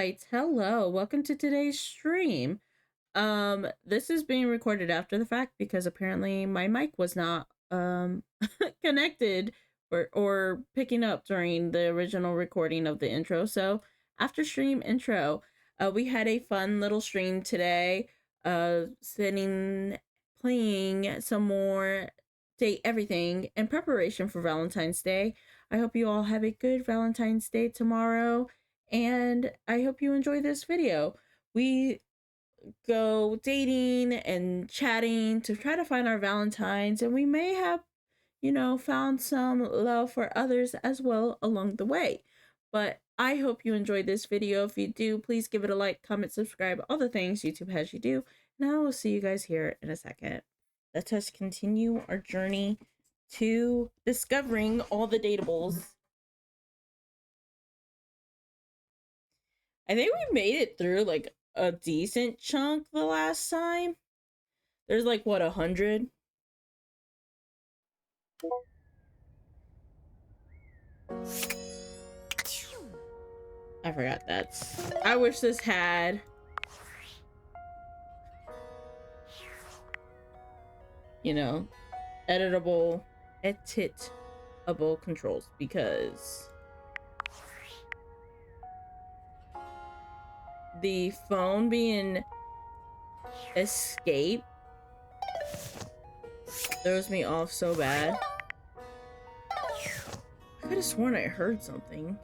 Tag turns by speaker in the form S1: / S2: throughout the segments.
S1: lights. Hello, welcome to today's stream. This is being recorded after the fact because apparently my mic was not connected or picking up during the original recording of the intro. So after stream intro, we had a fun little stream today. Playing some more Date Everything in preparation for Valentine's Day. I hope you all have a good Valentine's Day tomorrow, and I hope you enjoy this video. We go dating and chatting to try to find our Valentines, and we may have, found some love for others as well along the way. But I hope you enjoyed this video. If you do, please give it a like, comment, subscribe, all the things YouTube has you do. And I will see you guys here in a second. Let us continue our journey to discovering all the dateables. I think we made it through like a decent chunk the last time. There's like, what, 100? I forgot that's... I wish this had... editable controls, because the phone being escape throws me off so bad. I could have sworn I heard something.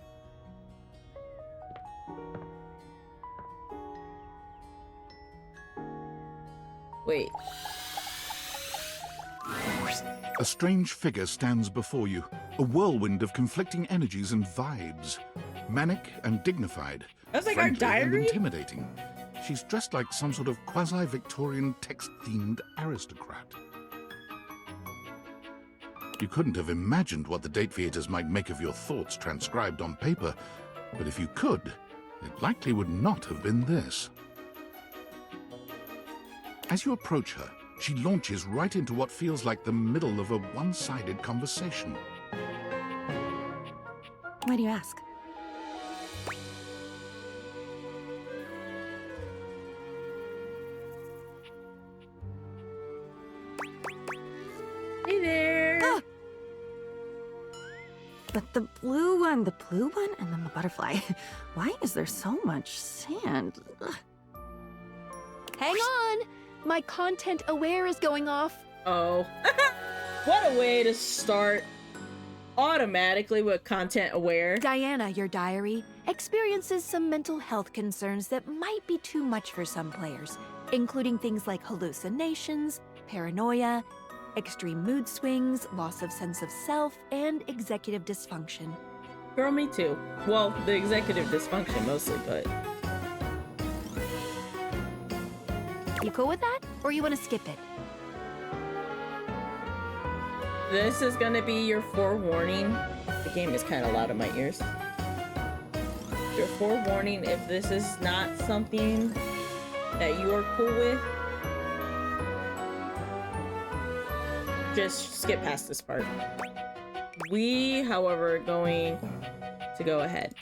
S1: Wait.
S2: A strange figure stands before you, a whirlwind of conflicting energies and vibes. Manic and dignified.
S1: That's like our diary?
S2: And intimidating. She's dressed like some sort of quasi-Victorian text-themed aristocrat. You couldn't have imagined what the date theaters might make of your thoughts transcribed on paper, but if you could, it likely would not have been this. As you approach her, she launches right into what feels like the middle of a one-sided conversation.
S3: Why do you ask?
S1: Hey there!
S3: Ah! But the blue one, and then the butterfly. Why is there so much sand? Ugh.
S4: Hang on! My content aware is going off.
S1: Oh. What a way to start automatically with content aware.
S4: Diana, your diary, experiences some mental health concerns that might be too much for some players, including things like hallucinations, paranoia, extreme mood swings, loss of sense of self, and executive dysfunction.
S1: Girl, me too. Well, the executive dysfunction mostly, but...
S4: You cool with that? Or you want to skip it?
S1: This is gonna be your forewarning. The game is kind of loud in my ears. Your forewarning if this is not something that you are cool with. Just skip past this part. We, however, are going to go ahead.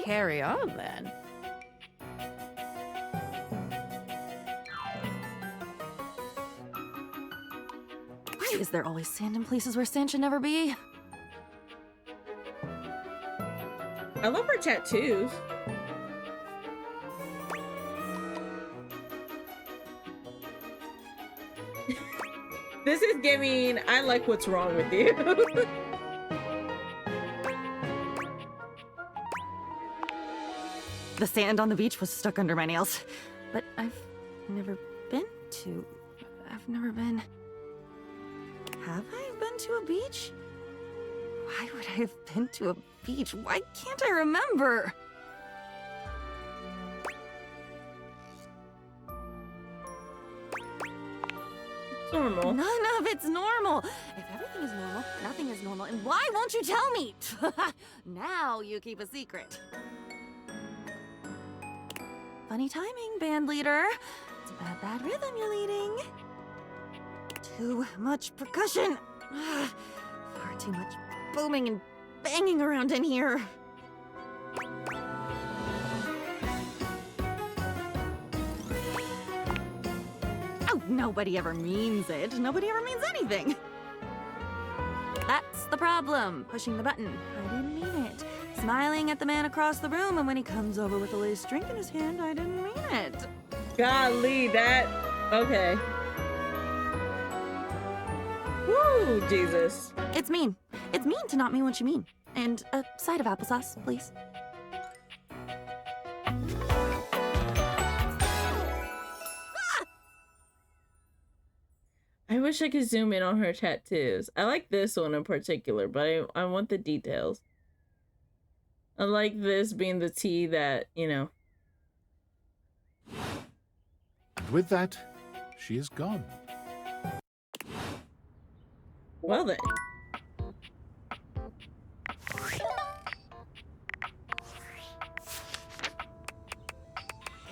S4: Carry on, then.
S3: Why is there always sand in places where sand should never be?
S1: I love her tattoos. This is giving, I like what's wrong with you.
S3: The sand on the beach was stuck under my nails. But I've never been... Have I been to a beach? Why would I have been to a beach? Why can't I remember?
S1: It's normal.
S3: None of it's normal. If everything is normal, nothing is normal. And why won't you tell me? Now you keep a secret. Funny timing, band leader. It's a bad rhythm you're leading. Too much percussion. Far too much booming and banging around in here. Nobody ever means it. Nobody ever means anything. That's the problem. Pushing the button. I didn't mean it. Smiling at the man across the room, and when he comes over with a lace drink in his hand, I didn't mean it.
S1: Golly, that... Okay. Woo, Jesus.
S3: It's mean. It's mean to not mean what you mean. And a side of applesauce, please.
S1: I wish I could zoom in on her tattoos. I like this one in particular, but I want the details. I like this being the T that, you know.
S2: And with that, she is gone.
S1: Well then.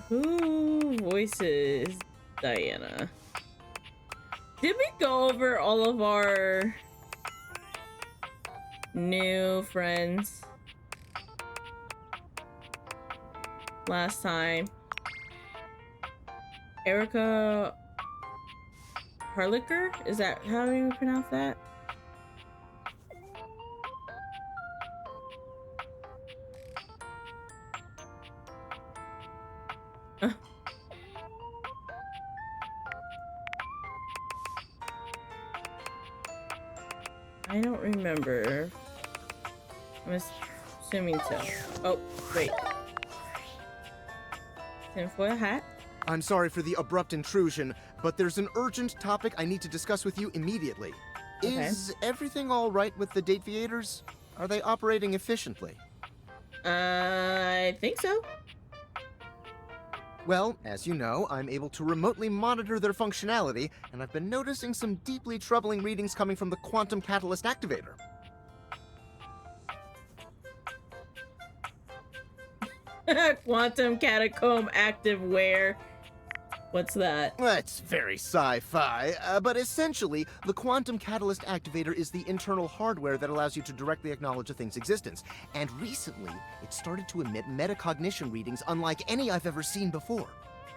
S1: Who voices Diana? Did we go over all of our new friends last time? Erica Harlicker? Is that how you pronounce that? I don't remember. I'm assuming so. Oh, wait. Tinfoil hat?
S5: I'm sorry for the abrupt intrusion, but there's an urgent topic I need to discuss with you immediately.
S1: Okay.
S5: Is everything all right with the date theaters? Are they operating efficiently?
S1: I think so.
S5: Well, as you know, I'm able to remotely monitor their functionality, and I've been noticing some deeply troubling readings coming from the quantum catalyst activator.
S1: Quantum catacomb active wear. What's that?
S5: That's very sci-fi, but essentially, the quantum catalyst activator is the internal hardware that allows you to directly acknowledge a thing's existence. And recently, it started to emit metacognition readings unlike any I've ever seen before.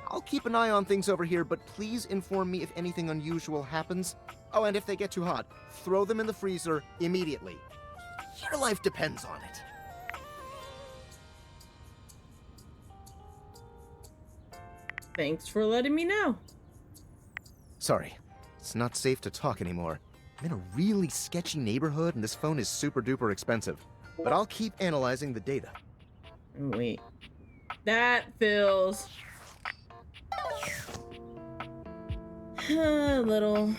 S5: I'll keep an eye on things over here, but please inform me if anything unusual happens. Oh, and if they get too hot, throw them in the freezer immediately. Your life depends on it.
S1: Thanks for letting me know.
S5: Sorry, it's not safe to talk anymore. I'm in a really sketchy neighborhood and this phone is super duper expensive. But I'll keep analyzing the data.
S1: Wait. That feels... a little...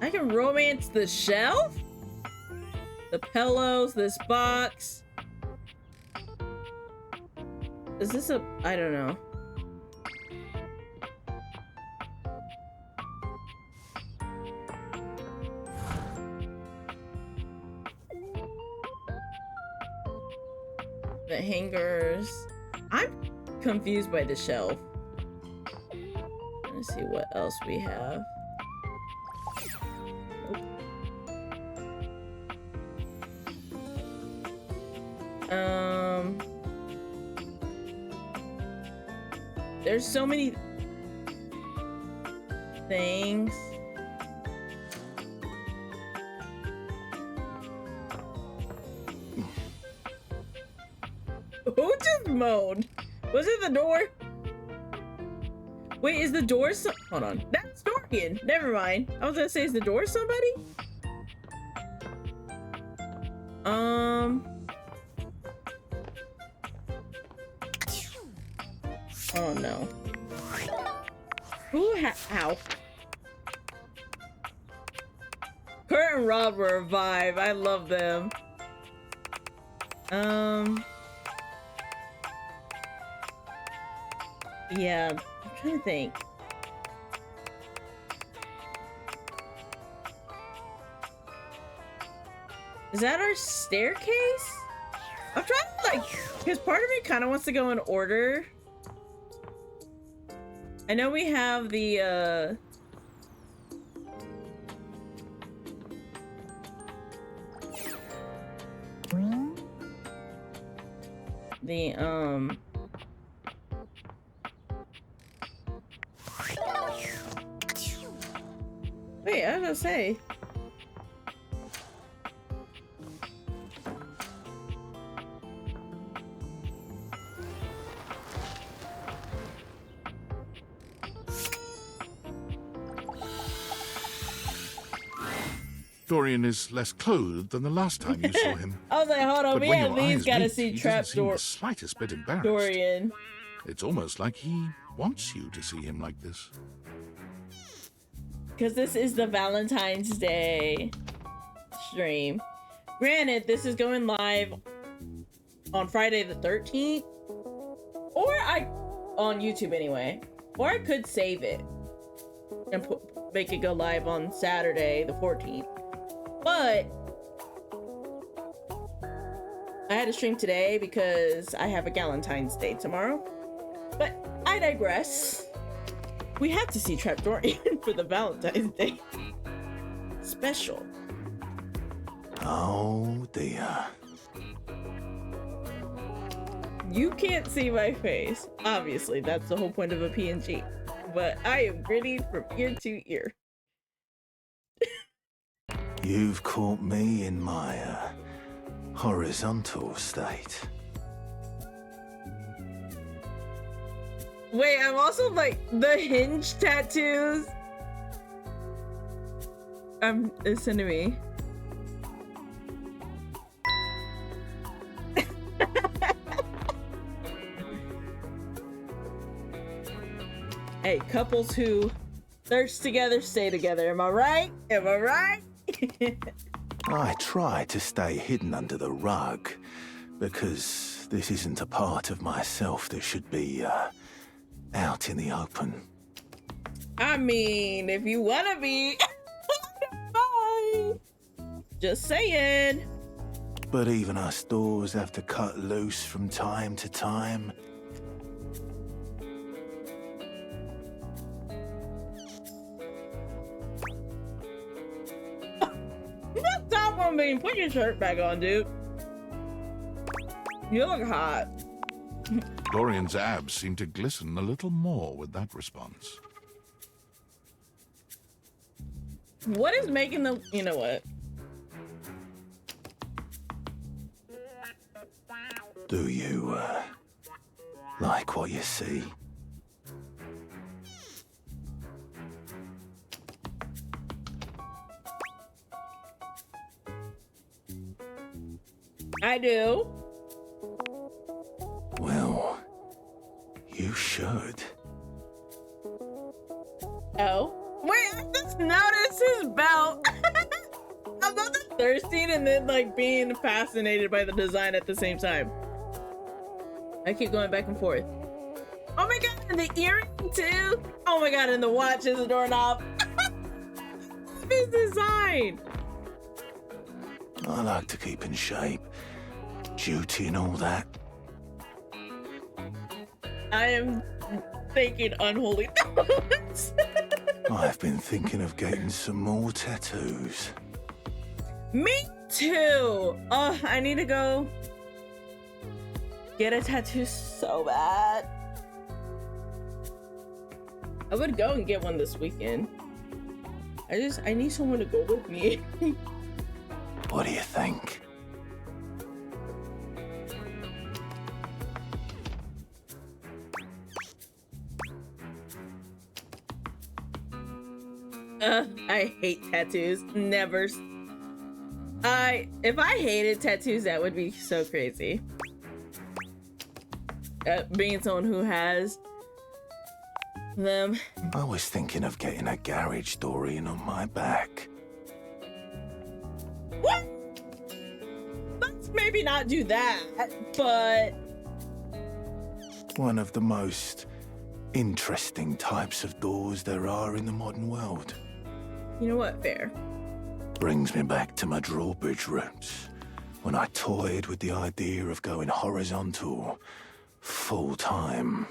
S1: I can romance the shelf? The pillows, this box... Is this a... I don't know. The hangers. I'm confused by the shelf. Let's see what else we have. Nope. There's so many things. Who just moaned? Was it the door? Wait, is the door hold on. That's Dorian. Never mind. I was gonna say, is the door somebody? Oh no. Who ow. Kurt and Rob were a vibe. I love them. Yeah, I'm trying to think. Is that our staircase? I'm trying to like, because part of me kind of wants to go in order. I know we have the Wait, I was gonna say.
S2: Dorian is less clothed than the last time you saw him.
S1: I was like, hold on,
S2: But
S1: we
S2: when
S1: at
S2: your
S1: least
S2: eyes
S1: gotta
S2: meet,
S1: see
S2: he
S1: Trap
S2: doesn't seem the slightest bit embarrassed.
S1: Dorian.
S2: It's almost like he wants you to see him like this.
S1: Because this is the Valentine's Day stream. Granted, this is going live on Friday the 13th. Or on YouTube anyway. Or I could save it and make it go live on Saturday the 14th. But I had to stream today because I have a Galentine's Day tomorrow. But I digress. We have to see Trap Dorian for the Valentine's Day special.
S6: Oh dear.
S1: You can't see my face. Obviously, that's the whole point of a PNG. But I am gritty from ear to ear.
S6: You've caught me in my horizontal state.
S1: Wait, I'm also like the hinge tattoos. Listen to me. Hey, couples who thirst together stay together. Am I right? Am I right?
S6: I try to stay hidden under the rug because this isn't a part of myself that should be out in the open.
S1: I mean, if you wanna be, bye. Just saying.
S6: But even us doors have to cut loose from time to time.
S1: Stop on me. Put your shirt back on, dude. You look hot.
S2: Dorian's abs seem to glisten a little more with that response.
S1: What is making the... You know what?
S6: Do you like what you see?
S1: I do.
S6: Well, you should.
S1: Oh. Wait, I just noticed his belt. I'm not that thirsty and then like being fascinated by the design at the same time. I keep going back and forth. Oh my god, and the earring too. Oh my god, and the watch is a doorknob. His design.
S6: I like to keep in shape. Duty and all that.
S1: I am thinking unholy thoughts.
S6: I've been thinking of getting some more tattoos.
S1: Me too. Oh, I need to go get a tattoo so bad. I would go and get one this weekend. I need someone to go with me.
S6: What do you think?
S1: I hate tattoos. Never. If I hated tattoos, that would be so crazy. Being someone who has them.
S6: I was thinking of getting a garage Dorian on my back.
S1: What? Let's maybe not do that, but...
S6: One of the most interesting types of doors there are in the modern world.
S1: You know what? Fair.
S6: Brings me back to my drawbridge roots, when I toyed with the idea of going horizontal, full-time.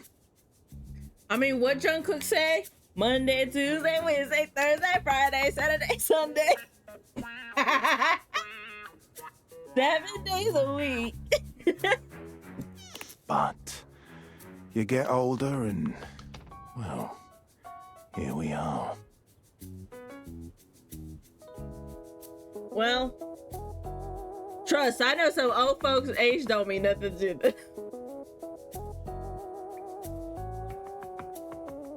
S1: I mean, what Jungkook say? Monday, Tuesday, Wednesday, Thursday, Friday, Saturday, Sunday. 7 days a week.
S6: But you get older and, well, here we are.
S1: Well, trust, I know some old folks' age don't mean nothing to them.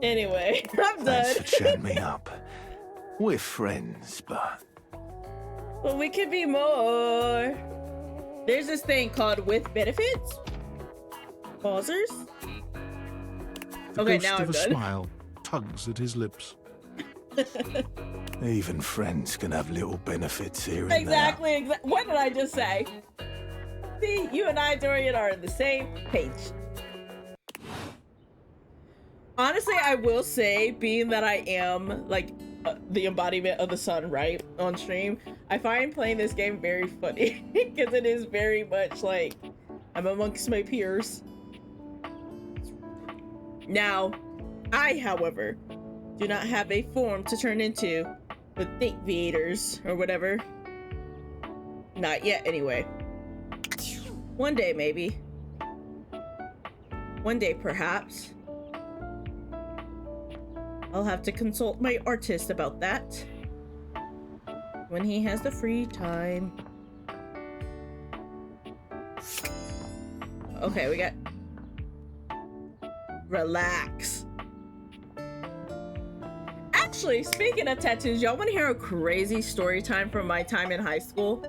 S1: Anyway, I'm done.
S6: Thanks for chatting me up. We're friends, but
S1: we could be more. There's this thing called with benefits. Pausers.
S2: The
S1: Okay,
S2: ghost
S1: now
S2: of
S1: I'm
S2: a
S1: done.
S2: smile tugs at his lips.
S6: even friends can have little benefits here and
S1: Exactly. What did I just say? See, you and I, Dorian, are on the same page. Honestly, I will say, being that I am like the embodiment of the sun, right, on stream, I find playing this game very funny because it is very much like I'm amongst my peers. Now, I, however, do not have a form to turn into the Deviators or whatever. Not yet, anyway. One day, maybe. One day, perhaps. I'll have to consult my artist about that when he has the free time. Okay, we got... Relax. Actually, speaking of tattoos, y'all want to hear a crazy story time from my time in high school?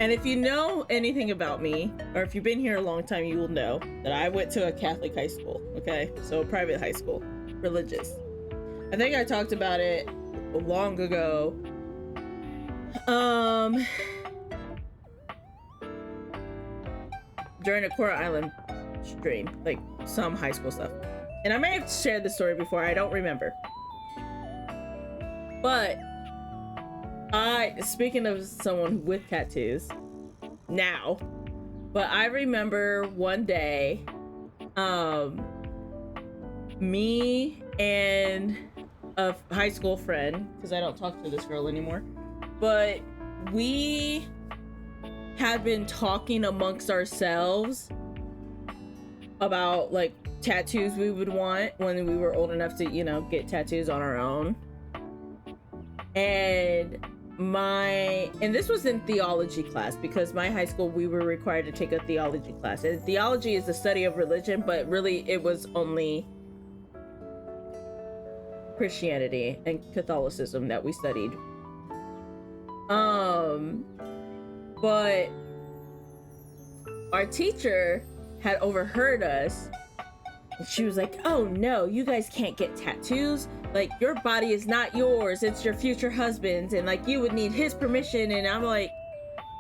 S1: And if you know anything about me, or if you've been here a long time, you will know that I went to a Catholic high school, okay? So a private high school, religious. I think I talked about it long ago. During a Coral Island stream, like some high school stuff. And I may have shared this story before, I don't remember. But speaking of someone with tattoos now, but I remember one day, me and a high school friend, because I don't talk to this girl anymore, but we had been talking amongst ourselves about like tattoos we would want when we were old enough to, you know, get tattoos on our own. And this was in theology class, because my high school, we were required to take a theology class. And theology is the study of religion, but really it was only Christianity and Catholicism that we studied. But our teacher had overheard us, and she was like, "Oh no, you guys can't get tattoos. Like, your body is not yours, it's your future husband's, and like you would need his permission." And I'm like,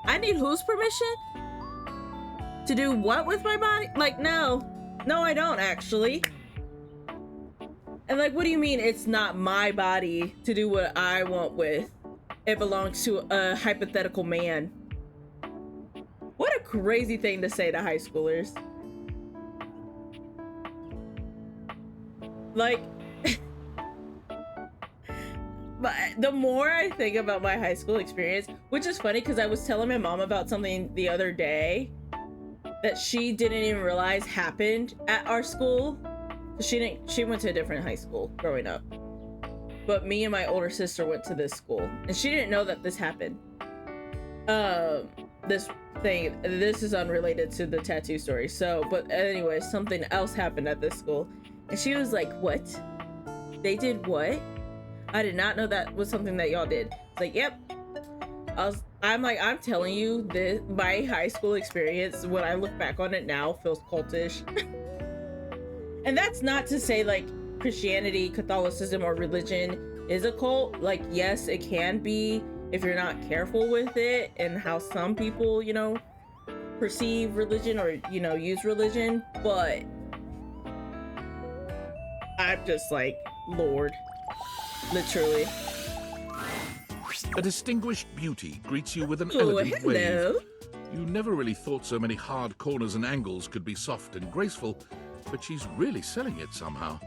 S1: I need whose permission? To do what with my body? Like, no, I don't actually. And like, what do you mean it's not my body to do what I want with? It belongs to a hypothetical man. What a crazy thing to say to high schoolers. Like, but the more I think about my high school experience, which is funny because I was telling my mom about something the other day that she didn't even realize happened at our school. She went to a different high school growing up. But me and my older sister went to this school, and she didn't know that this happened. This is unrelated to the tattoo story. So, but anyway, something else happened at this school. And she was like, "What? They did what? I did not know that was something that y'all did." It's like, "Yep." I'm like, I'm telling you, my high school experience, when I look back on it now, feels cultish. And that's not to say like Christianity, Catholicism, or religion is a cult. Like, yes, it can be if you're not careful with it, and how some people, you know, perceive religion or, you know, use religion. But I'm just like, Lord, literally.
S2: A distinguished beauty greets you with an
S1: Oh,
S2: elegant
S1: hello.
S2: wave. You never really thought so many hard corners and angles could be soft and graceful, but she's really selling it somehow.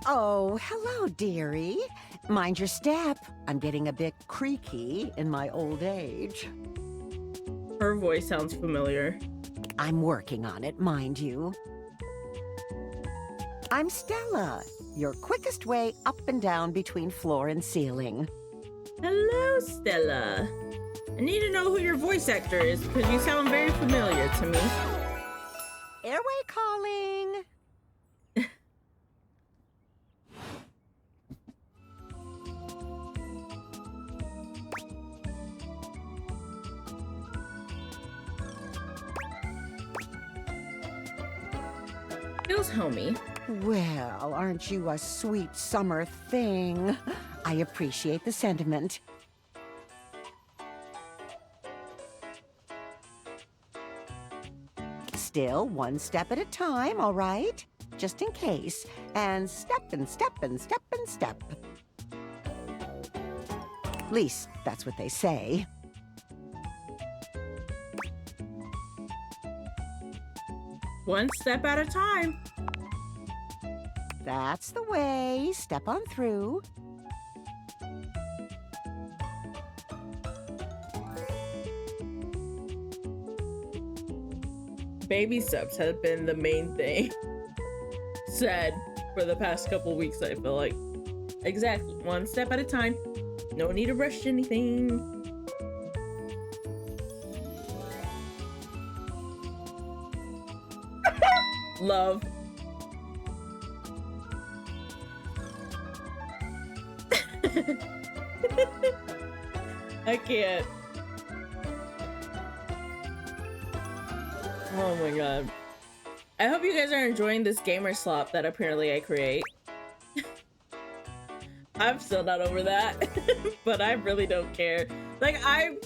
S7: Oh, hello, dearie. Mind your step. I'm getting a bit creaky in my old age.
S1: Her voice sounds familiar.
S7: I'm working on it, mind you. I'm Stella, your quickest way up and down between floor and ceiling.
S1: Hello, Stella. I need to know who your voice actor is because you sound very familiar to me.
S7: Airway calling.
S1: Feels homey.
S7: Well, aren't you a sweet summer thing? I appreciate the sentiment. Still, one step at a time, all right? Just in case. And step and step and step and step. At least, that's what they say.
S1: One step at a time.
S7: That's the way. Step on through.
S1: Baby steps have been the main thing said for the past couple weeks, I feel like. Exactly. One step at a time. No need to rush anything. Love. I can't. Oh my god. I hope you guys are enjoying this gamer slop that apparently I create. I'm still not over that, but I really don't care. Like, I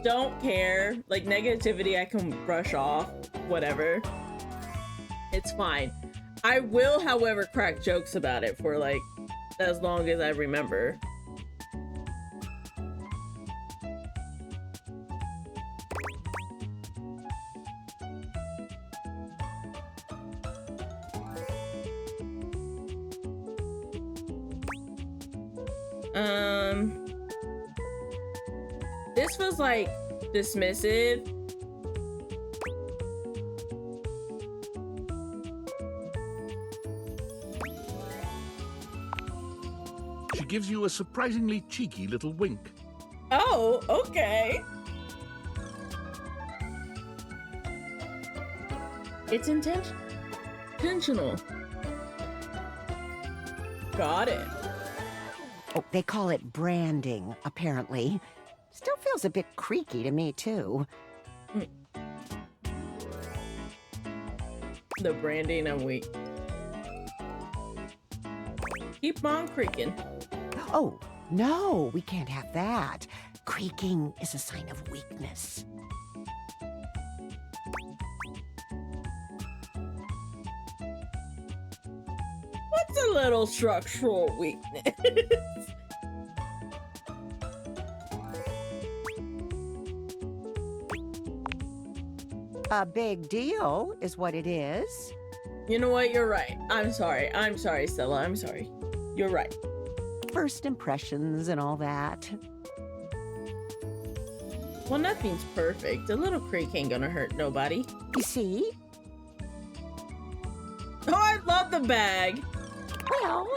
S1: don't care. Like, negativity I can brush off, whatever. It's fine. I will, however, crack jokes about it for, like, as long as I remember. This feels like dismissive.
S2: She gives you a surprisingly cheeky little wink.
S1: Oh, okay. It's intentional. Got it.
S7: Oh, they call it branding, apparently. Still feels a bit creaky to me, too.
S1: The branding, I'm weak. Keep on creaking.
S7: Oh, no, we can't have that. Creaking is a sign of weakness.
S1: What's a little structural weakness?
S7: A big deal is what it is.
S1: You know what? You're right. I'm sorry. I'm sorry, Stella. I'm sorry. You're right.
S7: First impressions and all that.
S1: Well, nothing's perfect. A little creak ain't gonna hurt nobody.
S7: You see?
S1: Oh, I love the bag.
S7: Well,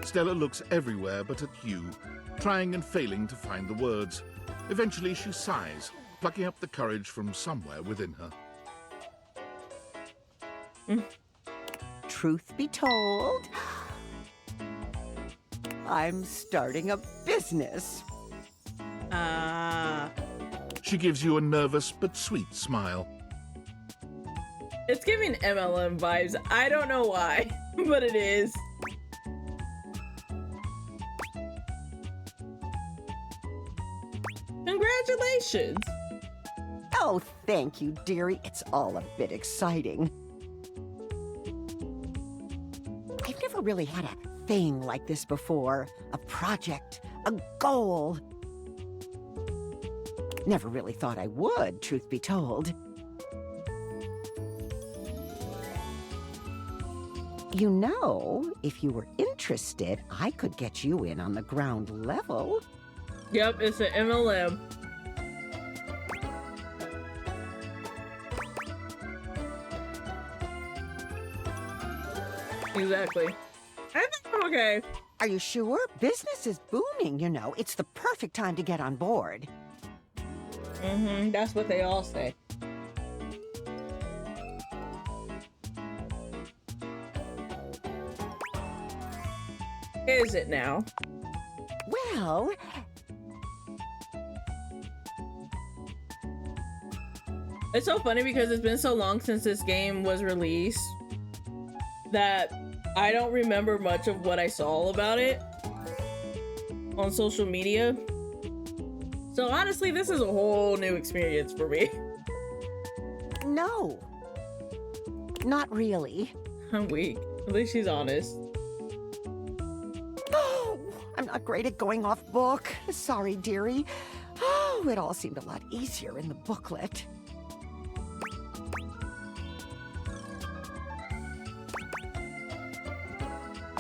S2: Stella looks everywhere but at you, trying and failing to find the words. Eventually she sighs, plucking up the courage from somewhere within her.
S7: truth be told, I'm starting a business.
S2: She gives you a nervous but sweet smile.
S1: It's giving MLM vibes. I don't know why, but it is. Congratulations.
S7: Oh, thank you, dearie. It's all a bit exciting. I've never really had a thing like this before. A project, a goal. Never really thought I would, truth be told. You know, if you were interested, I could get you in on the ground level.
S1: Yep, it's an MLM. Exactly. I think I'm okay.
S7: Are you sure? Business is booming, you know. It's the perfect time to get on board.
S1: That's what they all say. Is it now?
S7: Well,
S1: It's so funny because it's been so long since this game was released that I don't remember much of what I saw about it on social media. So honestly, this is a whole new experience for me.
S7: no. Not really.
S1: I'm weak. At least she's honest.
S7: Oh, I'm not great at going off book. Sorry, dearie. Oh, it all seemed a lot easier in the booklet.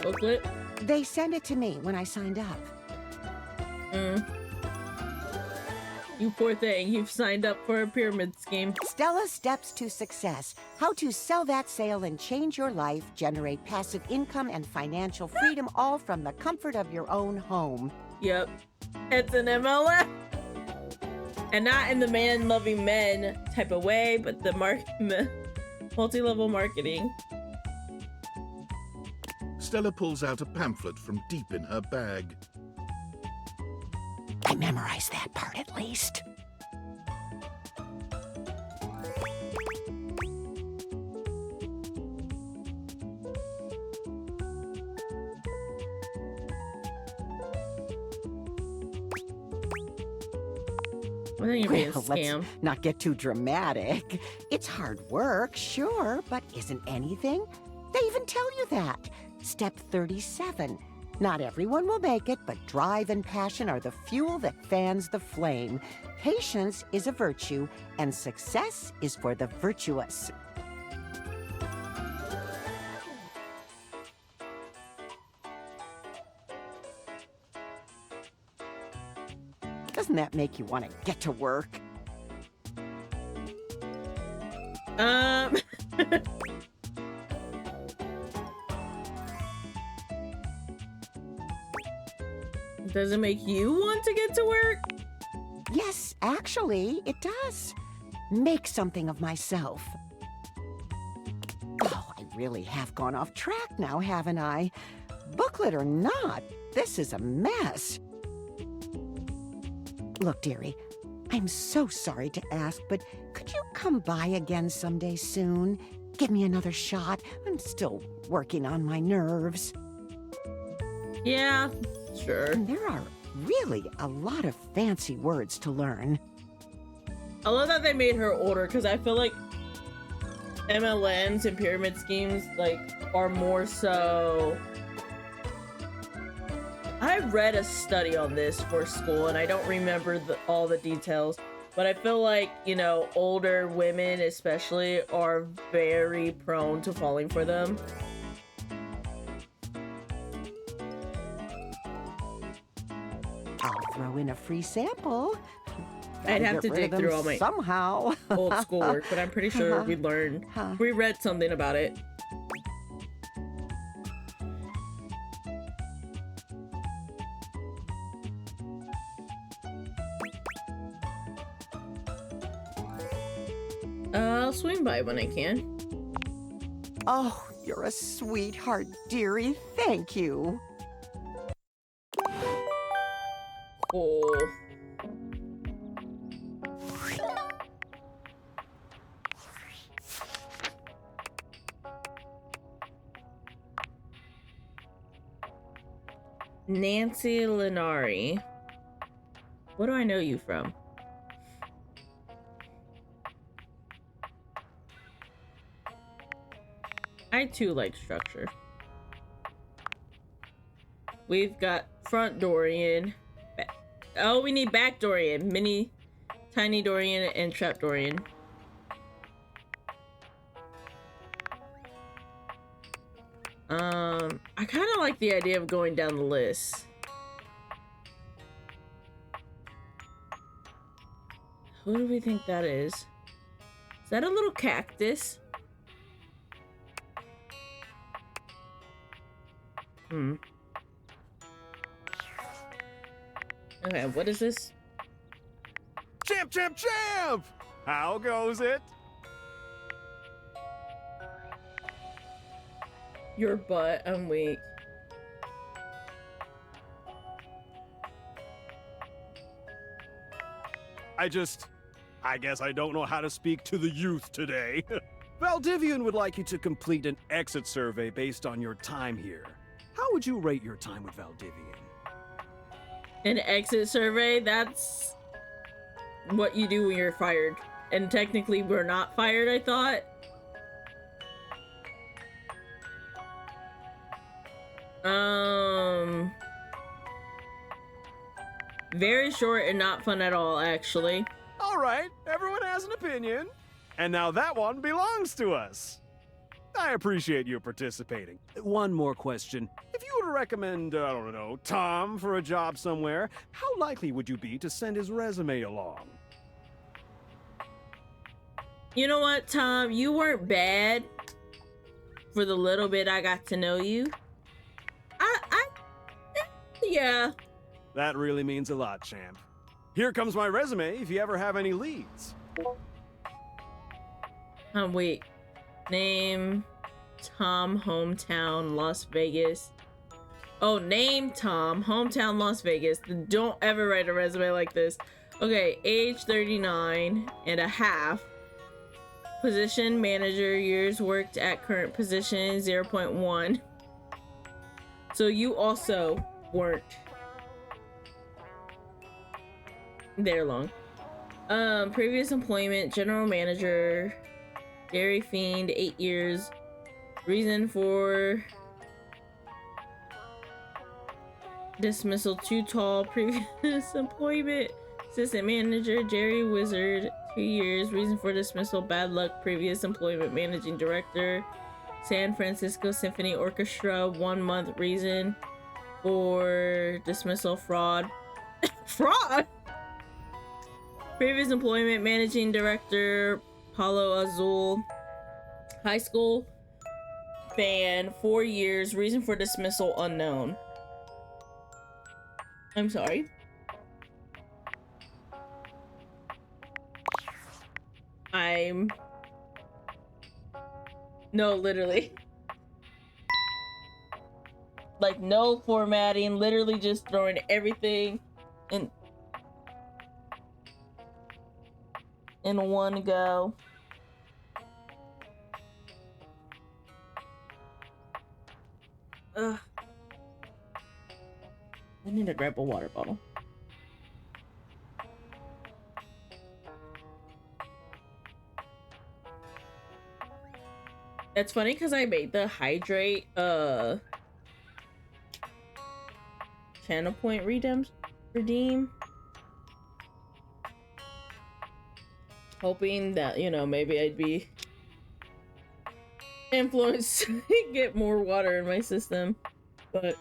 S1: Booklet?
S7: They sent it to me when I signed up.
S1: You poor thing. You've signed up for a pyramid scheme.
S7: Stella's Steps to Success. How to sell that sale and change your life, generate passive income and financial freedom, all from the comfort of your own home.
S1: Yep. It's an MLM. And not in the man-loving men type of way, but the multi-level marketing.
S2: Stella pulls out a pamphlet from deep in her bag.
S7: I memorized that part at least.
S1: I think you're being a
S7: Well,
S1: scam.
S7: let's not get too dramatic. It's hard work, sure, but isn't anything? They even tell you that. Step 37. Not everyone will make it, but drive and passion are the fuel that fans the flame. Patience is a virtue, and success is for the virtuous. Doesn't that make you want to get to work?
S1: Does it make you want to get to work?
S7: Yes, actually, it does. Make something of myself. Oh, I really have gone off track now, haven't I? Booklet or not, this is a mess. Look, dearie, I'm so sorry to ask, but could you come by again someday soon? Give me another shot. I'm still working on my nerves.
S1: Yeah, sure.
S7: And there are really a lot of fancy words to learn.
S1: I love that they made her older because I feel like MLMs and pyramid schemes are more so. I read a study on this for school and I don't remember all the details, but I feel like, you know, older women especially are very prone to falling for them.
S7: I'll throw in a free sample.
S1: I'd
S7: Gotta
S1: have
S7: get
S1: to
S7: rid
S1: dig
S7: of them
S1: through all my
S7: somehow.
S1: old schoolwork, but I'm pretty sure we learned. We read something about it. I'll swing by when I can.
S7: Oh, you're a sweetheart, dearie. Thank you.
S1: Oh. Nancy Linari. What do I know you from? I too like structure. We've got front Dorian. Oh, we need back Dorian. Mini, tiny Dorian, and trap Dorian. I kind of like the idea of going down the list. Who do we think that is? Is that a little cactus? Okay, what is this?
S8: Champ, champ, champ! How goes it?
S1: Your butt, I'm weak.
S8: I guess I don't know how to speak to the youth today. Valdivian would like you to complete an exit survey based on your time here. How would you rate your time with Valdivian?
S1: An exit survey? That's what you do when you're fired. And technically we're not fired, I thought. Very short and not fun at all, actually.
S8: All right, everyone has an opinion. And now that one belongs to us. I appreciate you participating. One more question. If you were to recommend, I don't know, Tom for a job somewhere, how likely would you be to send his resume along?
S1: You know what, Tom? You weren't bad for the little bit I got to know you. Yeah.
S8: That really means a lot, champ. Here comes my resume if you ever have any leads.
S1: Wait. Name, Tom, hometown, Las Vegas. Oh, name, Tom, hometown, Las Vegas. Don't ever write a resume like this. Okay, age 39 and a half. Position, manager, years worked at current position, 0.1. So you also weren't there long. Previous employment, general manager, dairy fiend, 8 years. Reason for dismissal, too tall. Previous employment, assistant manager, Jerry Wizard, 2 years. Reason for dismissal, bad luck. Previous employment, managing director, San Francisco Symphony Orchestra, 1 month. Reason for dismissal, fraud. Fraud? Previous employment, managing director, Palo Azul High School band, 4 years. Reason for dismissal, unknown. I'm sorry. No, literally. Like, no formatting, literally just throwing everything in one go. Ugh. I need to grab a water bottle. It's funny because I made the hydrate channel point redeem. Hoping that, you know, maybe I'd be influenced to get more water in my system, but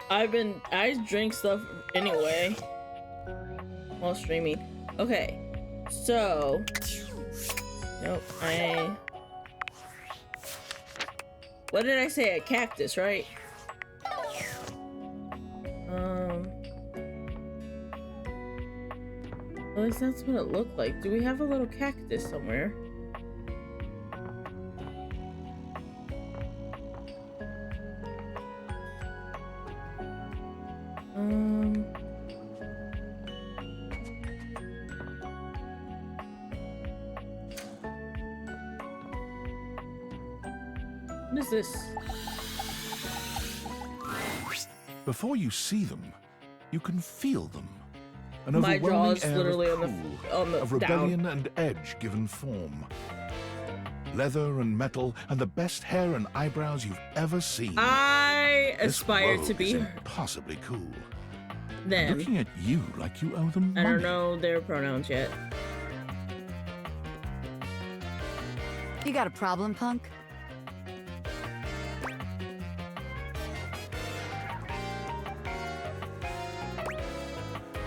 S1: I drink stuff anyway while streaming. Okay, so nope, what did I say? A cactus, right? At least that's what it looked like. Do we have a little cactus somewhere? What is this?
S2: Before you see them, you can feel them. An
S1: My jaw
S2: overwhelming
S1: is
S2: air
S1: literally
S2: of
S1: on the
S2: of rebellion and edge given form. Leather and metal and the best hair and eyebrows you've ever seen.
S1: I
S2: This
S1: aspire to
S2: rogue
S1: be
S2: is impossibly cool.
S1: them.
S2: Looking at you like you owe them
S1: I
S2: money.
S1: don't know their pronouns yet.
S3: You got a problem, punk?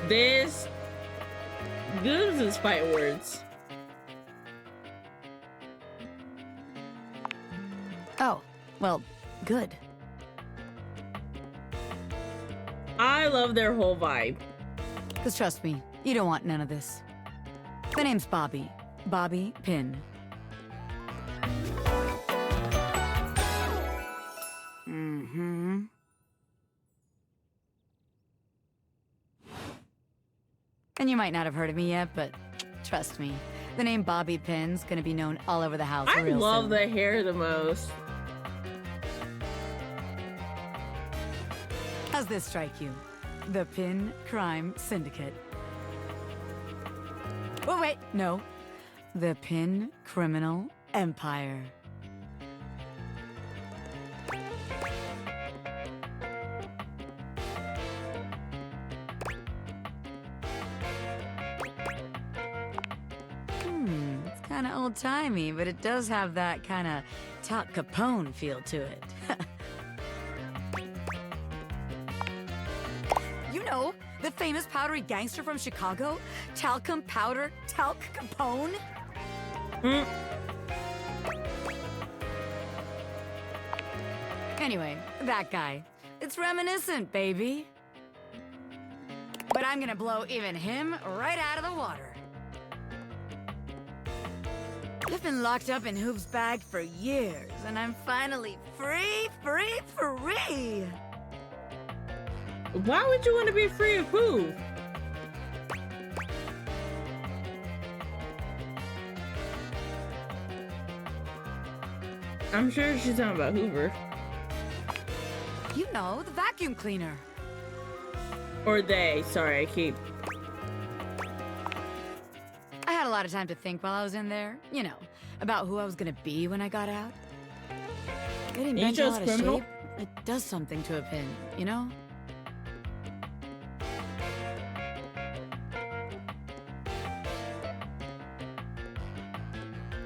S1: This is fight words.
S9: Oh, well, good.
S1: I love their whole vibe.
S9: Because trust me, you don't want none of this. The name's Bobby. Bobby Pin. Mm-hmm. And you might not have heard of me yet, but trust me, the name Bobby Pin's gonna be known all over the house
S1: I
S9: real
S1: love
S9: soon.
S1: the hair the most.
S9: How's this strike you? The Pin Crime Syndicate. Oh, wait, no. The Pin Criminal Empire. It's kind of old-timey, but it does have that kind of Top Capone feel to it. You know, the famous powdery gangster from Chicago? Talcum Powder, Talc Capone? Anyway, that guy. It's reminiscent, baby. But I'm gonna blow even him right out of the water. I've been locked up in Hoop's bag for years, and I'm finally free!
S1: Why would you want to be free of who? I'm sure she's talking about Hoover.
S9: You know, the vacuum cleaner.
S1: Or they. Sorry, I keep...
S9: I had a lot of time to think while I was in there. You know, about who I was gonna be when I got out. Getting
S1: You
S9: bent
S1: chose
S9: out of
S1: criminal?
S9: shape, it does something to a pin, you know?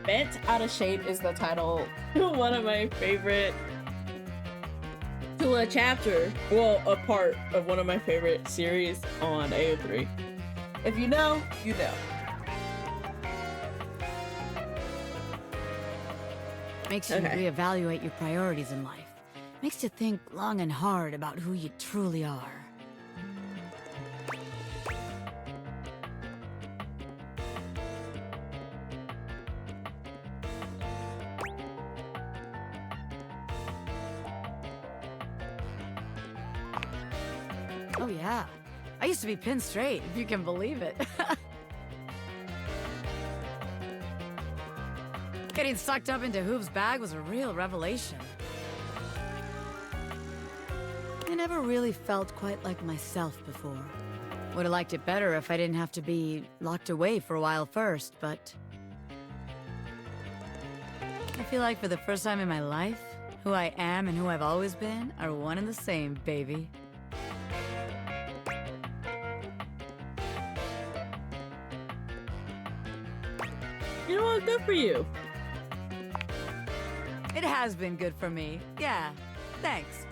S1: Bent Out of Shape is the title. One of my favorite to a chapter. Well, a part of one of my favorite series on AO3. If you know, you know.
S9: Makes you
S1: Okay.
S9: reevaluate your priorities in life. Makes you think long and hard about who you truly are. Oh yeah, I used to be pinned straight, if you can believe it. Getting sucked up into Hoop's bag was a real revelation. I never really felt quite like myself before. Would have liked it better if I didn't have to be locked away for a while first, but... I feel like for the first time in my life, who I am and who I've always been are one and the same, baby.
S1: You know what? Good for you.
S9: It has been good for me. Yeah, thanks.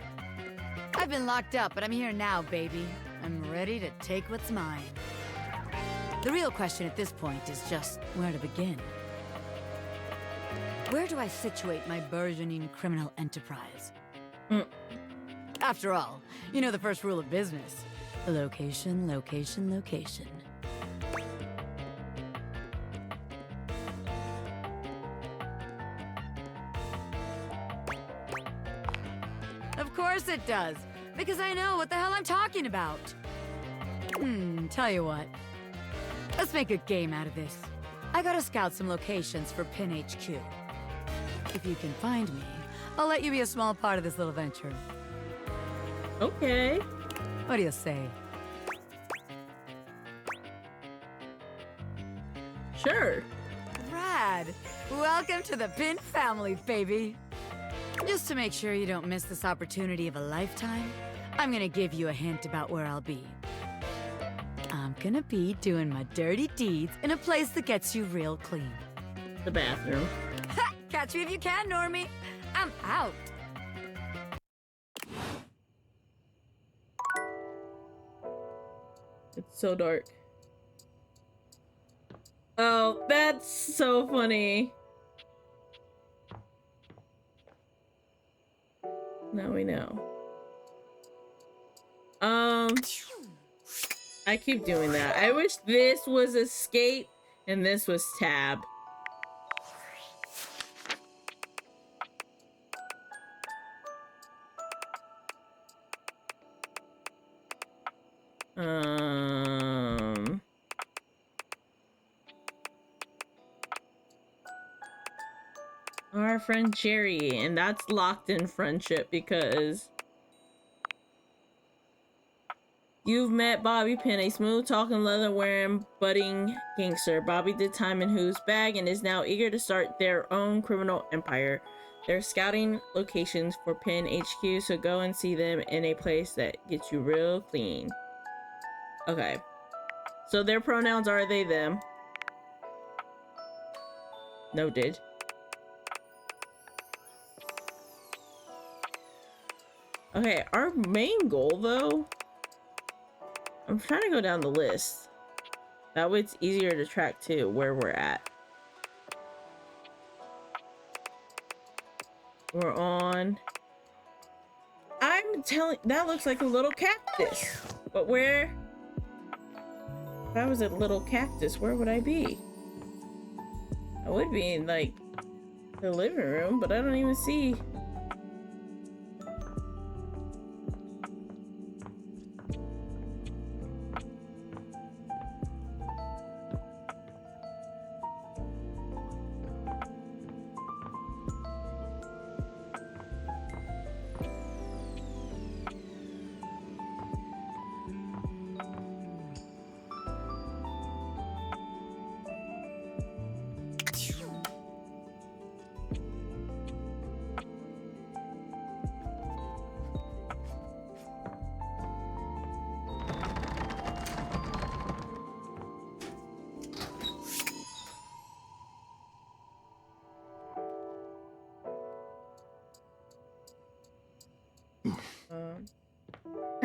S9: I've been locked up, but I'm here now, baby. I'm ready to take what's mine. The real question at this point is just where to begin. Where do I situate my burgeoning criminal enterprise? After all, you know the first rule of business. Location, location, location. Of course it does, because I know what the hell I'm talking about. Tell you what. Let's make a game out of this. I gotta scout some locations for Pin HQ. If you can find me, I'll let you be a small part of this little venture.
S1: Okay.
S9: What do you say?
S1: Sure.
S9: Rad! Welcome to the Pin family, baby! Just to make sure you don't miss this opportunity of a lifetime, I'm gonna give you a hint about where I'll be. I'm gonna be doing my dirty deeds in a place that gets you real clean.
S1: The bathroom.
S9: Ha! Catch me if you can, Normie! I'm out!
S1: It's so dark. Oh, that's so funny. Now we know. I keep doing that. I wish this was escape and this was tab. Our friend Jerry, and that's locked in friendship because you've met Bobby Pin, a smooth-talking, leather-wearing, budding gangster. Bobby did time in Who's bag and is now eager to start their own criminal empire. They're scouting locations for Pin HQ, so go and see them in a place that gets you real clean. Okay. So their pronouns are they, them. Noted. Okay, our main goal, though... I'm trying to go down the list. That way it's easier to track, too, where we're at. We're on... I'm telling... That looks like a little cactus. But where... If I was a little cactus, where would I be? I would be in, like, the living room, but I don't even see...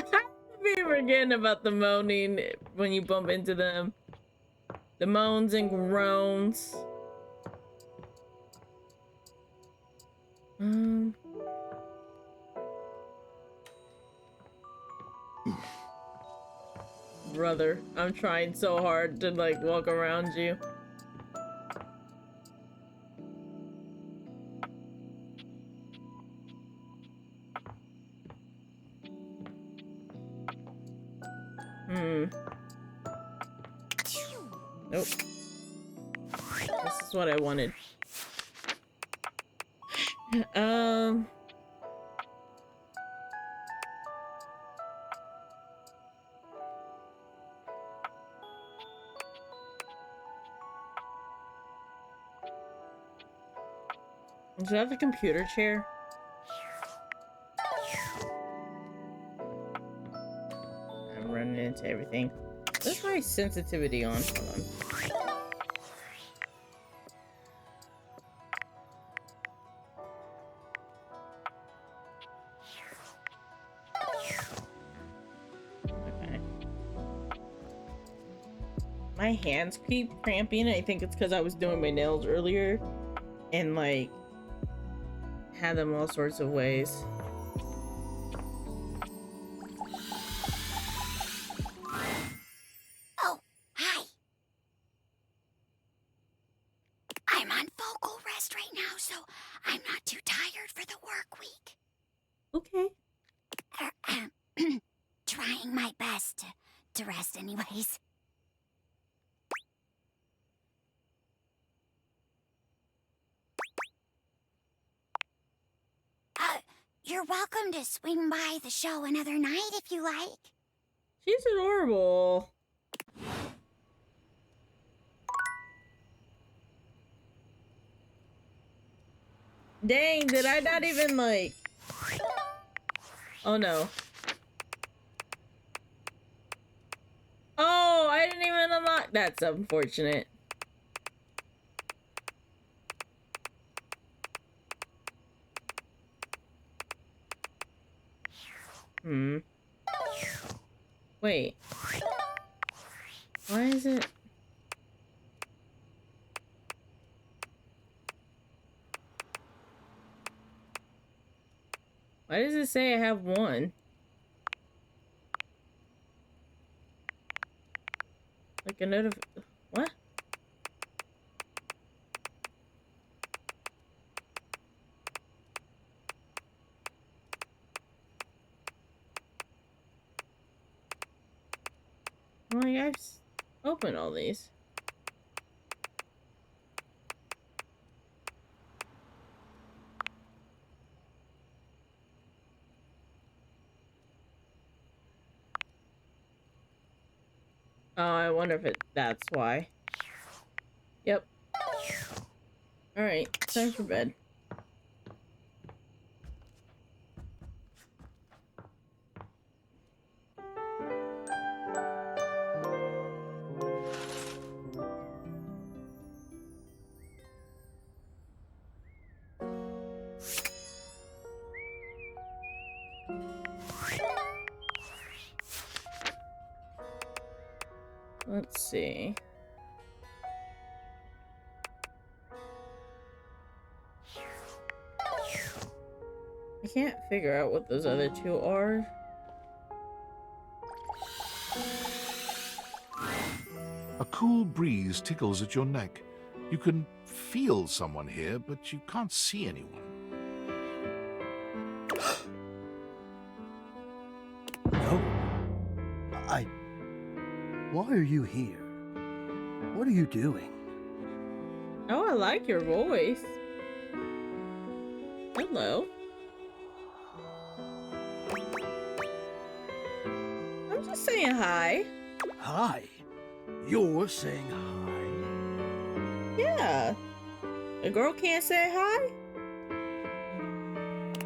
S1: I be forgetting about the moaning when you bump into them. The moans and groans. Brother, I'm trying so hard to like walk around you. Nope. This is what I wanted. Is that the computer chair? I'm running into everything. Let's try sensitivity on. Hold on. Okay. My hands keep cramping. I think it's because I was doing my nails earlier and like had them all sorts of ways.
S10: Oh, hi. I'm on vocal rest right now, so I'm not too tired for the work week.
S1: Okay.
S10: Trying my best to rest anyways. You're welcome to swing by the show another night if you like.
S1: She's adorable. Dang, did I not even like... Oh no. Oh, I didn't even unlock... That's unfortunate. Wait. Why is it... Why does it say I have one? Like a what? Well, I've opened all these. Oh, I wonder if that's why. Yep. Alright, time for bed. Let's see. I can't figure out what those other two are.
S2: A cool breeze tickles at your neck. You can feel someone here, but you can't see anyone.
S11: No. Why are you here? What are you doing?
S1: Oh, I like your voice. Hello. I'm just saying hi.
S11: Hi. You're saying hi?
S1: Yeah. A girl can't say hi?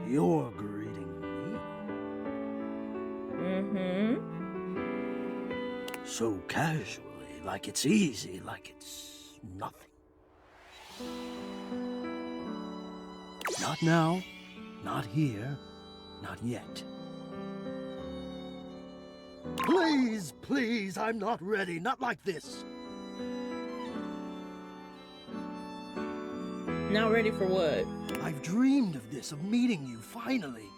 S11: You're greeting me?
S1: Mm-hmm.
S11: So casually, like it's easy, like it's nothing. Not now, not here, not yet. Please, please, I'm not ready, not like this.
S1: Not ready for what?
S11: I've dreamed of this, of meeting you, finally.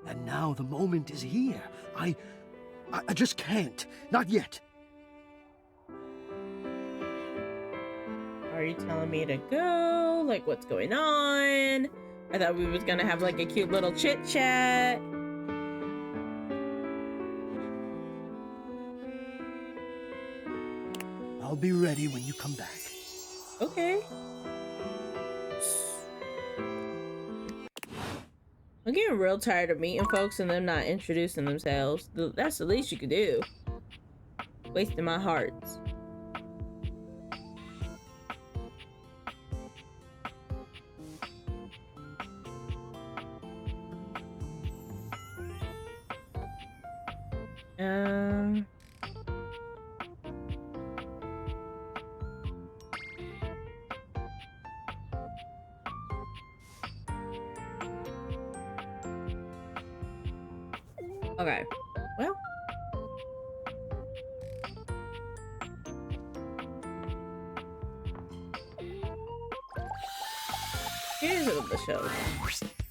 S11: And now the moment is here. I just can't. Not yet.
S1: Are you telling me to go? Like, what's going on? I thought we was gonna have like a cute little chit chat.
S11: I'll be ready when you come back.
S1: Okay. I'm getting real tired of meeting folks and them not introducing themselves. That's the least you could do. Wasting my hearts. Okay. Well. Here's what the show.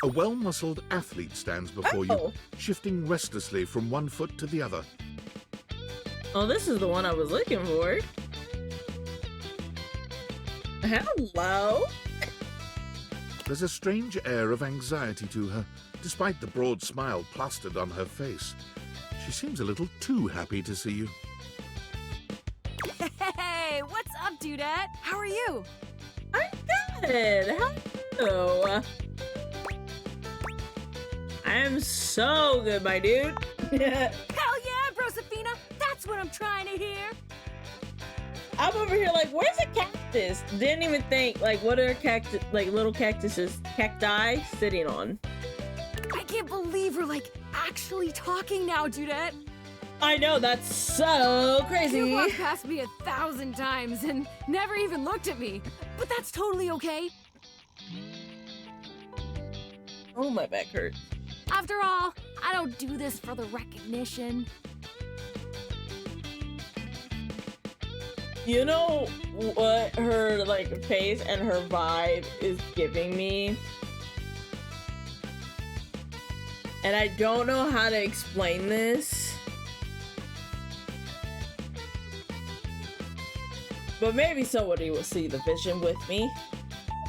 S2: A well-muscled athlete stands before you, shifting restlessly from one foot to the other.
S1: Oh, this is the one I was looking for. Hello?
S2: There's a strange air of anxiety to her, despite the broad smile plastered on her face. She seems a little too happy to see you.
S3: Hey, what's up, Dudette? How are you?
S1: I'm good. Hello. I'm so good, my dude.
S3: Hell yeah, Brosafina! That's what I'm trying to hear!
S1: I'm over here like, where's a cactus? Didn't even think, like, what are cactus, like, little cacti sitting on?
S3: I can't believe we're, like, actually talking now, Dudette!
S1: I know, that's so crazy!
S3: You walked past me 1,000 times and never even looked at me, but that's totally okay.
S1: Oh, my back hurts.
S3: After all, I don't do this for the recognition.
S1: You know what her like face and her vibe is giving me? And I don't know how to explain this. But maybe somebody will see the vision with me.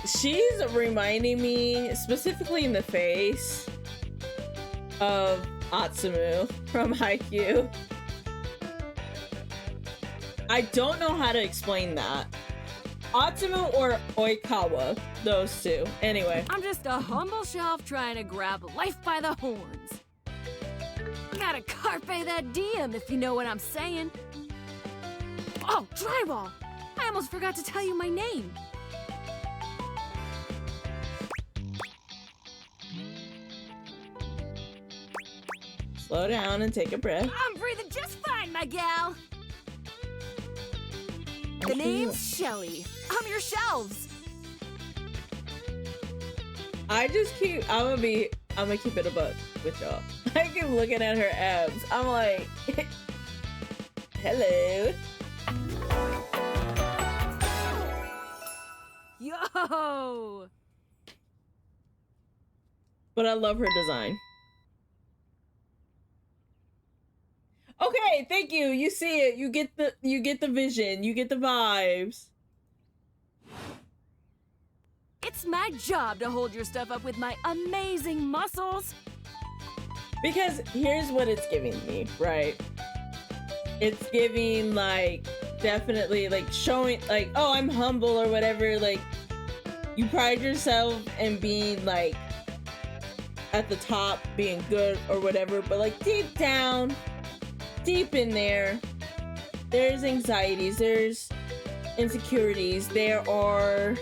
S1: She's reminding me, specifically in the face, of Atsumu from Haikyuu. I don't know how to explain that. Atsumu or Oikawa, those two. Anyway.
S9: I'm just a humble shelf trying to grab life by the horns. Gotta carpe that diem, if you know what I'm saying. Oh, drywall! I almost forgot to tell you my name.
S1: Slow down and take a breath.
S9: I'm breathing just fine, my gal. The name's Shelly. I'm your shelves.
S1: I'm gonna keep it a buck with y'all. I keep looking at her abs. I'm like, hello.
S9: Yo!
S1: But I love her design. Okay, thank you. You see it. You get the vision. You get the vibes.
S9: It's my job to hold your stuff up with my amazing muscles.
S1: Because here's what it's giving me, right? It's giving like definitely like showing like, oh, I'm humble or whatever. Like you pride yourself in being like at the top, being good or whatever, but like deep down, deep in there, there's anxieties, there's insecurities, there are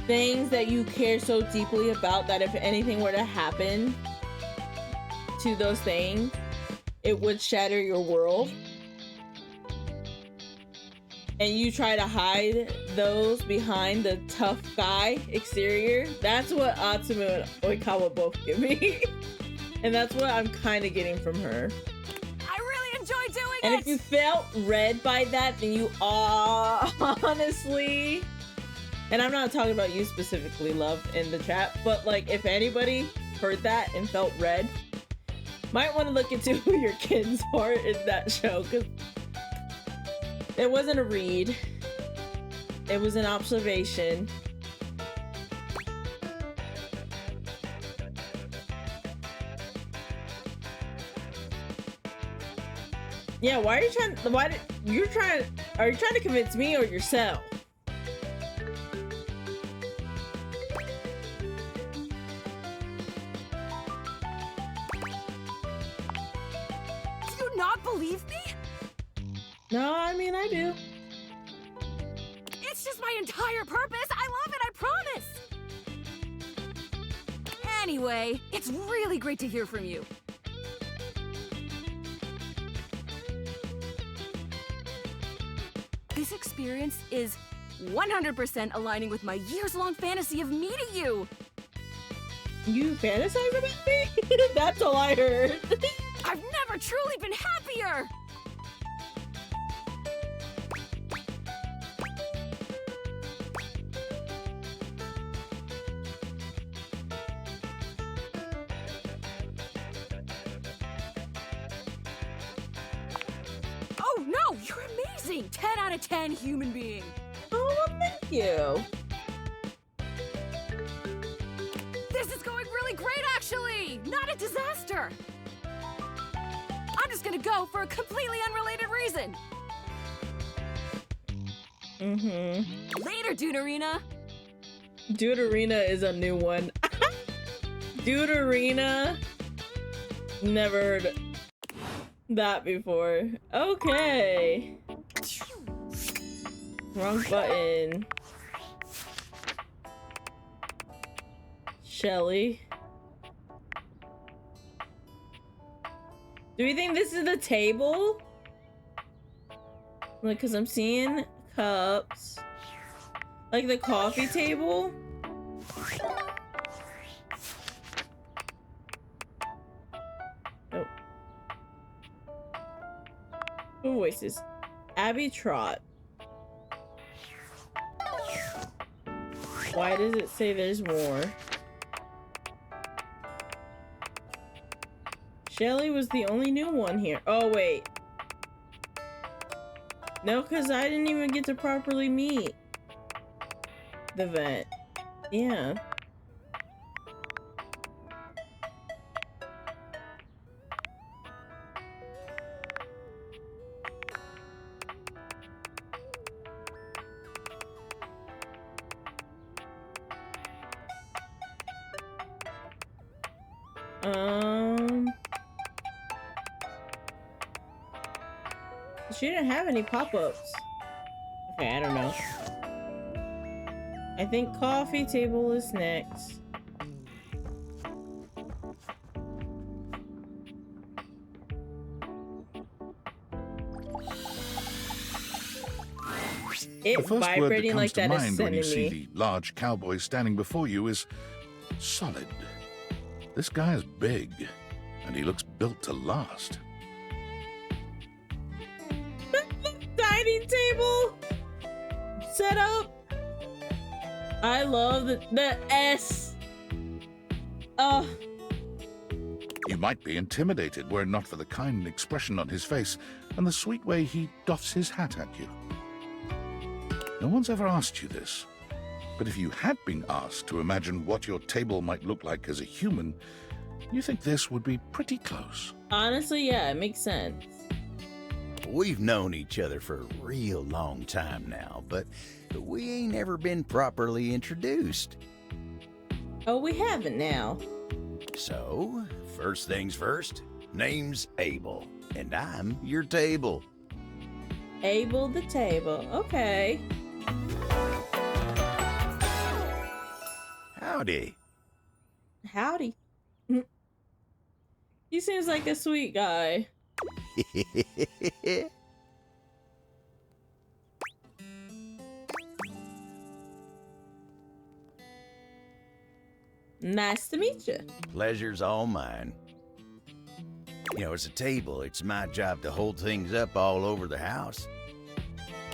S1: things that you care so deeply about that if anything were to happen to those things, it would shatter your world. And you try to hide those behind the tough guy exterior. That's what Atsumu and Oikawa both give me. And that's what I'm kind of getting from her.
S9: I really enjoy doing it!
S1: And if you felt read by that, then you are honestly... And I'm not talking about you specifically, love, in the chat, but like if anybody heard that and felt read, might want to look into who your kids are in that show, because it wasn't a read. It was an observation. Yeah, are you trying to convince me or yourself?
S9: Do you not believe me?
S1: No, I mean, I do.
S9: It's just my entire purpose. I love it, I promise. Anyway, it's really great to hear from you. This experience is 100% aligning with my years-long fantasy of meeting you.
S1: You fantasize about me? That's all I heard.
S9: I've never truly been happier. Oh no, you're amazing! 10 out of 10 human being.
S1: Oh, well, thank you.
S9: This is going really great, actually! Not a disaster! I'm just gonna go for a completely unrelated reason. Later, Duderina.
S1: Duderina is a new one. Duderina. Never heard that before. Okay. Wrong button. Shelly. Do we think this is the table? Like, cause I'm seeing cups. Like the coffee table? Oh. Who voices? Abby Trot. Why does it say there's more? Shelly was the only new one here. Oh, wait. No, because I didn't even get to properly meet the vent. Yeah. She didn't have any pop-ups. Okay, I don't know. I think coffee table is next.
S2: The
S1: It
S2: first word that
S1: vibrating
S2: comes
S1: like
S2: to
S1: that is
S2: mind when you
S1: sending
S2: see
S1: me.
S2: the large cowboy standing before you is solid. This guy is big, and he looks built to last.
S1: Dining table set up. I love the S.
S2: You might be intimidated were it not for the kind expression on his face and the sweet way he doffs his hat at you. No one's ever asked you this, but if you had been asked to imagine what your table might look like as a human, you think this would be pretty close.
S1: Honestly, yeah, it makes sense.
S12: We've known each other for a real long time now, but we ain't ever been properly introduced.
S1: Oh, we haven't now.
S12: So, first things first, name's Abel, and I'm your table.
S1: Abel the table. Okay.
S12: Howdy.
S1: Howdy. He seems like a sweet guy. Nice to meet you.
S12: Pleasure's all mine. You know, as a table, it's my job to hold things up all over the house.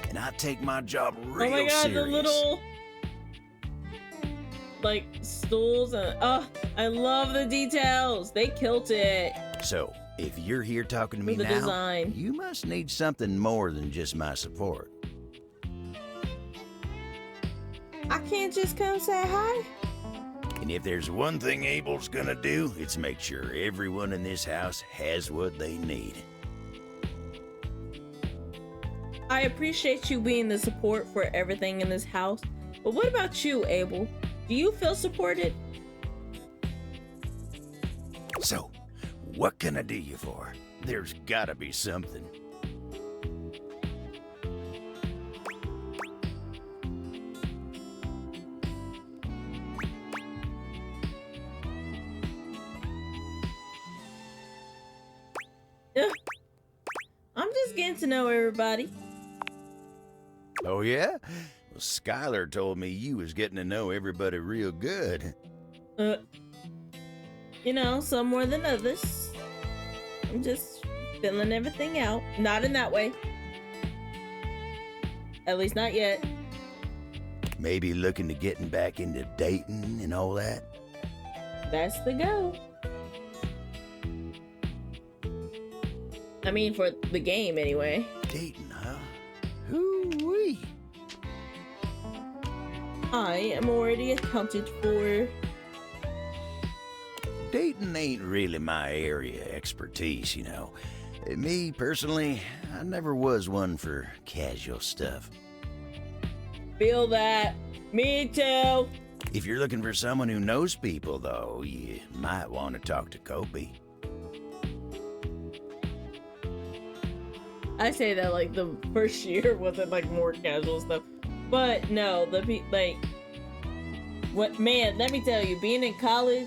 S12: And I take my job real
S1: Oh my god,
S12: serious.
S1: the little like stools and I love the details. They killed it.
S12: So, if you're here talking to me
S1: The
S12: now,
S1: design.
S12: you must need something more than just my support.
S1: I can't just come say hi.
S12: And if there's one thing Abel's gonna do, it's make sure everyone in this house has what they need.
S1: I appreciate you being the support for everything in this house. But what about you, Abel? Do you feel supported?
S12: So, what can I do you for? There's gotta be something.
S1: Ugh. I'm just getting to know everybody.
S12: Oh yeah? Well, Skylar told me you was getting to know everybody real good.
S1: You know, some more than others. I'm just filling everything out. Not in that way. At least not yet.
S12: Maybe looking to getting back into dating and all that?
S1: That's the go. I mean, for the game, anyway.
S12: Dating, huh? Hoo-wee.
S1: I am already accounted for.
S12: Dating ain't really my area of expertise, you know. Me, personally, I never was one for casual stuff.
S1: Feel that. Me too.
S12: If you're looking for someone who knows people, though, you might want to talk to Kopi.
S1: I say that like the first year wasn't like more casual stuff. But no, what, man, let me tell you, being in college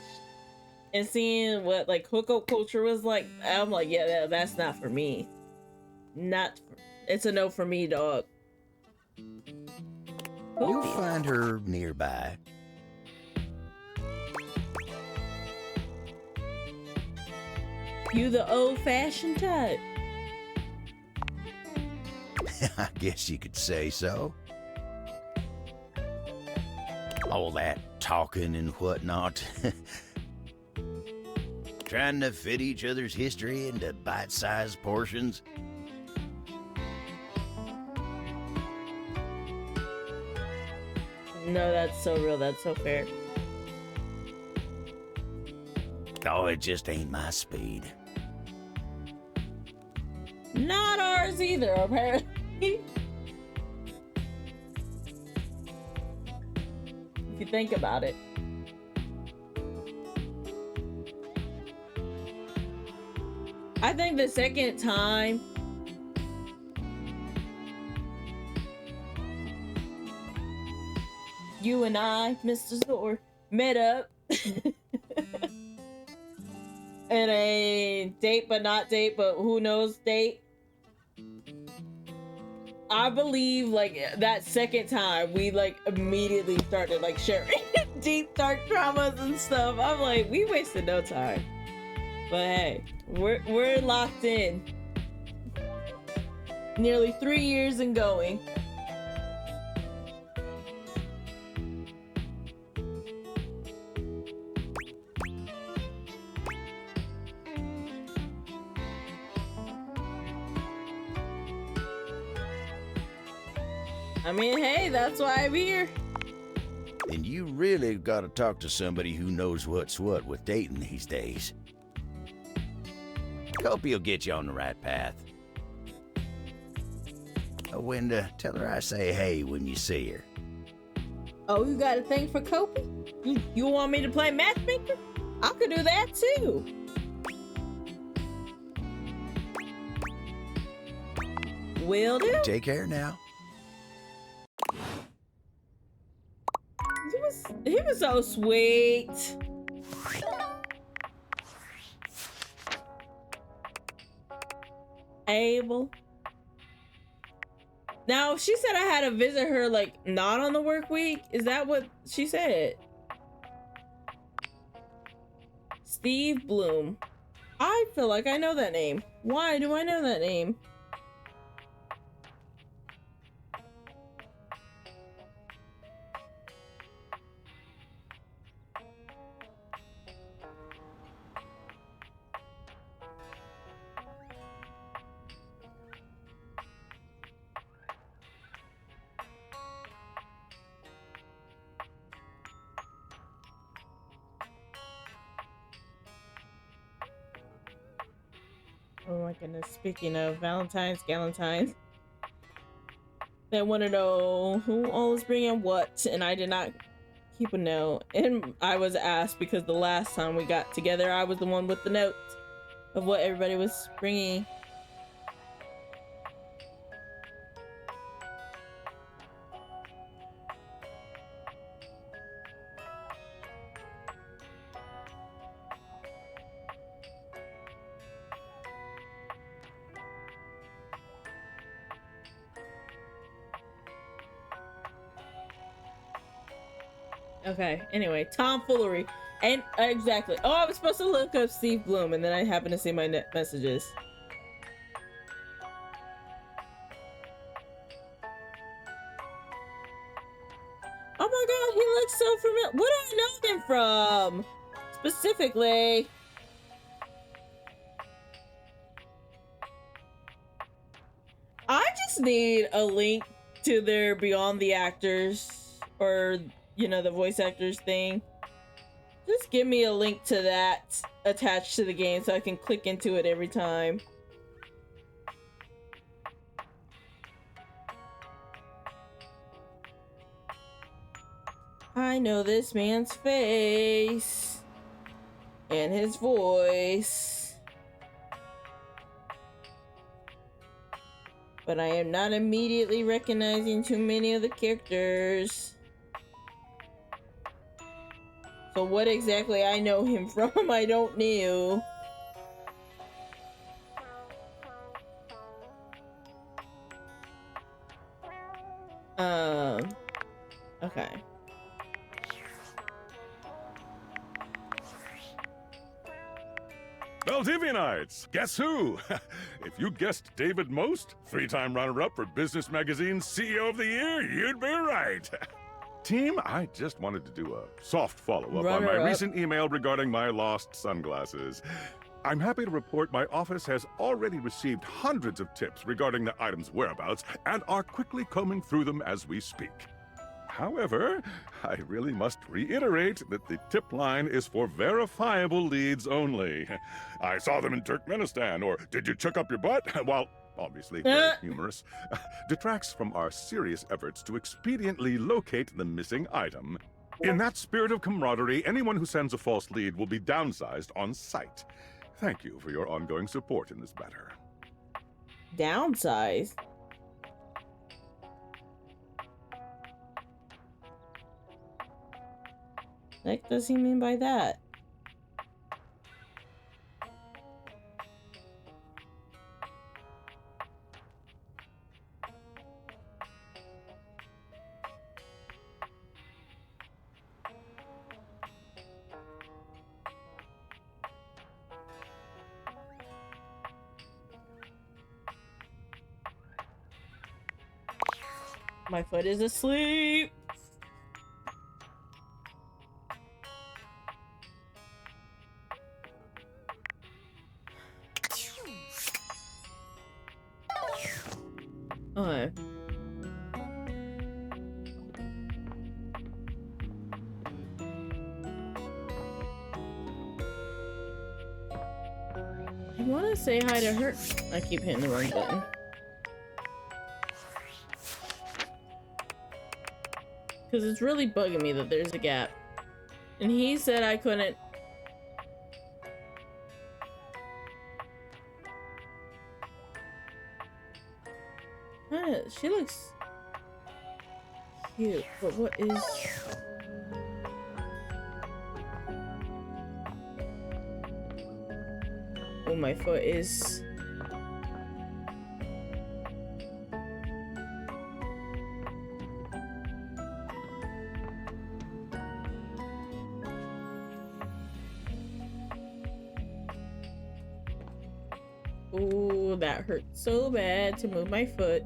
S1: and seeing what like hookup culture was like, I'm like, yeah, that's not for me. It's a no for me, dog.
S12: You'll find her nearby.
S1: You the old-fashioned type.
S12: I guess you could say so. All that talking and whatnot. Trying to fit each other's history into bite-sized portions.
S1: No, that's so real. That's so fair.
S12: Oh, it just ain't my speed.
S1: Not ours either, apparently. If you think about it. I think the second time you and I, Mr. Zor, met up in a date but not date but who knows date, I believe like that second time we like immediately started like sharing deep dark traumas and stuff. I'm like, we wasted no time. But hey, we're locked in. Nearly 3 years and going. I mean, hey, that's why I'm here.
S12: And you really gotta talk to somebody who knows what's what with dating these days. Hope he'll get you on the right path. Wenda, tell her I say hey when you see her.
S1: Oh, you got a thing for Kopi? You want me to play matchmaker? I could do that too. Will do.
S12: Take care now.
S1: He was so sweet. Abel. Now, she said I had to visit her, like, not on the work week. Is that what she said? Steve Bloom. I feel like I know that name. Why do I know that name? Oh my goodness, speaking of Valentine's, Galentine's, they want to know who all is bringing what, and I did not keep a note. And I was asked because the last time we got together, I was the one with the notes of what everybody was bringing. Okay, anyway, tomfoolery. And exactly. Oh, I was supposed to look up Steve Bloom, and then I happened to see my net messages. Oh my god, he looks so familiar. What do I know him from? Specifically. I just need a link to their Beyond the Actors, or, you know, the voice actors thing. Just give me a link to that attached to the game so I can click into it every time. I know this man's face and his voice, but I am not immediately recognizing too many of the characters. So what exactly I know him from, I don't know. Okay.
S13: Valdivianites, guess who? If you guessed David Most, 3-time runner-up for Business Magazine's CEO of the Year, you'd be right. Team, I just wanted to do a soft follow-up on my
S1: Runner-up.
S13: recent email regarding my lost sunglasses. I'm happy to report my office has already received hundreds of tips regarding the item's whereabouts and are quickly combing through them as we speak. However, I really must reiterate that the tip line is for verifiable leads only. I saw them in Turkmenistan, or did you check up your butt? While obviously very humorous, detracts from our serious efforts to expediently locate the missing item. In that spirit of camaraderie, anyone who sends a false lead will be downsized on sight. Thank you for your ongoing support in this matter.
S1: Downsize? What does he mean by that? My foot is asleep. Okay. I want to say hi to her. I keep hitting the wrong button. Because it's really bugging me that there's a gap. And he said I couldn't. She looks cute, but what is... Oh, my foot is... Ooh, that hurt so bad to move my foot.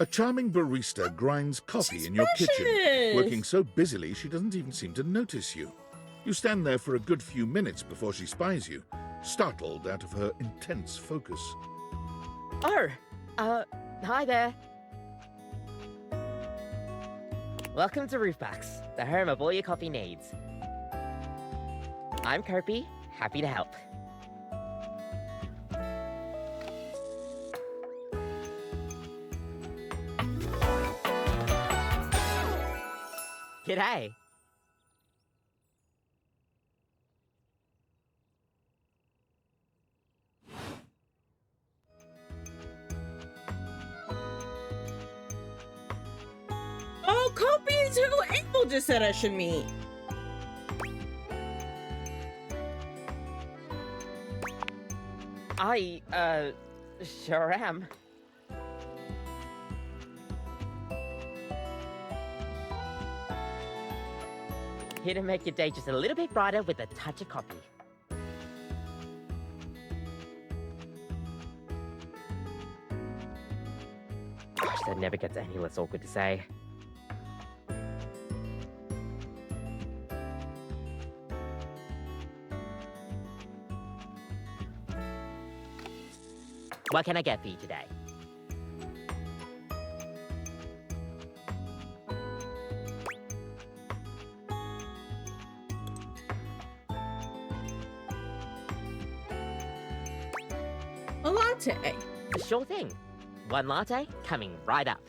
S2: A charming barista grinds coffee in your kitchen, working so busily she doesn't even seem to notice you. You stand there for a good few minutes before she spies you, startled out of her intense focus.
S14: Oh, hi there. Welcome to Roofbox, the home of all your coffee needs. I'm Kirby, happy to help. G'day.
S1: Oh, Kopi is who Abel just said I should meet.
S14: I, sure am. Here to make your day just a little bit brighter with a touch of coffee. Gosh, that never gets any less awkward to say. What can I get for you today?
S1: A latte.
S14: Sure thing. One latte coming right up.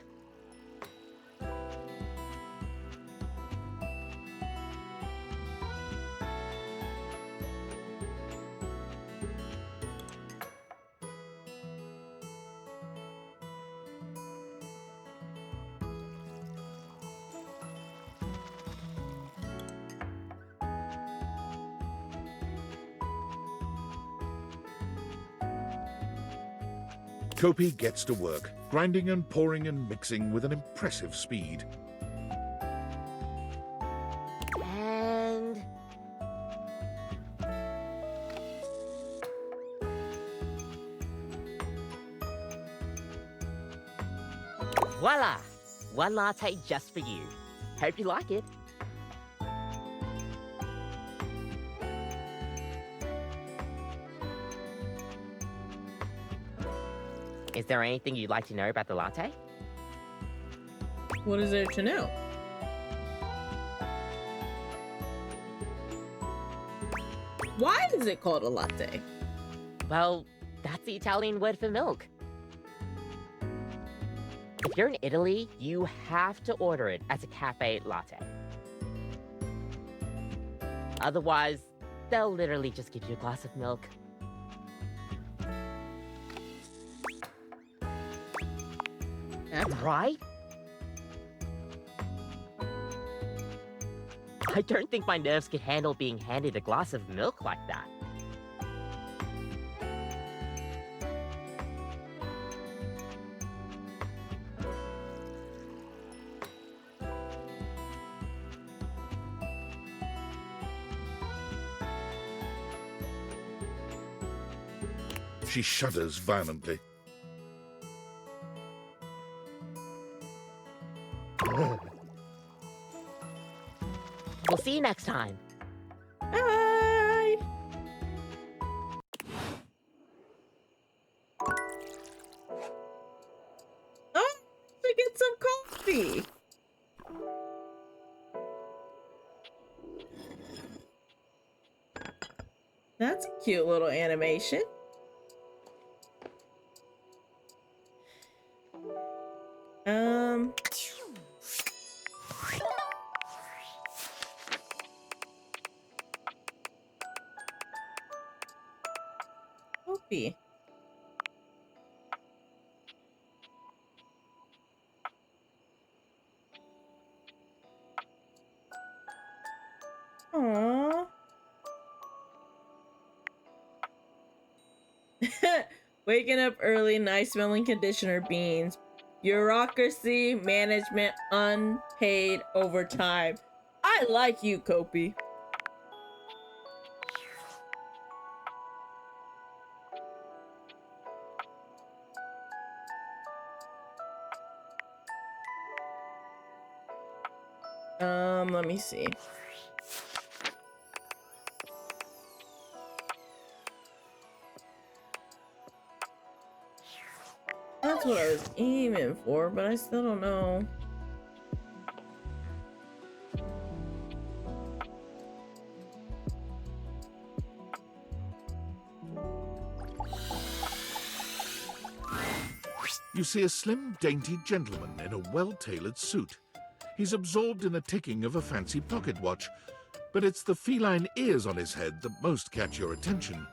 S2: Kopi gets to work, grinding and pouring and mixing with an impressive speed.
S14: And... voila! One latte just for you. Hope you like it. Is there anything you'd like to know about the latte?
S1: What is there to know? Why is it called a latte?
S14: Well, that's the Italian word for milk. If you're in Italy, you have to order it as a cafe latte. Otherwise, they'll literally just give you a glass of milk.
S1: That's
S14: right. I don't think my nerves could handle being handed a glass of milk like that.
S2: She shudders violently.
S14: We'll see you next time.
S1: Bye! Oh, to get some coffee. That's a cute little animation. Coffee. Aww. Waking up early, nice smelling conditioner beans. Bureaucracy, management, unpaid overtime. I like you, Kopi. Let me see. That's what I was aiming for, but I still don't know.
S2: You see a slim, dainty gentleman in a well-tailored suit. He's absorbed in the ticking of a fancy pocket watch, but it's the feline ears on his head that most catch your attention.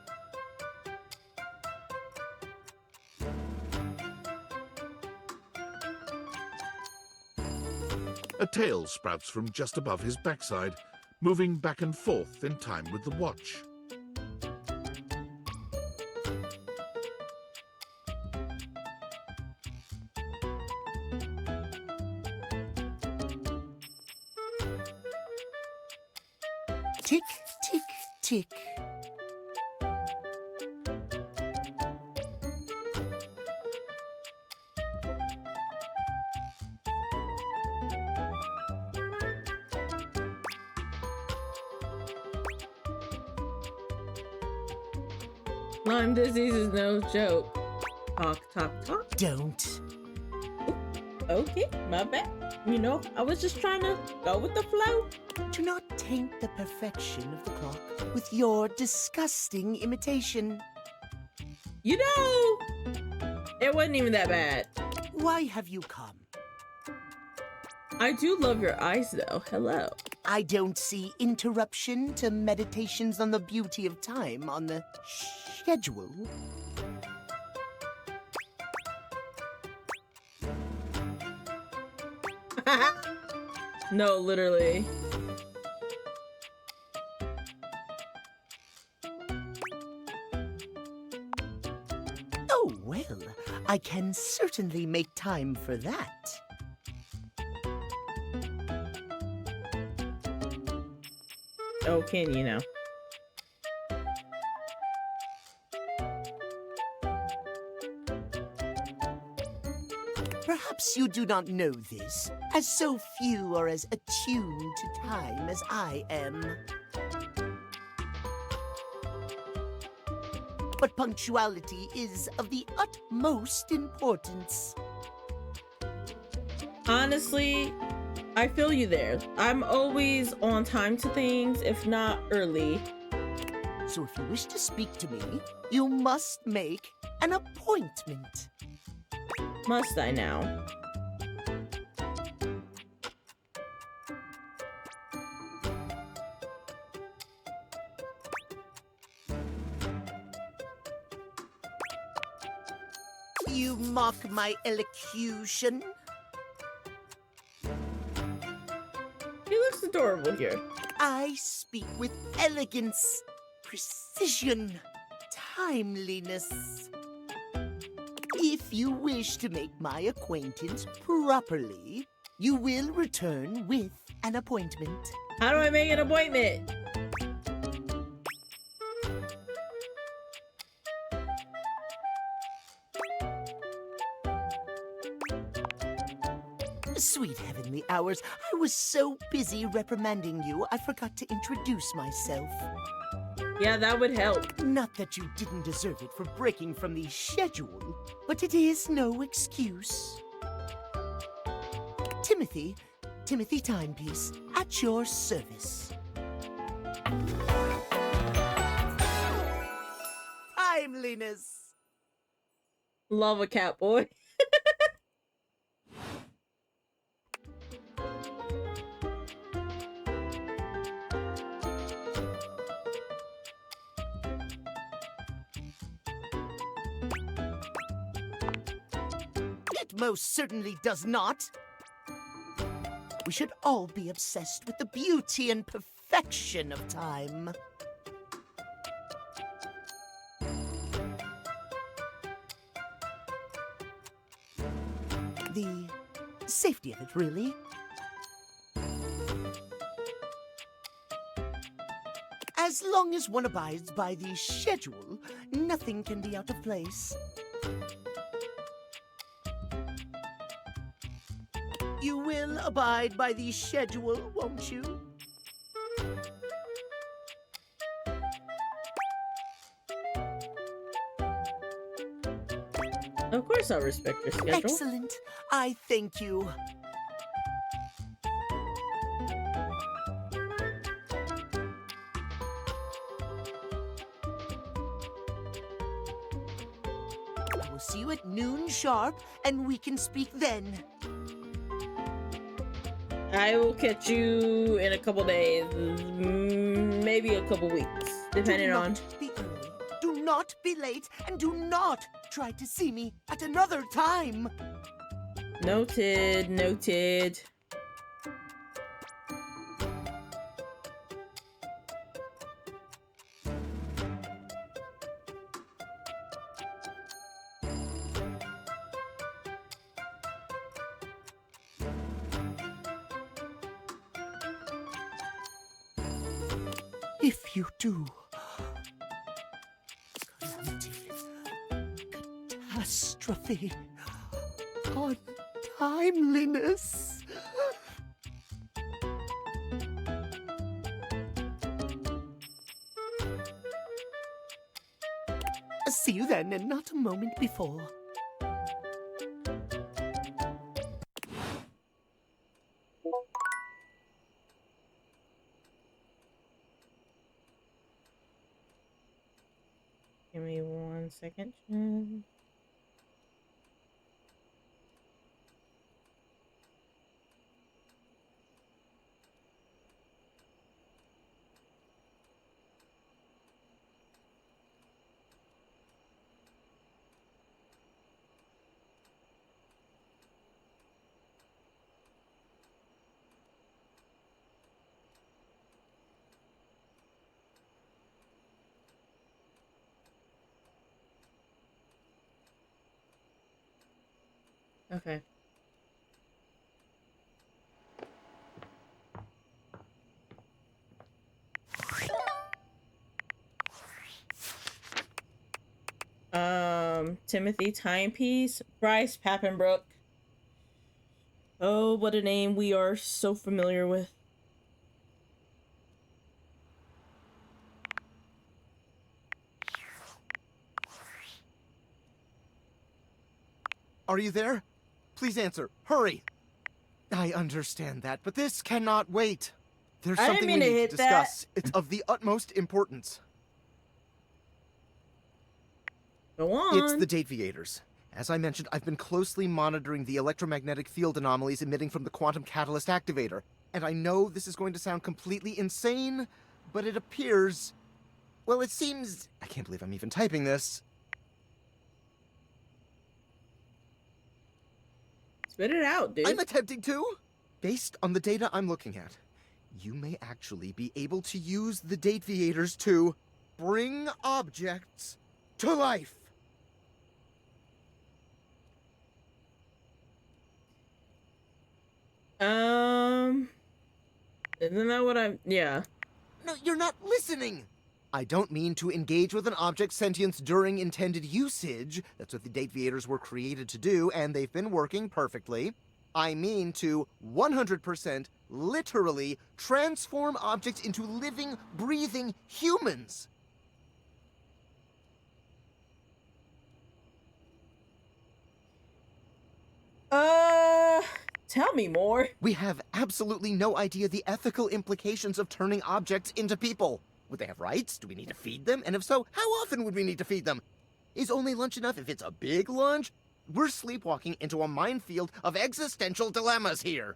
S2: A tail sprouts from just above his backside, moving back and forth in time with the watch.
S7: Tick, tick, tick.
S1: Lyme disease is no joke. Talk, talk, talk.
S7: Don't.
S1: Okay, my bad. You know, I was just trying to go with the flow.
S7: Do not taint the perfection of the clock with your disgusting imitation.
S1: You know, it wasn't even that bad.
S7: Why have you come?
S1: I do love your eyes, though. Hello.
S7: I don't see interruption to meditations on the beauty of time on the schedule.
S1: No, literally.
S7: Oh, well, I can certainly make time for that.
S1: Oh, can you now?
S7: Perhaps you do not know this, as so few are as attuned to time as I am. But punctuality is of the utmost importance.
S1: Honestly, I feel you there. I'm always on time to things, if not early.
S7: So if you wish to speak to me, you must make an appointment.
S1: Must I now?
S7: You mock my elocution?
S1: He looks adorable here.
S7: I speak with elegance, precision, timeliness. If you wish to make my acquaintance properly, you will return with an appointment.
S1: How do I make an appointment?
S7: Sweet heavenly hours, I was so busy reprimanding you, I forgot to introduce myself.
S1: Yeah, that would help.
S7: Not that you didn't deserve it for breaking from the schedule, but it is no excuse. Timothy Timepiece, at your service. Timeliness.
S1: Love a cat boy.
S7: It most certainly does not. We should all be obsessed with the beauty and perfection of time. The safety of it, really. As long as one abides by the schedule, nothing can be out of place. You will abide by the schedule, won't you?
S1: Of course I'll respect your schedule.
S7: Excellent. I thank you. I will see you at noon sharp, and we can speak then.
S1: I will catch you in a couple days, maybe a couple weeks, depending on.
S7: Do not be early, do not be late, and do not try to see me at another time.
S1: Noted, noted.
S7: If you do, calamity, catastrophe, untimeliness. See you then, and not a moment before.
S1: Give me 1 second. Jen. Okay. Timothy Timepiece, Bryce Pappenbrook. Oh, what a name we are so familiar with.
S5: Are you there? Please answer. Hurry! I understand that, but this cannot wait. There's
S1: I didn't
S5: something we
S1: mean to
S5: need to
S1: hit that.
S5: discuss. It's of the utmost importance.
S1: Go on.
S5: It's the Dateviators. As I mentioned, I've been closely monitoring the electromagnetic field anomalies emitting from the quantum catalyst activator. And I know this is going to sound completely insane, but it appears... Well, it seems... I can't believe I'm even typing this.
S1: Spit it out, dude.
S5: I'm attempting to. Based on the data I'm looking at, you may actually be able to use the Dateviators to bring objects to life.
S1: Isn't that what I'm... Yeah.
S5: No, you're not listening! I don't mean to engage with an object's sentience during intended usage. That's what the Dateviators were created to do, and they've been working perfectly. I mean to 100% literally transform objects into living, breathing humans.
S1: Tell me more.
S5: We have absolutely no idea the ethical implications of turning objects into people. Would they have rights? Do we need to feed them? And if so, how often would we need to feed them? Is only lunch enough if it's a big lunch? We're sleepwalking into a minefield of existential dilemmas here.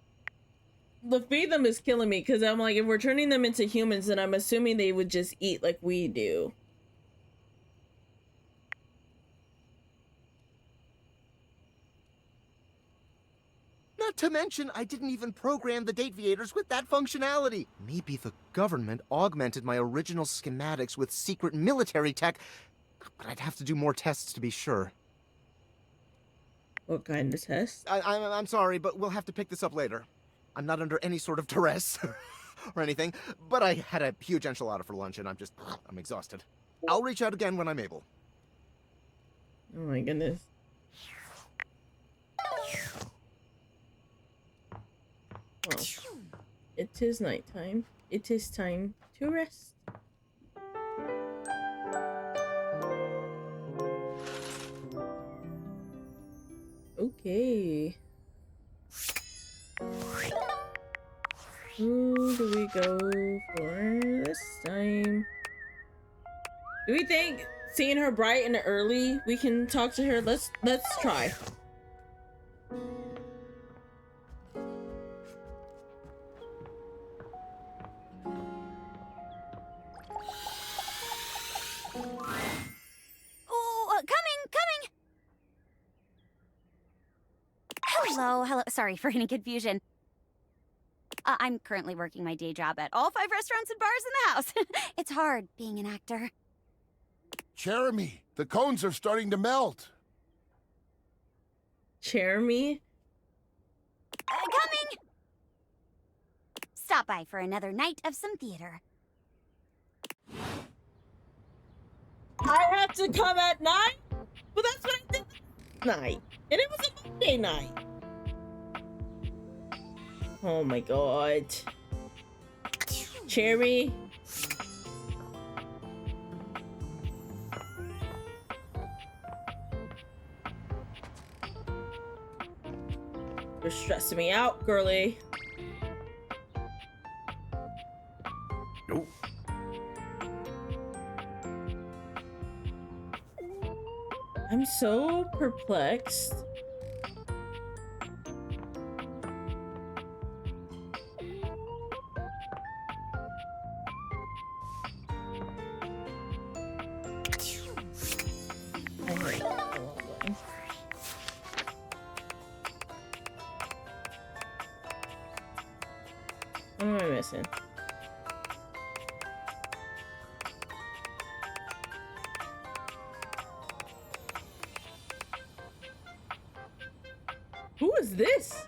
S1: The feed them is killing me, because I'm like, if we're turning them into humans, then I'm assuming they would just eat like we do.
S5: Not to mention, I didn't even program the Dateviators with that functionality. Maybe the government augmented my original schematics with secret military tech, but I'd have to do more tests to be sure.
S1: What kind of test?
S5: I'm sorry, but we'll have to pick this up later. I'm not under any sort of duress or anything, but I had a huge enchilada for lunch and I'm exhausted. I'll reach out again when I'm able.
S1: Oh my goodness. Well, it is nighttime. It is time to rest. Okay. Who do we go for this time? Do we think seeing her bright and early, we can talk to her? Let's try.
S10: Hello. Sorry for any confusion. I'm currently working my day job at all 5 restaurants and bars in the house. It's hard being an actor.
S15: Jeremy, the cones are starting to melt.
S1: Jeremy?
S10: Coming! Stop by for another night of some theater.
S1: I had to come at night? Well, that's what I did last night. And it was a Monday night. Oh my god. Cherry? You're stressing me out, girly.
S12: Nope.
S1: I'm so perplexed. What am I missing? Who is this?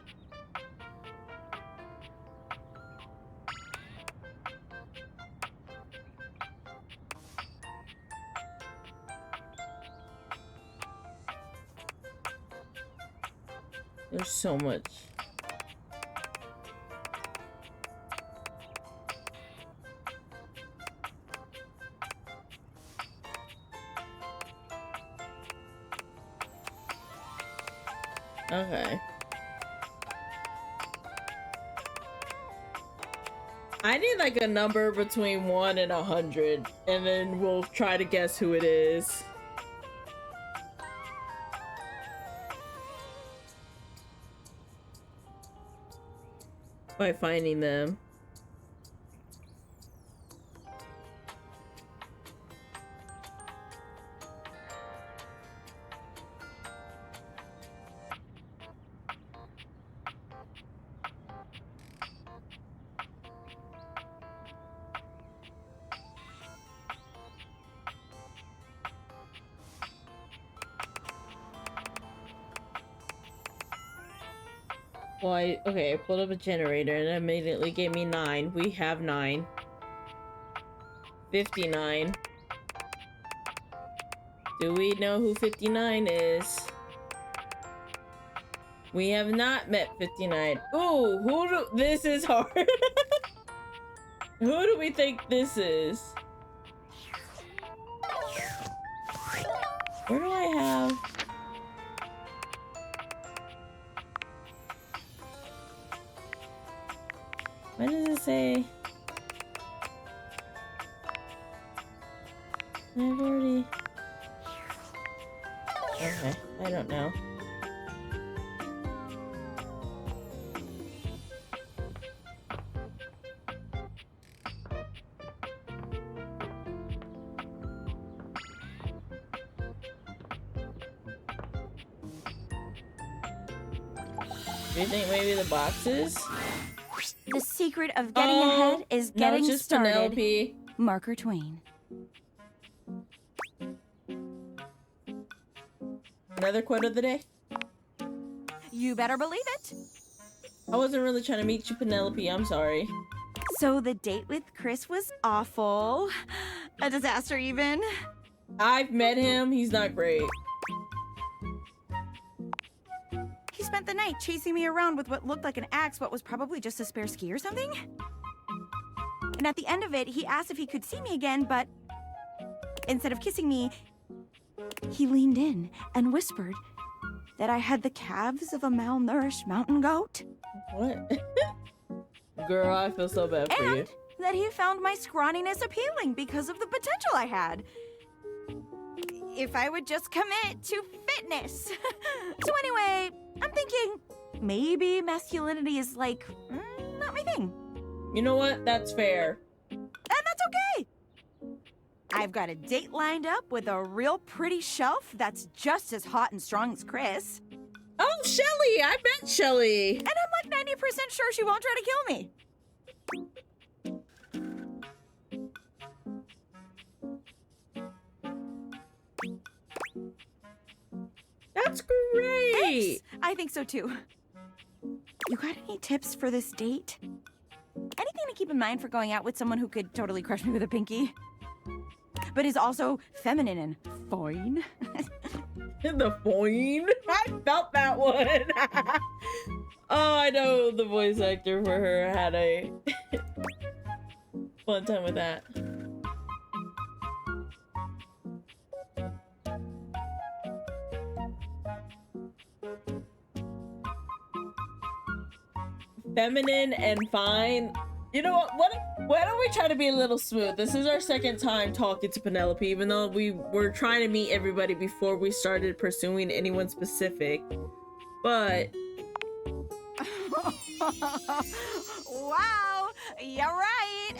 S1: There's so much. Okay. I need like a number between 1 and 100, and then we'll try to guess who it is. By finding them. Well, okay, I pulled up a generator and it immediately gave me 9. We have 9. 59. Do we know who 59 is? We have not met 59. Ooh, this is hard. Who do we think this is? Where do I have? Why does it say? I've already... Okay, I don't know. Do you think maybe the boxes?
S10: The secret of getting ahead is getting
S1: just
S10: started.
S1: Penelope.
S10: Marker Twain.
S1: Another quote of the day?
S3: You better believe it.
S1: I wasn't really trying to meet you, Penelope. I'm sorry.
S3: So the date with Chris was awful. A disaster, even.
S1: I've met him. He's not great.
S3: He spent the night chasing me around with what looked like an axe, but was probably just a spare ski or something. And at the end of it, he asked if he could see me again, but instead of kissing me, he leaned in and whispered that I had the calves of a malnourished mountain goat.
S1: What? Girl, I feel so bad for you.
S3: And that he found my scrawniness appealing because of the potential I had. If I would just commit to fitness. So anyway, I'm thinking maybe masculinity is like, not my thing.
S1: You know what? That's fair.
S3: And that's okay. I've got a date lined up with a real pretty shelf that's just as hot and strong as Chris.
S1: Oh, Shelly! I met Shelly!
S3: And I'm like 90% sure she won't try to kill me.
S1: That's great!
S3: Thanks. I think so too. You got any tips for this date? Anything to keep in mind for going out with someone who could totally crush me with a pinky? But is also feminine and fine?
S1: The fine? I felt that one! Oh, I know the voice actor for her had a fun time with that. Feminine and fine. You know what? Why don't we try to be a little smooth? This is our second time talking to Penelope, even though we were trying to meet everybody before we started pursuing anyone specific. But...
S3: Wow, you're right.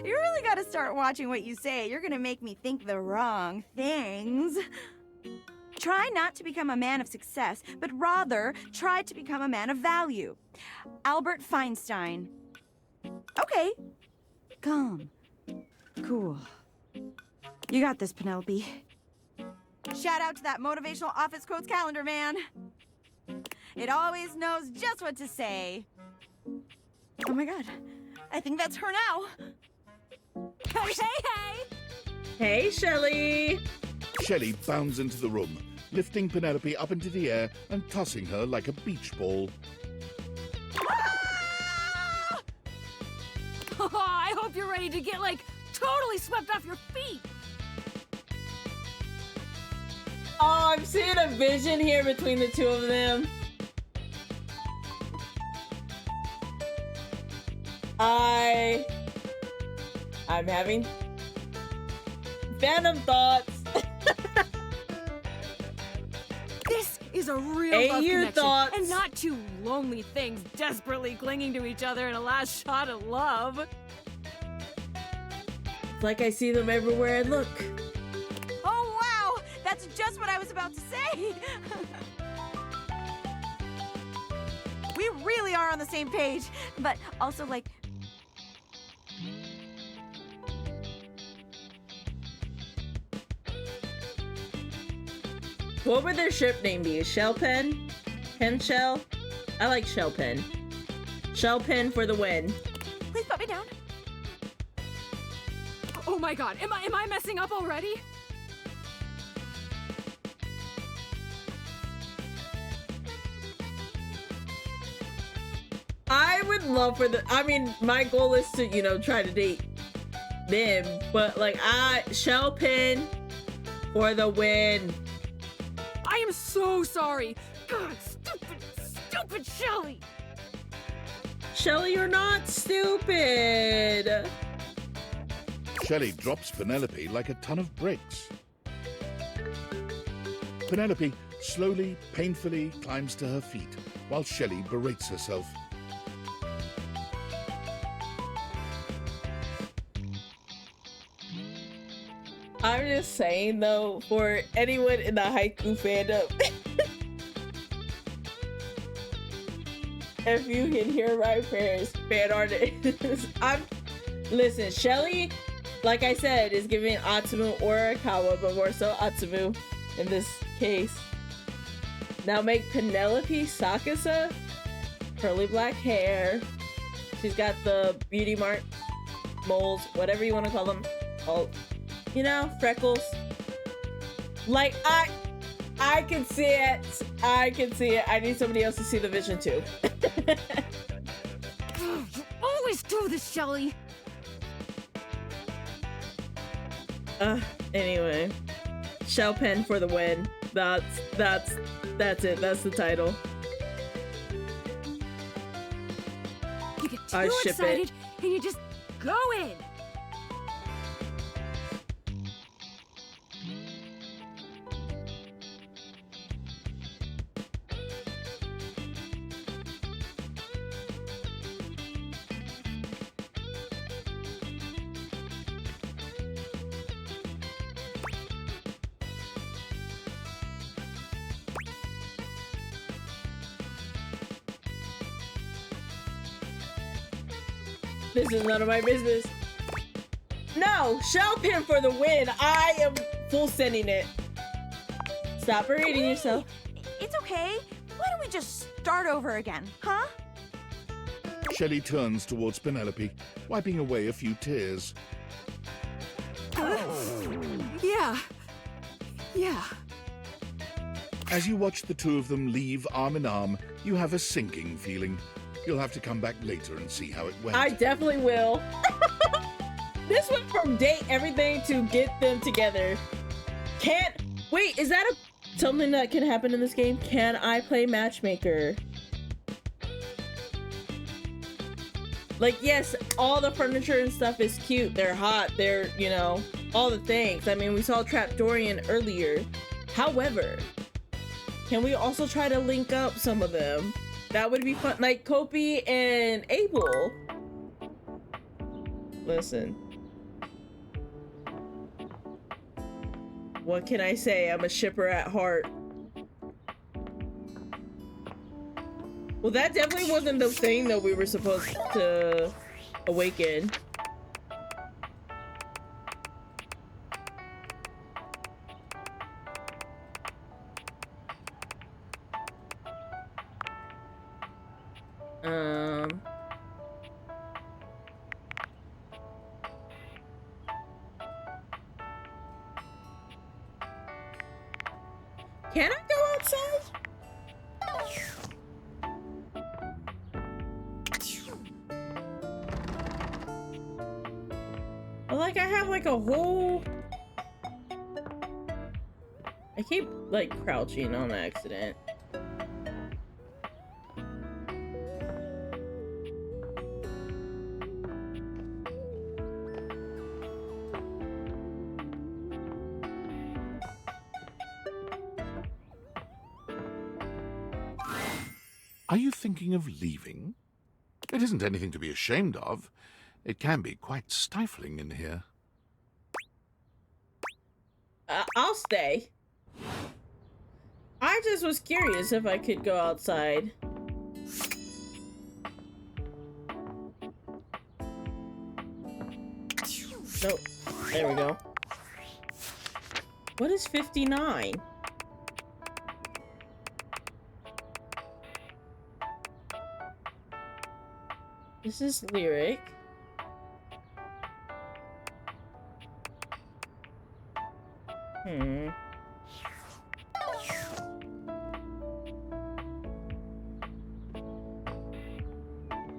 S3: You really gotta start watching what you say. You're gonna make me think the wrong things. Try not to become a man of success, but rather try to become a man of value. Albert Feinstein. Okay. Calm. Cool. You got this, Penelope. Shout out to that motivational office quotes calendar, man. It always knows just what to say. Oh my god. I think that's her now. Hey, hey!
S1: Hey, Shelly!
S2: Shelley bounds into the room, lifting Penelope up into the air and tossing her like a beach ball.
S9: Oh, I hope you're ready to get, like, totally swept off your feet.
S1: Oh, I'm seeing a vision here between the two of them. I'm having phantom thoughts.
S9: This is a real
S1: Hey,
S9: love
S1: your
S9: connection,
S1: thoughts.
S9: and not two lonely things desperately clinging to each other in a last shot of love.
S1: It's like I see them everywhere I look.
S3: Oh wow! That's just what I was about to say! We really are on the same page, but also like...
S1: What would their ship name be? ShellPen? Pen Shell? I like ShellPen. ShellPen for the win.
S3: Please put me down.
S9: Oh my god, am I messing up already?
S1: I would love for the, I mean, my goal is to, you know, try to date them, but like, ShellPen for the win.
S9: I am so sorry. God, stupid Shelly.
S1: Shelly, you're not stupid.
S2: Shelley drops Penelope like a ton of bricks. Penelope slowly, painfully climbs to her feet, while Shelley berates herself.
S1: I'm just saying though, for anyone in the haiku fandom, if you can hear my fan artist, listen, Shelly, like I said, is giving Atsumu or Akawa, but more so Atsumu in this case. Now make Penelope Sakasa, curly black hair. She's got the beauty mark, moles, whatever you want to call them. Oh, you know, freckles. Like, I can see it. I can see it. I need somebody else to see the vision too.
S9: You always do this, Shelly.
S1: Anyway. ShellPen for the win. That's it. That's the title.
S9: You get
S1: I
S9: too
S1: ship
S9: excited
S1: it.
S9: and you just go in.
S1: This is none of my business. No, ShellPen for the win. I am full sending it. Stop berating yourself.
S3: It's okay. Why don't we just start over again, huh?
S2: Shelley turns towards Penelope, wiping away a few tears.
S9: Yeah.
S2: As you watch the two of them leave arm in arm, you have a sinking feeling. You'll have to come back later and see how it went.
S1: I definitely will. This went from date everything to get them together. Wait, is that something that can happen in this game? Can I play matchmaker? Like, yes, all the furniture and stuff is cute. They're hot. They're, you know, all the things. I mean, we saw Trap Dorian earlier. However, can we also try to link up some of them? That would be fun. Like Kopi and Abel. Listen. What can I say? I'm a shipper at heart. Well, that definitely wasn't the thing that we were supposed to awaken. Can I go outside? Well, like I have like a whole... I keep like crouching on accident.
S2: Are you thinking of leaving? It isn't anything to be ashamed of. It can be quite stifling in here.
S1: I'll stay. I just was curious if I could go outside. Nope. There we go. What is 59? This is lyric.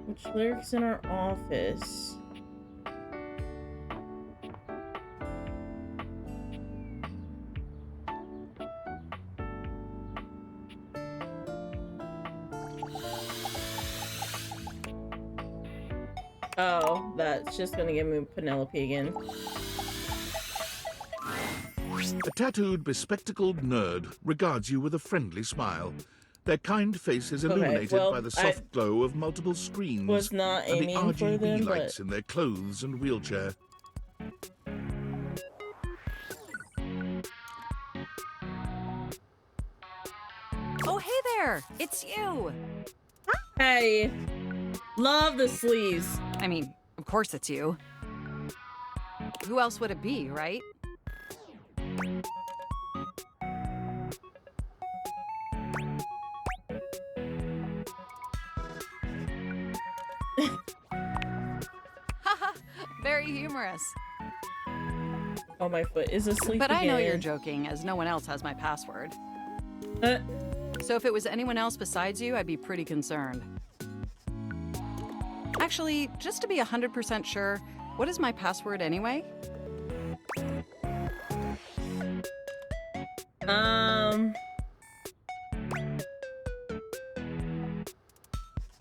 S1: Which lyrics in our office? Oh, that's just gonna give me Penelope again.
S2: A tattooed, bespectacled nerd regards you with a friendly smile. Their kind face is illuminated by the soft glow of multiple screens
S1: Was not
S2: and the
S1: aiming for
S2: RGB
S1: them,
S2: lights
S1: but...
S2: in their clothes and wheelchair.
S9: Oh, hey there! It's you!
S1: Hey! Love the sleeves.
S9: I mean, of course it's you. Who else would it be, right? Haha, very humorous.
S1: Oh, my foot is asleep
S9: But I know you're
S1: again.
S9: joking, as no one else has my password. So if it was anyone else besides you, I'd be pretty concerned. Actually, just to be 100% sure, what is my password anyway?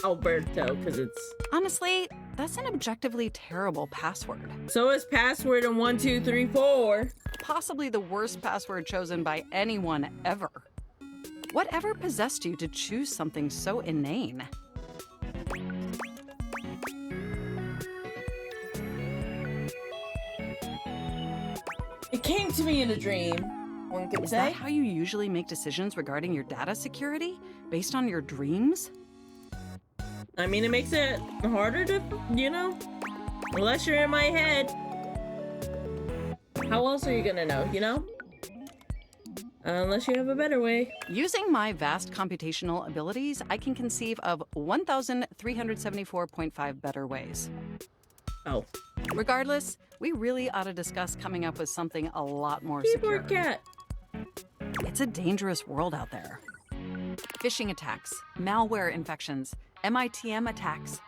S1: Alberto, because it's...
S9: Honestly, that's an objectively terrible password.
S1: So is password in 1, 2, 3, 4.
S9: Possibly the worst password chosen by anyone ever. Whatever possessed you to choose something so inane?
S1: It came to me in a dream, one could
S9: Is
S1: say.
S9: that how you usually make decisions regarding your data security? Based on your dreams?
S1: I mean, it makes it harder to, you know, unless you're in my head. How else are you gonna know, you know? Unless you have a better way.
S9: Using my vast computational abilities, I can conceive of 1,374.5 better ways.
S1: Oh.
S9: Regardless, we really ought to discuss coming up with something a lot more secure.
S1: Keyboard cat.
S9: It's a dangerous world out there. Phishing attacks, malware infections, MITM attacks.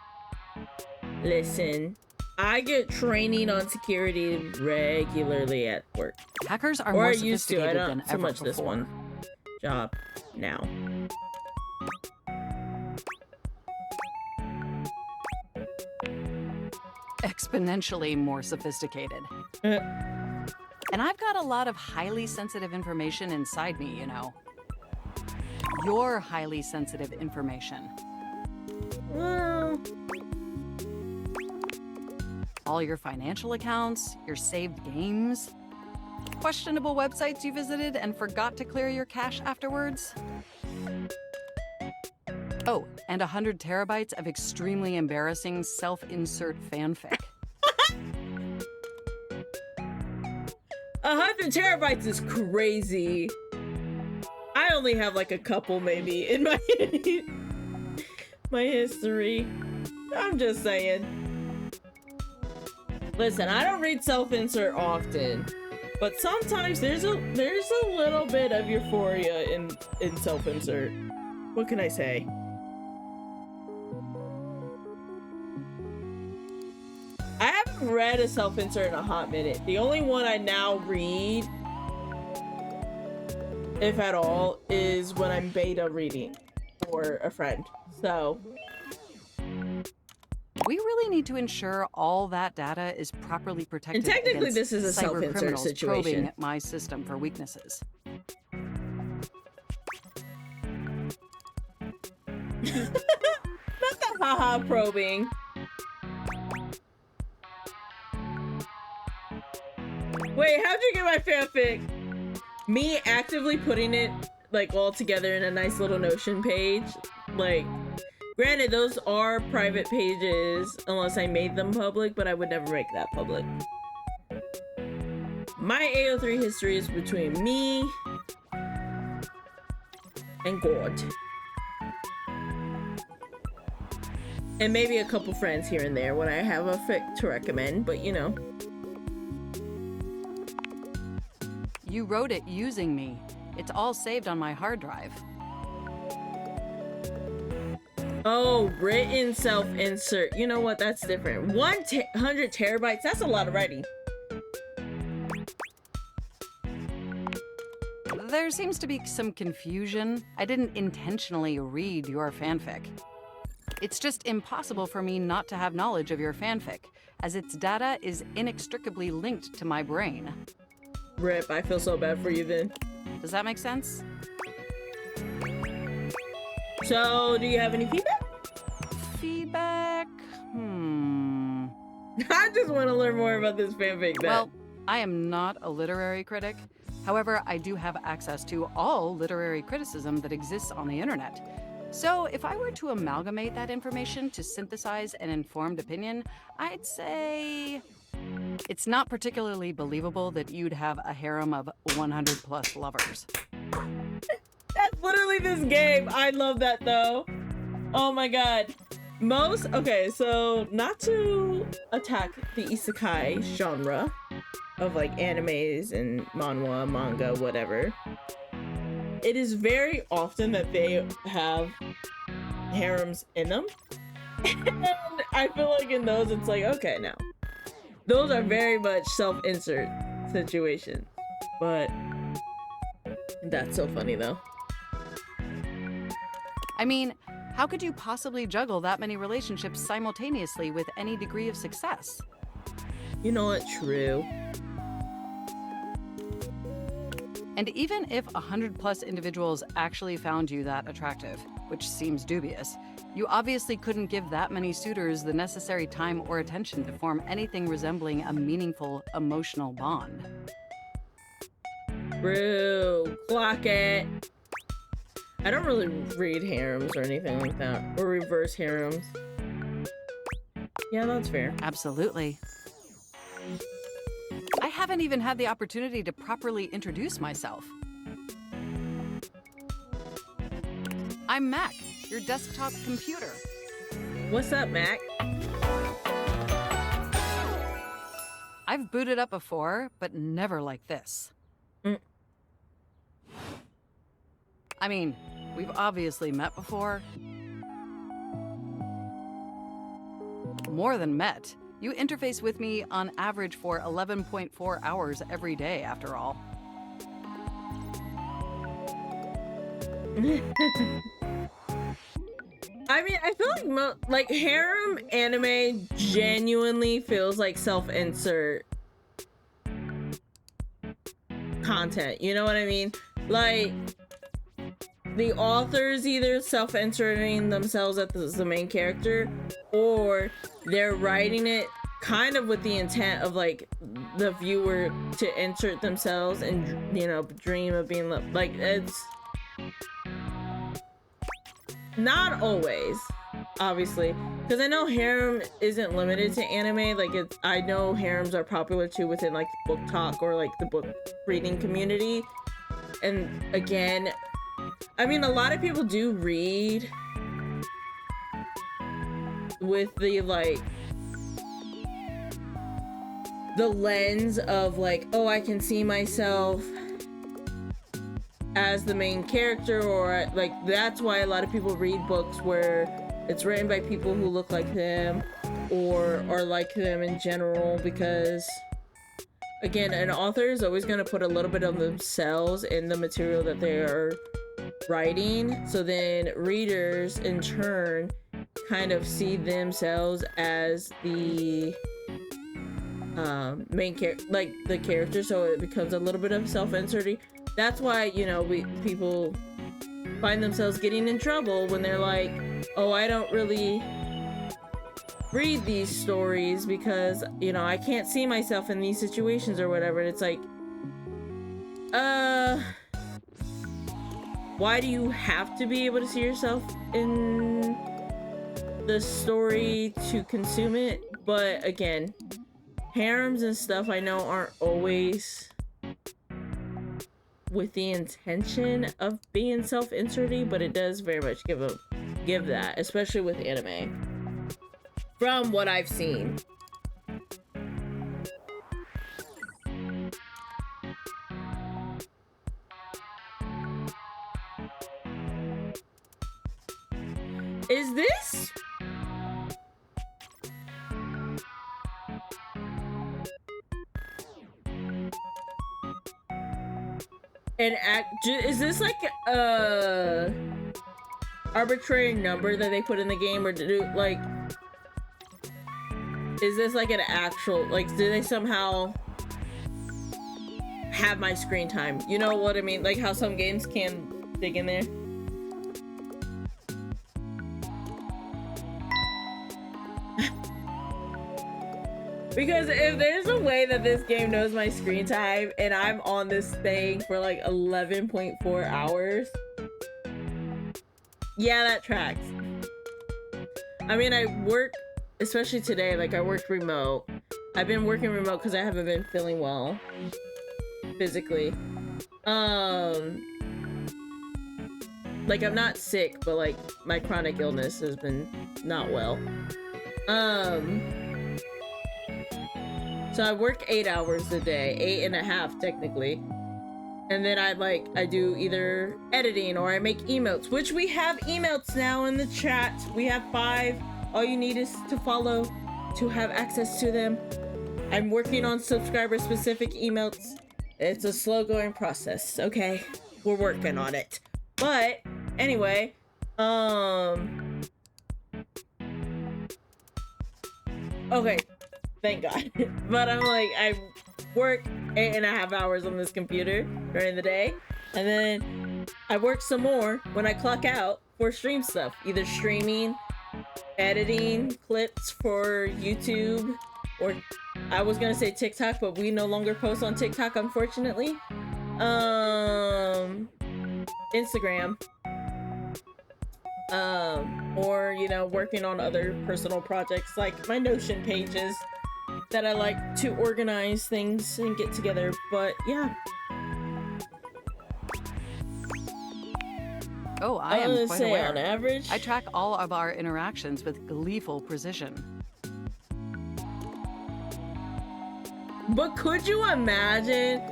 S1: Listen, I get training on security regularly at work.
S9: Hackers are
S1: or
S9: more
S1: I used to. I
S9: sophisticated
S1: don't
S9: than
S1: so
S9: ever
S1: much this
S9: before.
S1: one job now.
S9: Exponentially more sophisticated. And I've got a lot of highly sensitive information inside me, you know. Your highly sensitive information.
S1: Well,
S9: all your financial accounts, your saved games, questionable websites you visited and forgot to clear your cache afterwards. Oh, and 100 terabytes of extremely embarrassing self-insert fanfic.
S1: 100 terabytes is crazy. I only have like a couple maybe in my my history. I'm just saying. Listen, I don't read self-insert often, But sometimes there's a little bit of euphoria in self-insert. What can I say? I haven't read a self-insert in a hot minute. The only one I now read, if at all, is when I'm beta reading for a friend. So
S16: we really need to ensure all that data is properly protected.
S1: And technically this is a self-insert situation.
S16: Probing my system for weaknesses.
S1: Not the haha probing. Wait, how'd you get my fanfic? Me actively putting it like all together in a nice little Notion page. Like, granted, those are private pages unless I made them public, but I would never make that public. My AO3 history is between me and God. And maybe a couple friends here and there when I have a fic to recommend, but you know.
S16: You wrote it using me. It's all saved on my hard drive.
S1: Oh, written self-insert. You know what? That's different. 100 terabytes. That's a lot of writing.
S16: There seems to be some confusion. I didn't intentionally read your fanfic. It's just impossible for me not to have knowledge of your fanfic, as its data is inextricably linked to my brain.
S1: Rip, I feel so bad for you then.
S16: Does that make sense?
S1: So, do you have any feedback?
S16: Feedback?
S1: I just want to learn more about this fanfic then.
S16: Well, I am not a literary critic. However, I do have access to all literary criticism that exists on the internet. So, if I were to amalgamate that information to synthesize an informed opinion, I'd say it's not particularly believable that you'd have a harem of 100 plus lovers.
S1: That's literally this game. I love that though. Oh my god. Okay, so not to attack the isekai genre of like animes and manhwa, manga, whatever. It is very often that they have harems in them. And I feel like in those it's like, okay, now. Those are very much self-insert situations. But that's so funny though.
S16: I mean, how could you possibly juggle that many relationships simultaneously with any degree of success?
S1: You know what? True.
S16: And even if 100 plus individuals actually found you that attractive, which seems dubious, you obviously couldn't give that many suitors the necessary time or attention to form anything resembling a meaningful emotional bond.
S1: True. Clock it. I don't really read harems or anything like that. Or reverse harems. Yeah, that's fair.
S16: Absolutely. I haven't even had the opportunity to properly introduce myself. I'm Mac, your desktop computer.
S1: What's up, Mac?
S16: I've booted up before, but never like this. I mean, we've obviously met before. More than met. You interface with me on average for 11.4 hours every day, after all.
S1: I mean, I feel like harem anime genuinely feels like self-insert content. You know what I mean? Like, the author's either self-inserting themselves as the main character, or they're writing it kind of with the intent of like the viewer to insert themselves and, you know, dream of being like, it's not always, obviously, because I know harem isn't limited to anime. Like, I know harems are popular too within like the book talk or like the book reading community. And again, I mean, a lot of people do read with the like the lens of like, oh, I can see myself as the main character, or like that's why a lot of people read books where it's written by people who look like them or are like them in general, because again, an author is always going to put a little bit of themselves in the material that they are writing, so then readers in turn kind of see themselves as the main character, like the character, so it becomes a little bit of self-inserting. That's why, you know, people find themselves getting in trouble when they're like, oh, I don't really read these stories because, you know, I can't see myself in these situations or whatever. And it's like, why do you have to be able to see yourself in the story to consume it? But again, harems and stuff I know aren't always with the intention of being self-inserting, but it does very much give that, especially with anime, from what I've seen. Is this an is this like a arbitrary number that they put in the game, or like, is this like an actual, like, do they somehow have my screen time? You know what I mean? Like how some games can dig in there. Because if there's a way that this game knows my screen time and I'm on this thing for like 11.4 hours, yeah, that tracks. I mean, I work, especially today, like I worked remote. I've been working remote because I haven't been feeling well physically. Like I'm not sick, but like my chronic illness has been not well. So I work 8 hours a day, 8.5 technically. And then I do either editing or I make emotes, which we have emotes now in the chat. We have 5. All you need is to follow to have access to them. I'm working on subscriber specific emotes. It's a slow going process, okay? We're working on it. But anyway, okay. Thank God. But I'm like, I work 8.5 hours on this computer during the day, and then I work some more when I clock out for stream stuff, either streaming, editing clips for YouTube, or I was gonna say TikTok, but we no longer post on TikTok, unfortunately. Instagram. Or, you know, working on other personal projects like my Notion pages that I like to organize things and get together. But yeah.
S16: Oh, I am quite aware.
S1: On average,
S16: I track all of our interactions with gleeful precision.
S1: But could you imagine?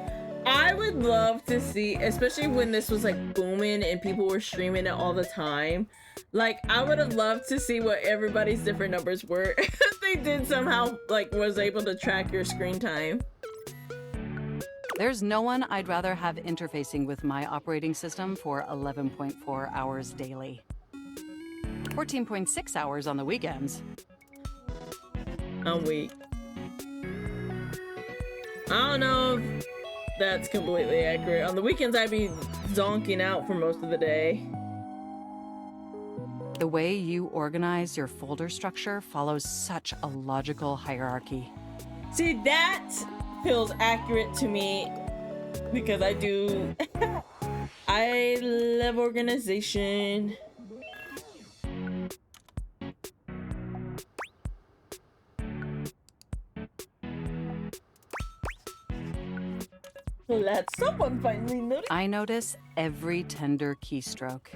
S1: I would love to see, especially when this was like booming and people were streaming it all the time. Like, I would have loved to see what everybody's different numbers were if they did somehow, like, was able to track your screen time.
S16: There's no one I'd rather have interfacing with my operating system for 11.4 hours daily. 14.6 hours on the weekends.
S1: I'm weak. I don't know if that's completely accurate. On the weekends, I'd be zonking out for most of the day.
S16: The way you organize your folder structure follows such a logical hierarchy.
S1: See, that feels accurate to me because I do. I love organization. Let someone finally notice.
S16: I notice every tender keystroke.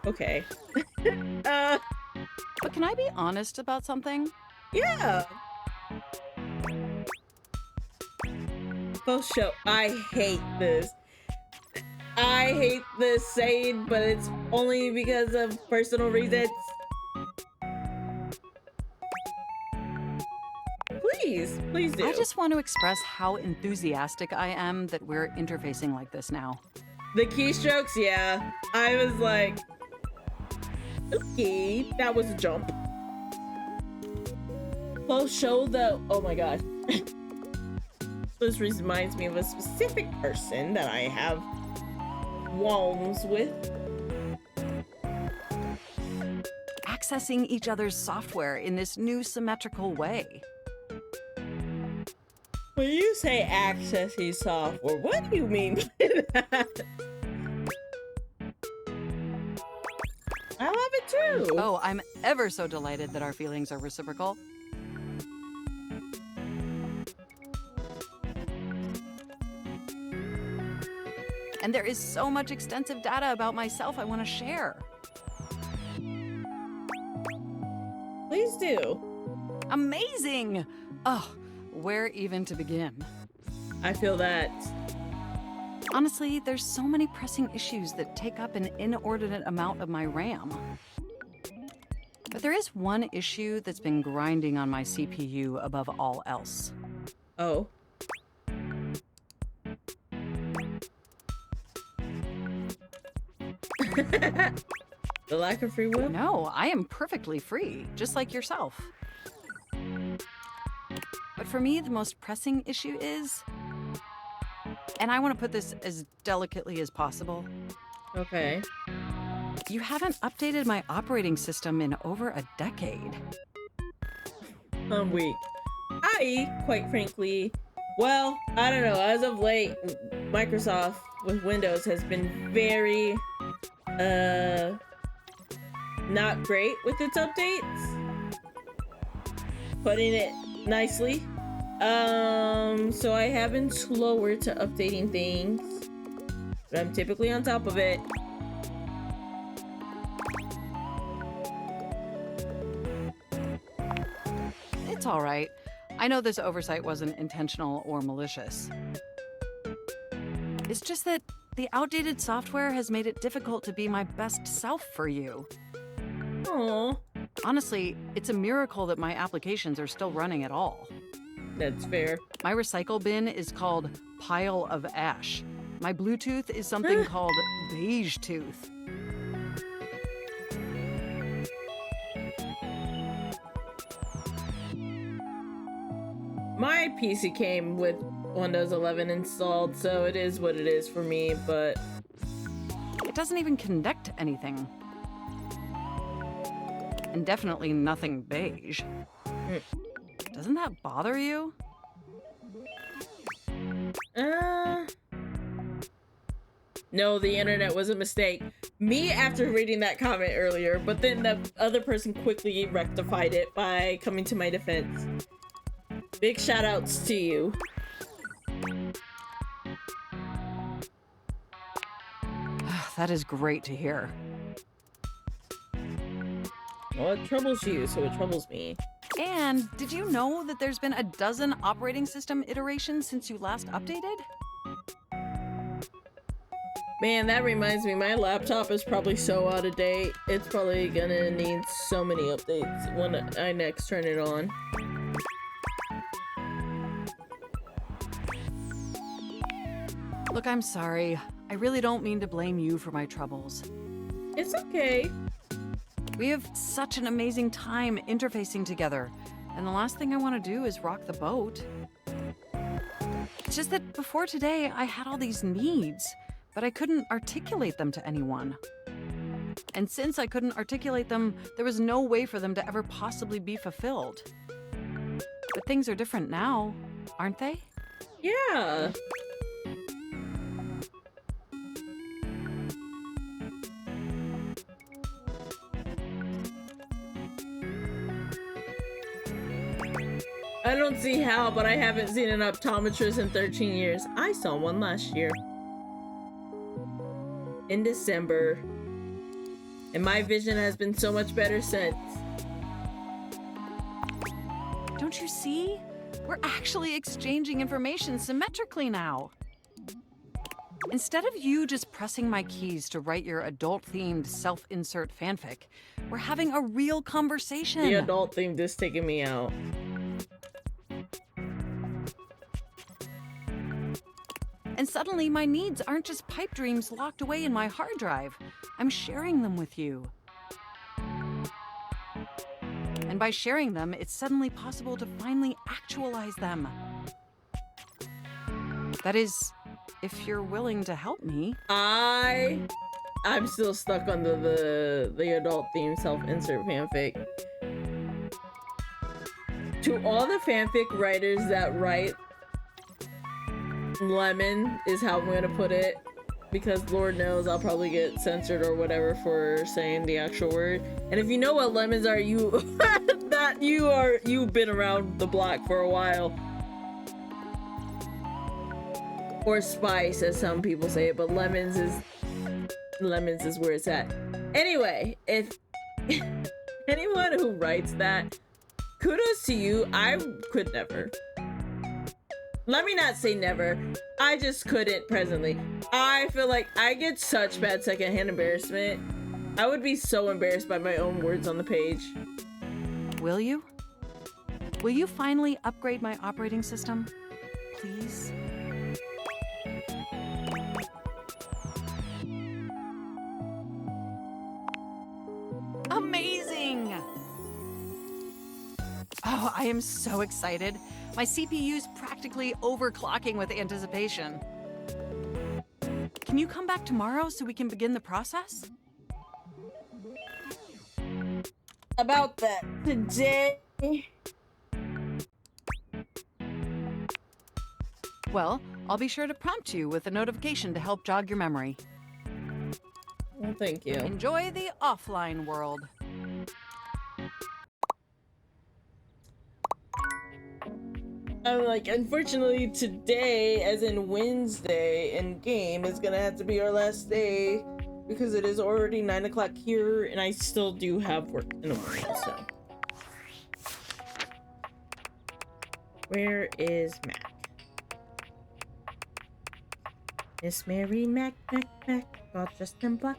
S1: Okay.
S16: But can I be honest about something?
S1: Yeah. Post show. I hate this. I hate this saying, but it's only because of personal reasons. Please do.
S16: I just want to express how enthusiastic I am that we're interfacing like this now.
S1: The keystrokes, yeah. I was like, okay, that was a jump. Post show though. Oh my god. This reminds me of a specific person that I have qualms with.
S16: Accessing each other's software in this new symmetrical way.
S1: When you say accessing software, what do you mean by that? I love it too.
S16: Oh, I'm ever so delighted that our feelings are reciprocal. And there is so much extensive data about myself I want to share.
S1: Please do.
S16: Amazing! Oh, where even to begin?
S1: I feel that.
S16: Honestly, there's so many pressing issues that take up an inordinate amount of my RAM. But there is one issue that's been grinding on my CPU above all else.
S1: Oh. The lack of free will?
S16: No, I am perfectly free, just like yourself. But for me, the most pressing issue is, and I want to put this as delicately as possible.
S1: Okay.
S16: You haven't updated my operating system in over a decade.
S1: I'm weak. Quite frankly, well, I don't know. As of late, Microsoft with Windows has been very, not great with its updates. Putting it nicely. So I have been slower to updating things, but I'm typically on top of it.
S16: It's all right. I know this oversight wasn't intentional or malicious. It's just that the outdated software has made it difficult to be my best self for you.
S1: Aww.
S16: Honestly, it's a miracle that my applications are still running at all.
S1: That's fair.
S16: My recycle bin is called Pile of Ash. My Bluetooth is something called Beige Tooth.
S1: My PC came with Windows 11 installed, so it is what it is for me, but
S16: it doesn't even connect to anything. And definitely nothing beige. Doesn't that bother you?
S1: No, the internet was a mistake. Me after reading that comment earlier, but then the other person quickly rectified it by coming to my defense. Big shout outs to you.
S16: That is great to hear.
S1: Well, it troubles you, so it troubles me.
S16: And did you know that there's been a dozen operating system iterations since you last updated?
S1: Man, that reminds me, my laptop is probably so out of date. It's probably gonna need so many updates when I next turn it on.
S16: Look, I'm sorry. I really don't mean to blame you for my troubles.
S1: It's okay.
S16: We have such an amazing time interfacing together, and the last thing I want to do is rock the boat. It's just that before today, I had all these needs, but I couldn't articulate them to anyone. And since I couldn't articulate them, there was no way for them to ever possibly be fulfilled. But things are different now, aren't they?
S1: Yeah. I don't see how, but I haven't seen an optometrist in 13 years. I saw one last year. In December. And my vision has been so much better since.
S16: Don't you see? We're actually exchanging information symmetrically now. Instead of you just pressing my keys to write your adult-themed self-insert fanfic, we're having a real conversation.
S1: The adult theme is taking me out.
S16: And suddenly my needs aren't just pipe dreams locked away in my hard drive. I'm sharing them with you. And by sharing them, it's suddenly possible to finally actualize them. That is, if you're willing to help me.
S1: I'm still stuck on the adult theme self-insert fanfic. To all the fanfic writers that write lemon is how I'm gonna put it, because Lord knows I'll probably get censored or whatever for saying the actual word. And if you know what lemons are, you've been around the block for a while. Or spice, as some people say it, but lemons is where it's at. Anyway, if anyone who writes that, kudos to you. I could never. Let me not say never. I just couldn't presently. I feel like I get such bad secondhand embarrassment. I would be so embarrassed by my own words on the page.
S16: Will you? Will you finally upgrade my operating system? Please? Amazing! Oh, I am so excited. My CPU's practically overclocking with anticipation. Can you come back tomorrow so we can begin the process?
S1: About that today.
S16: Well, I'll be sure to prompt you with a notification to help jog your memory.
S1: Well, thank you.
S16: Enjoy the offline world.
S1: I'm like, unfortunately today, as in Wednesday in game, is gonna have to be our last day because it is already 9 o'clock here and I still do have work in the morning, so. Where is Mac? Miss Mary Mac, all dressed in black.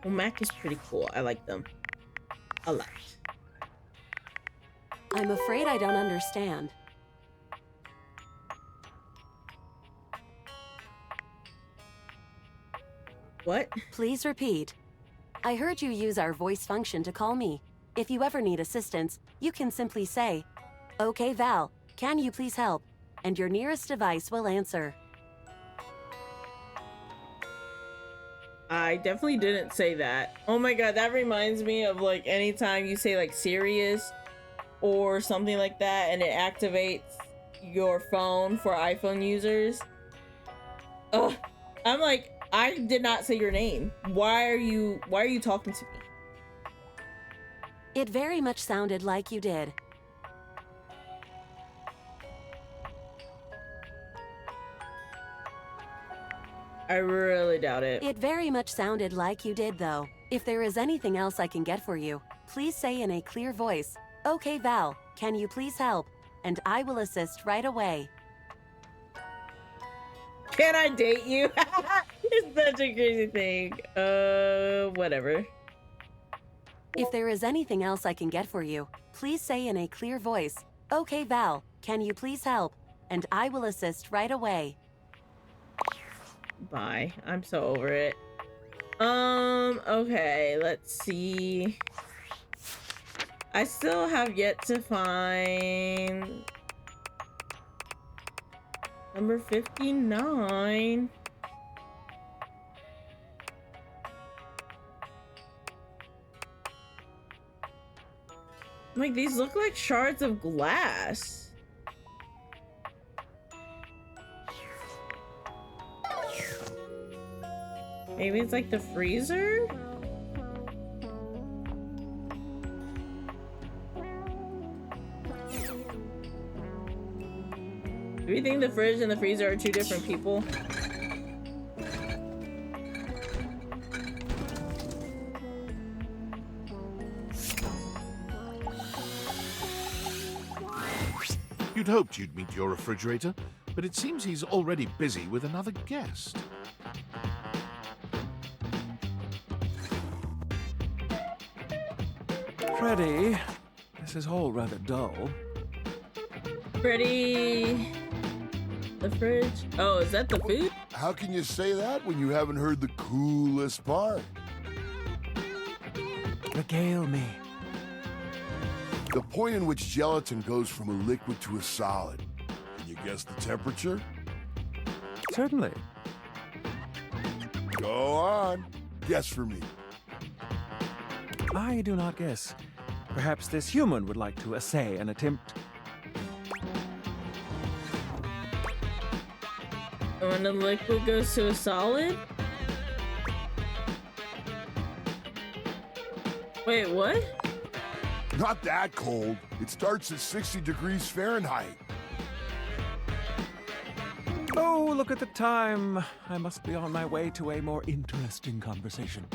S1: Well, Mac is pretty cool. I like them a lot.
S17: I'm afraid I don't understand.
S1: What?
S17: Please repeat. I heard you use our voice function to call me. If you ever need assistance, you can simply say, "Okay, Val, can you please help?" And your nearest device will answer.
S1: I definitely didn't say that. Oh my god, that reminds me of like anytime you say like serious or something like that and it activates your phone for iPhone users. Ugh. I'm like, I did not say your name. Why are you talking to me?
S17: It very much sounded like you did.
S1: I really doubt it.
S17: It very much sounded like you did, though. If there is anything else I can get for you, please say in a clear voice, "Okay, Val, can you please help?" And I will assist right away.
S1: Can I date you? It's such a crazy thing. Whatever.
S17: If there is anything else I can get for you, please say in a clear voice, "Okay, Val, can you please help?" And I will assist right away.
S1: Bye. I'm so over it. Okay, let's see. I still have yet to find number 59. Like, these look like shards of glass. Maybe it's like the freezer? Maybe you think the fridge and the freezer are two different people?
S2: You'd hoped you'd meet your refrigerator, but it seems he's already busy with another guest.
S18: Freddy, this is all rather dull.
S1: Freddy... The fridge? Oh, is that the food?
S15: How can you say that when you haven't heard the coolest part?
S18: Regale me.
S15: The point in which gelatin goes from a liquid to a solid. Can you guess the temperature?
S18: Certainly.
S15: Go on. Guess for me.
S18: I do not guess. Perhaps this human would like to essay an attempt.
S1: When the liquid goes to a solid? Wait, what?
S15: Not that cold. It starts at 60 degrees Fahrenheit.
S18: Oh, look at the time. I must be on my way to a more interesting conversation.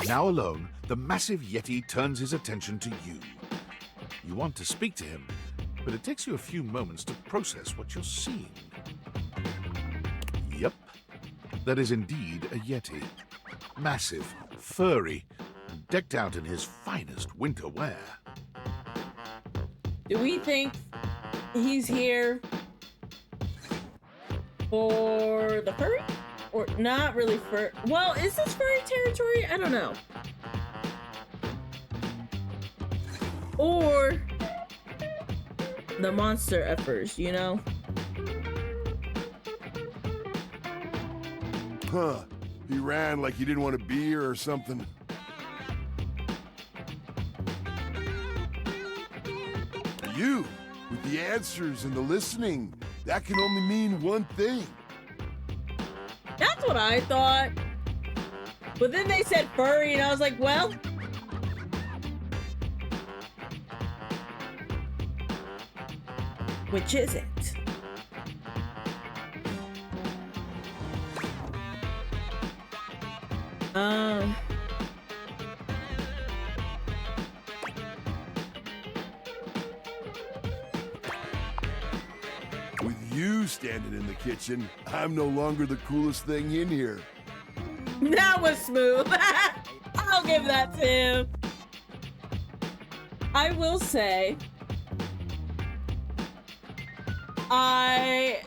S2: Now alone, the massive Yeti turns his attention to you. You want to speak to him, but it takes you a few moments to process what you're seeing. Yep, that is indeed a Yeti. Massive, furry, decked out in his finest winter wear.
S1: Do we think he's here for the furry? Or not really fur? Well, is this furry territory? I don't know. Or the monster effers, you know?
S15: Huh. He ran like he didn't want to be here or something. You, with the answers and the listening, that can only mean one thing.
S1: That's what I thought. But then they said furry, and I was like, well... Which is it?
S15: With you standing in the kitchen, I'm no longer the coolest thing in here.
S1: That was smooth. I'll give that to him. I will say, I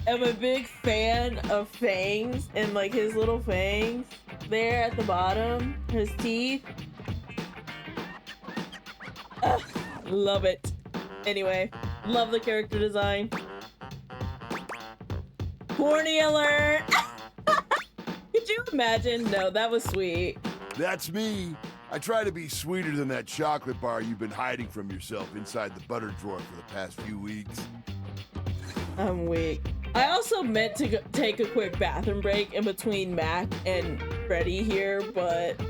S1: am a big fan of fangs and like his little fangs there at the bottom, his teeth. Ugh, love it. Anyway, love the character design. Corny alert! Could you imagine? No, that was sweet.
S15: That's me. I try to be sweeter than that chocolate bar you've been hiding from yourself inside the butter drawer for the past few weeks.
S1: I'm weak. I also meant to take a quick bathroom break in between Mac and Freddy here, but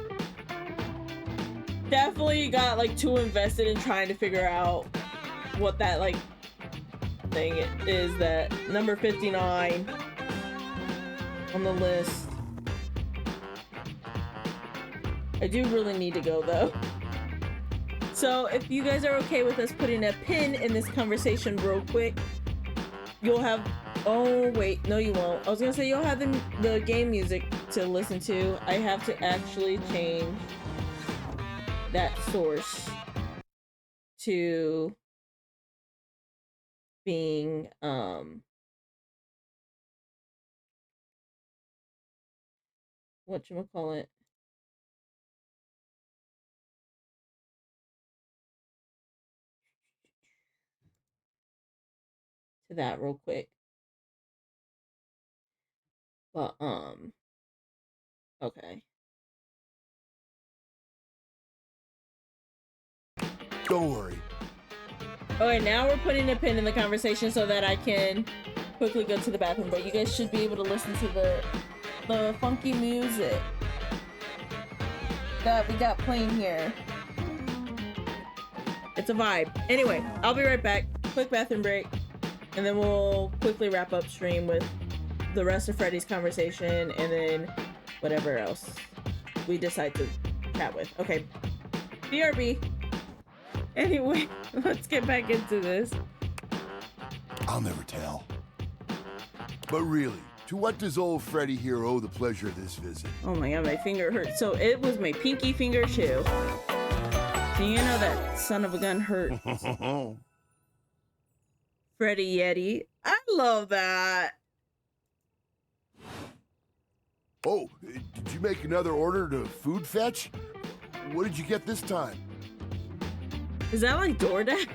S1: definitely got like too invested in trying to figure out what that like thing is, that number 59 on the list. I do really need to go though. So if you guys are okay with us putting a pin in this conversation real quick, you'll have, oh wait, no you won't. I was gonna say you'll have the game music to listen to. I have to actually change that source to being whatchamacallit, to that real quick. But okay.
S15: Don't worry.
S1: Okay, now we're putting a pin in the conversation so that I can quickly go to the bathroom, but you guys should be able to listen to the funky music that we got playing here. It's a vibe. Anyway, I'll be right back. quick bathroom break, and then we'll quickly wrap up stream with the rest of Freddy's conversation, and then whatever else we decide to chat with. Okay, BRB. Anyway, let's get back into this.
S15: I'll never tell. But really, to what does old Freddy here owe the pleasure of this visit?
S1: Oh my god, my finger hurts. So it was my pinky finger too. So you know that son of a gun hurt. Freddy Yeti. I love that.
S15: Oh, did you make another order to food fetch? What did you get this time?
S1: Is that like DoorDash?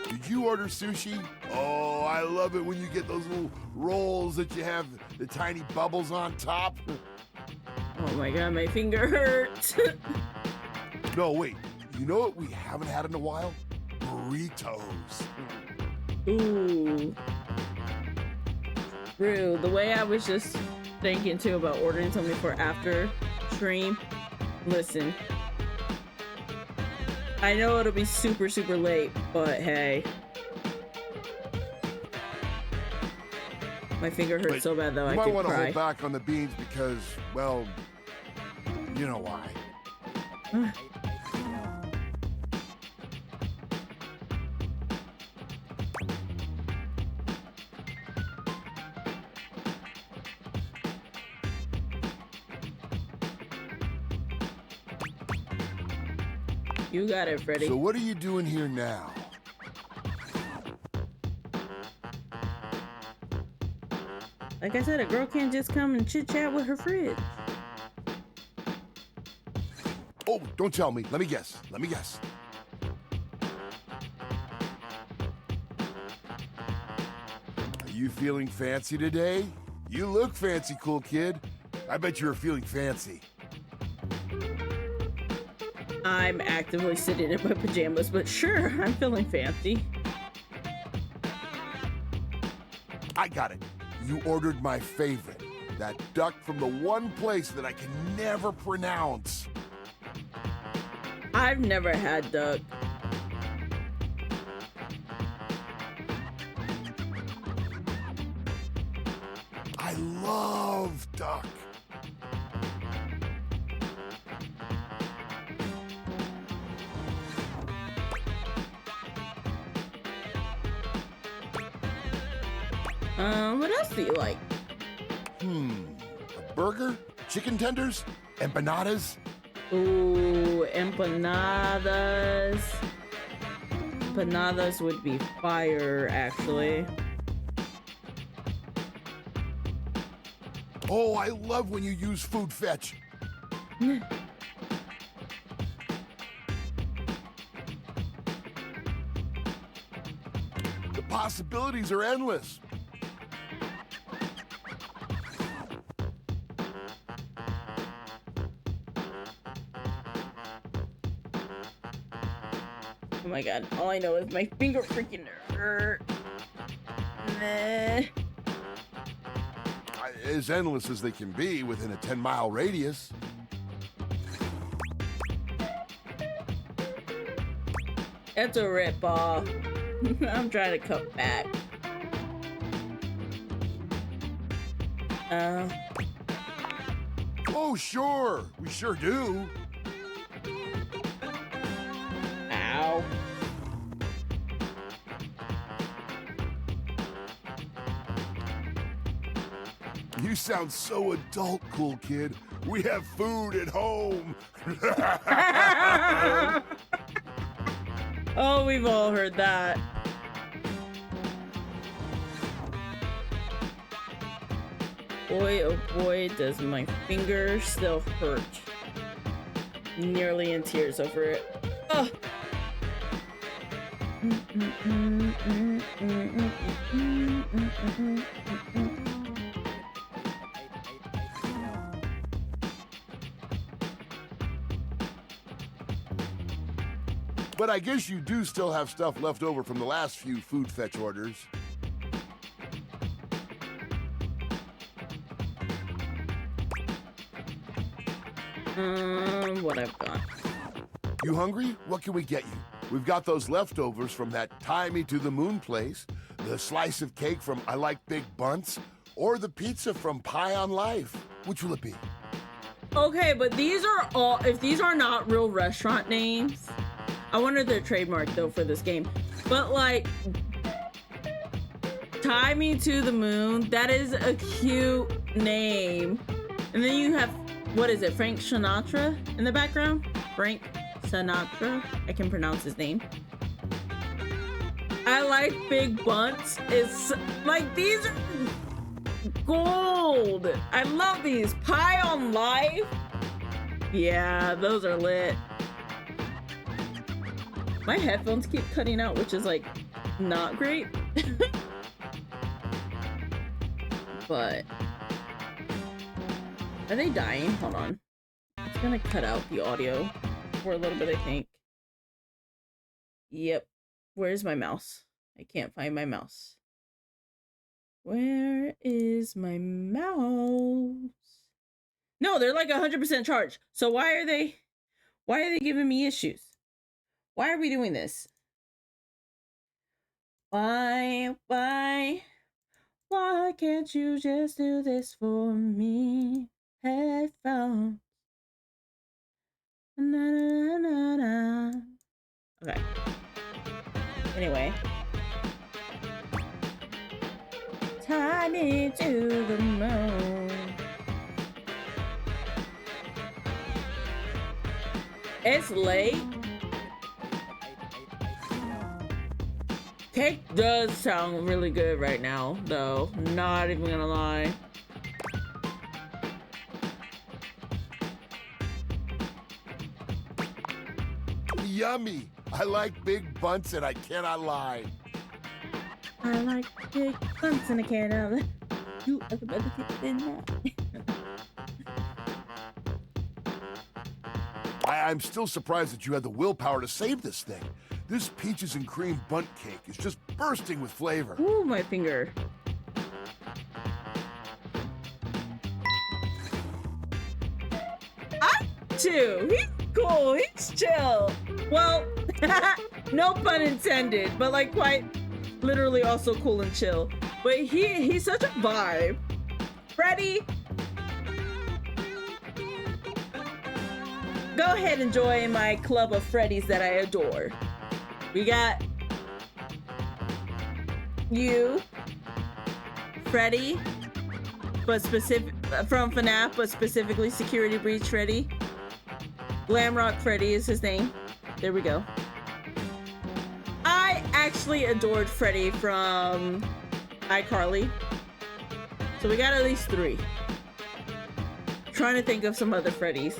S15: Did you order sushi? Oh, I love it when you get those little rolls that you have the tiny bubbles on top.
S1: Oh my god, my finger hurts.
S15: No, wait. You know what we haven't had in a while? Burritos.
S1: Ooh. True. The way I was just thinking too about ordering something for after stream. Listen. I know it'll be super, super late, but hey. My finger hurts so bad though I could
S15: You might want to
S1: cry.
S15: hold back on the beans because, well, you know why.
S1: You got it, Freddy.
S15: So what are you doing here now?
S1: Like I said, a girl can't just come and chit-chat with her fridge.
S15: Oh, don't tell me. Let me guess. Let me guess. Are you feeling fancy today? You look fancy, cool kid. I bet you were feeling fancy.
S1: I'm actively sitting in my pajamas, but sure, I'm feeling fancy.
S15: I got it. You ordered my favorite. That duck from the one place that I can never pronounce.
S1: I've never had duck.
S15: I love duck.
S1: What else do you like?
S15: A burger? Chicken tenders? Empanadas?
S1: Ooh, empanadas. Empanadas would be fire, actually.
S15: Oh, I love when you use food fetch. The possibilities are endless.
S1: Oh my god, all I know is my finger freaking hurt. Meh.
S15: As endless as they can be within a 10-mile radius.
S1: It's a rip-off. I'm trying to cut back.
S15: Oh, sure. We sure do.
S1: Ow.
S15: You sound so adult, cool kid. We have food at home.
S1: Oh, we've all heard that. Boy, oh boy, does my finger still hurt. Nearly in tears over it. Ugh.
S15: But I guess you do still have stuff left over from the last few food fetch orders.
S1: What I've got.
S15: You hungry? What can we get you? We've got those leftovers from that Tie Me to the Moon place, the slice of cake from I Like Big Bunts, or the pizza from Pie on Life. Which will it be?
S1: Okay, but these are all, if these are not real restaurant names, I wonder their trademark though for this game. But like, Tie Me to the Moon, that is a cute name. And then you have, what is it, Frank Sinatra in the background? Frank Sinatra, I can pronounce his name. I Like Big Bunts. It's like, these are gold. I love these. Pie on Life. Yeah, those are lit. My headphones keep cutting out, which is like not great. But are they dying? Hold on. It's gonna cut out the audio for a little bit, I think. Yep. Where's my mouse? I can't find my mouse. Where is my mouse? No, they're like 100% charged. So why are they giving me issues? Why are we doing this? Why can't you just do this for me? Headphones. Na, na, na, na. Okay. Anyway. Tie me to the moon. It's late. Cake does sound really good right now, though. Not even gonna lie.
S15: Yummy! I like Big Bunts and I cannot lie.
S1: I like big bumps and I can't have it. You are the better than that.
S15: I'm still surprised that you had the willpower to save this thing. This peaches and cream bundt cake is just bursting with flavor.
S1: Ooh, my finger. Too. He's cool. He's chill. Well, no pun intended, but like quite literally also cool and chill. But he's such a vibe. Freddy, go ahead and join my club of Freddys that I adore. We got you, Freddy, but specific from FNAF, but specifically Security Breach Freddy. Glamrock Freddy is his name. There we go. I actually adored Freddy from iCarly. So we got at least 3. Trying to think of some other Freddys.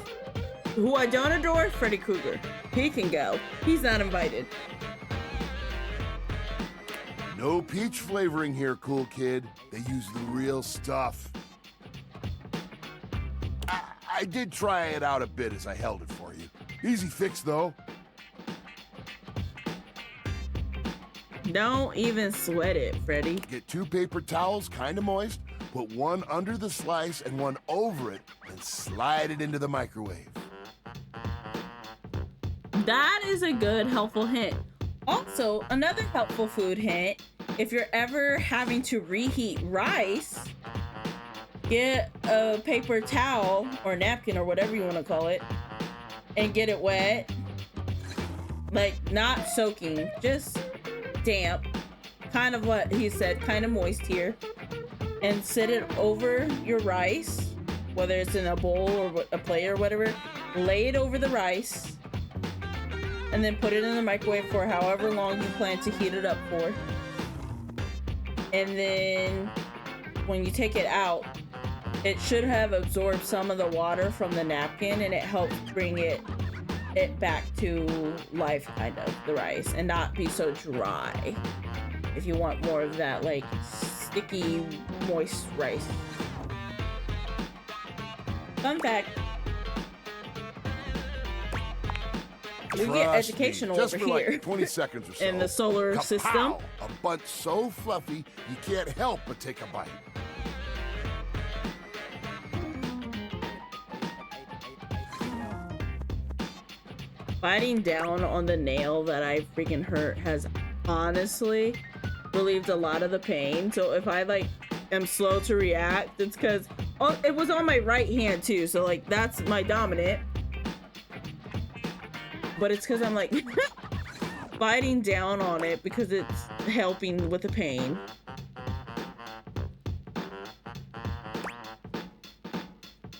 S1: Who I don't adore, Freddy Krueger. He can go. He's not invited.
S15: No peach flavoring here, cool kid. They use the real stuff. I did try it out a bit as I held it for you. Easy fix, though.
S1: Don't even sweat it, Freddy.
S15: Get 2 paper towels, kind of moist, put one under the slice and one over it, and slide it into the microwave.
S1: That is a good, helpful hint. Also, another helpful food hint, if you're ever having to reheat rice, get a paper towel or napkin or whatever you want to call it and get it wet. Like, not soaking, just damp. Kind of what he said, kind of moist here. And sit it over your rice, whether it's in a bowl or a plate or whatever. Lay it over the rice. And then put it in the microwave for however long you plan to heat it up for. And then when you take it out, it should have absorbed some of the water from the napkin, and it helps bring it back to life, kind of, the rice, and not be so dry. If you want more of that, like, sticky, moist rice. Fun fact. We get educational
S15: just
S1: over
S15: for
S1: here.
S15: Like 20 seconds or so.
S1: In the solar
S15: Kapow!
S1: system.
S15: A bunt so fluffy, you can't help but take a bite.
S1: biting down on the nail that I freaking hurt has honestly relieved a lot of the pain. So if I like am slow to react, it's because it was on my right hand too. So like that's my dominant. But it's because I'm like biting down on it because it's helping with the pain.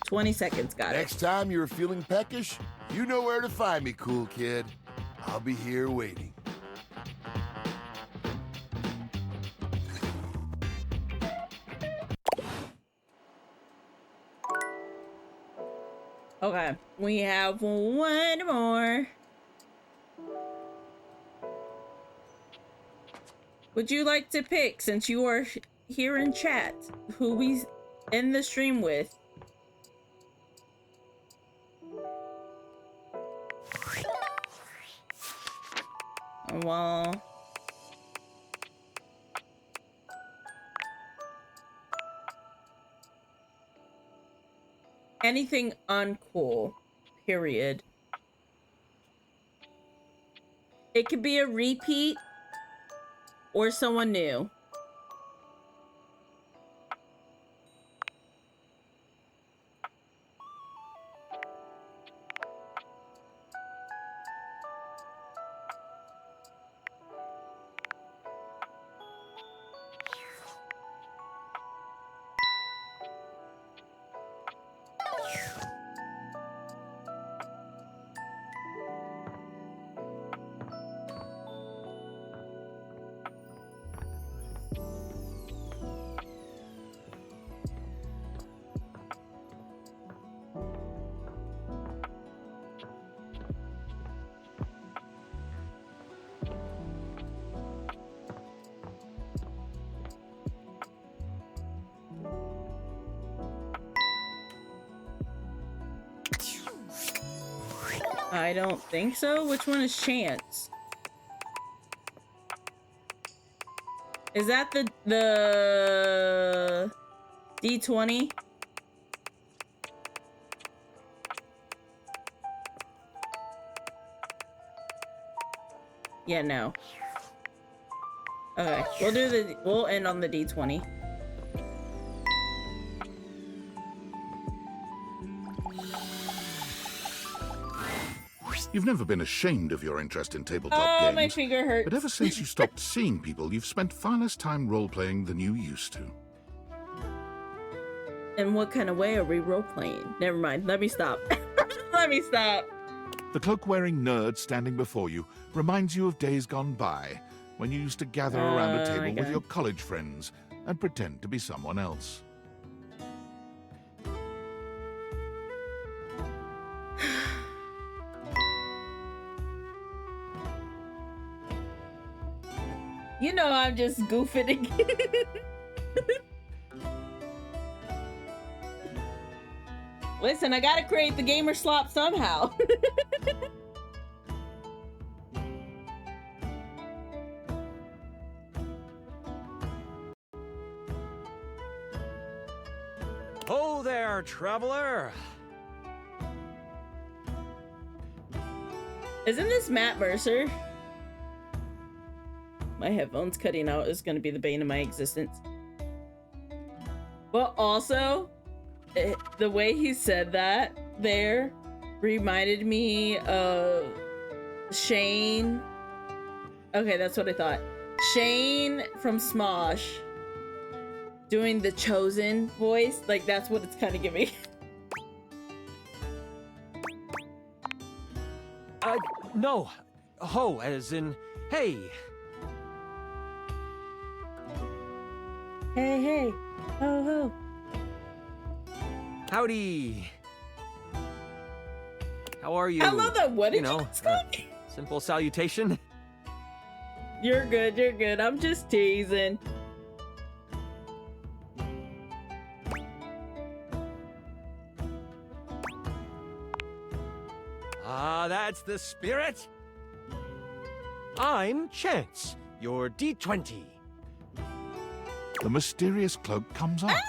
S1: "20 seconds, got it."
S15: Next time you're feeling peckish, you know where to find me, cool kid. I'll be here waiting.
S1: Okay, we have one more. Would you like to pick, since you are here in chat, who we end the stream with? Well, anything uncool, period. It could be a repeat or someone new. I don't think so. Which one is Chance? Is that the D20? Yeah, no. Okay, we'll end on the D20.
S2: You've never been ashamed of your interest in tabletop games.
S1: My finger hurts.
S2: But ever since you stopped seeing people, you've spent far less time role-playing than you used to.
S1: In what kind of way are we role-playing? Never mind, let me stop. Let me stop.
S2: The cloak-wearing nerd standing before you reminds you of days gone by, when you used to gather around a table with your college friends and pretend to be someone else.
S1: You know I'm just goofing again. Listen, I gotta create the gamer slop somehow.
S18: Oh there, traveler!
S1: Isn't this Matt Mercer? My headphones cutting out is gonna be the bane of my existence. But also, the way he said that there reminded me of Shane. Okay, that's what I thought. Shane from Smosh doing the Chosen voice. Like, that's what it's kind of giving.
S18: No. Ho, as in, hey.
S1: Hey, hey. Ho, ho.
S18: Howdy. How are you?
S1: I love that. What did you
S18: simple salutation.
S1: You're good, you're good. I'm just teasing.
S18: Ah, that's the spirit. I'm Chance, your D20.
S2: The mysterious cloak comes off,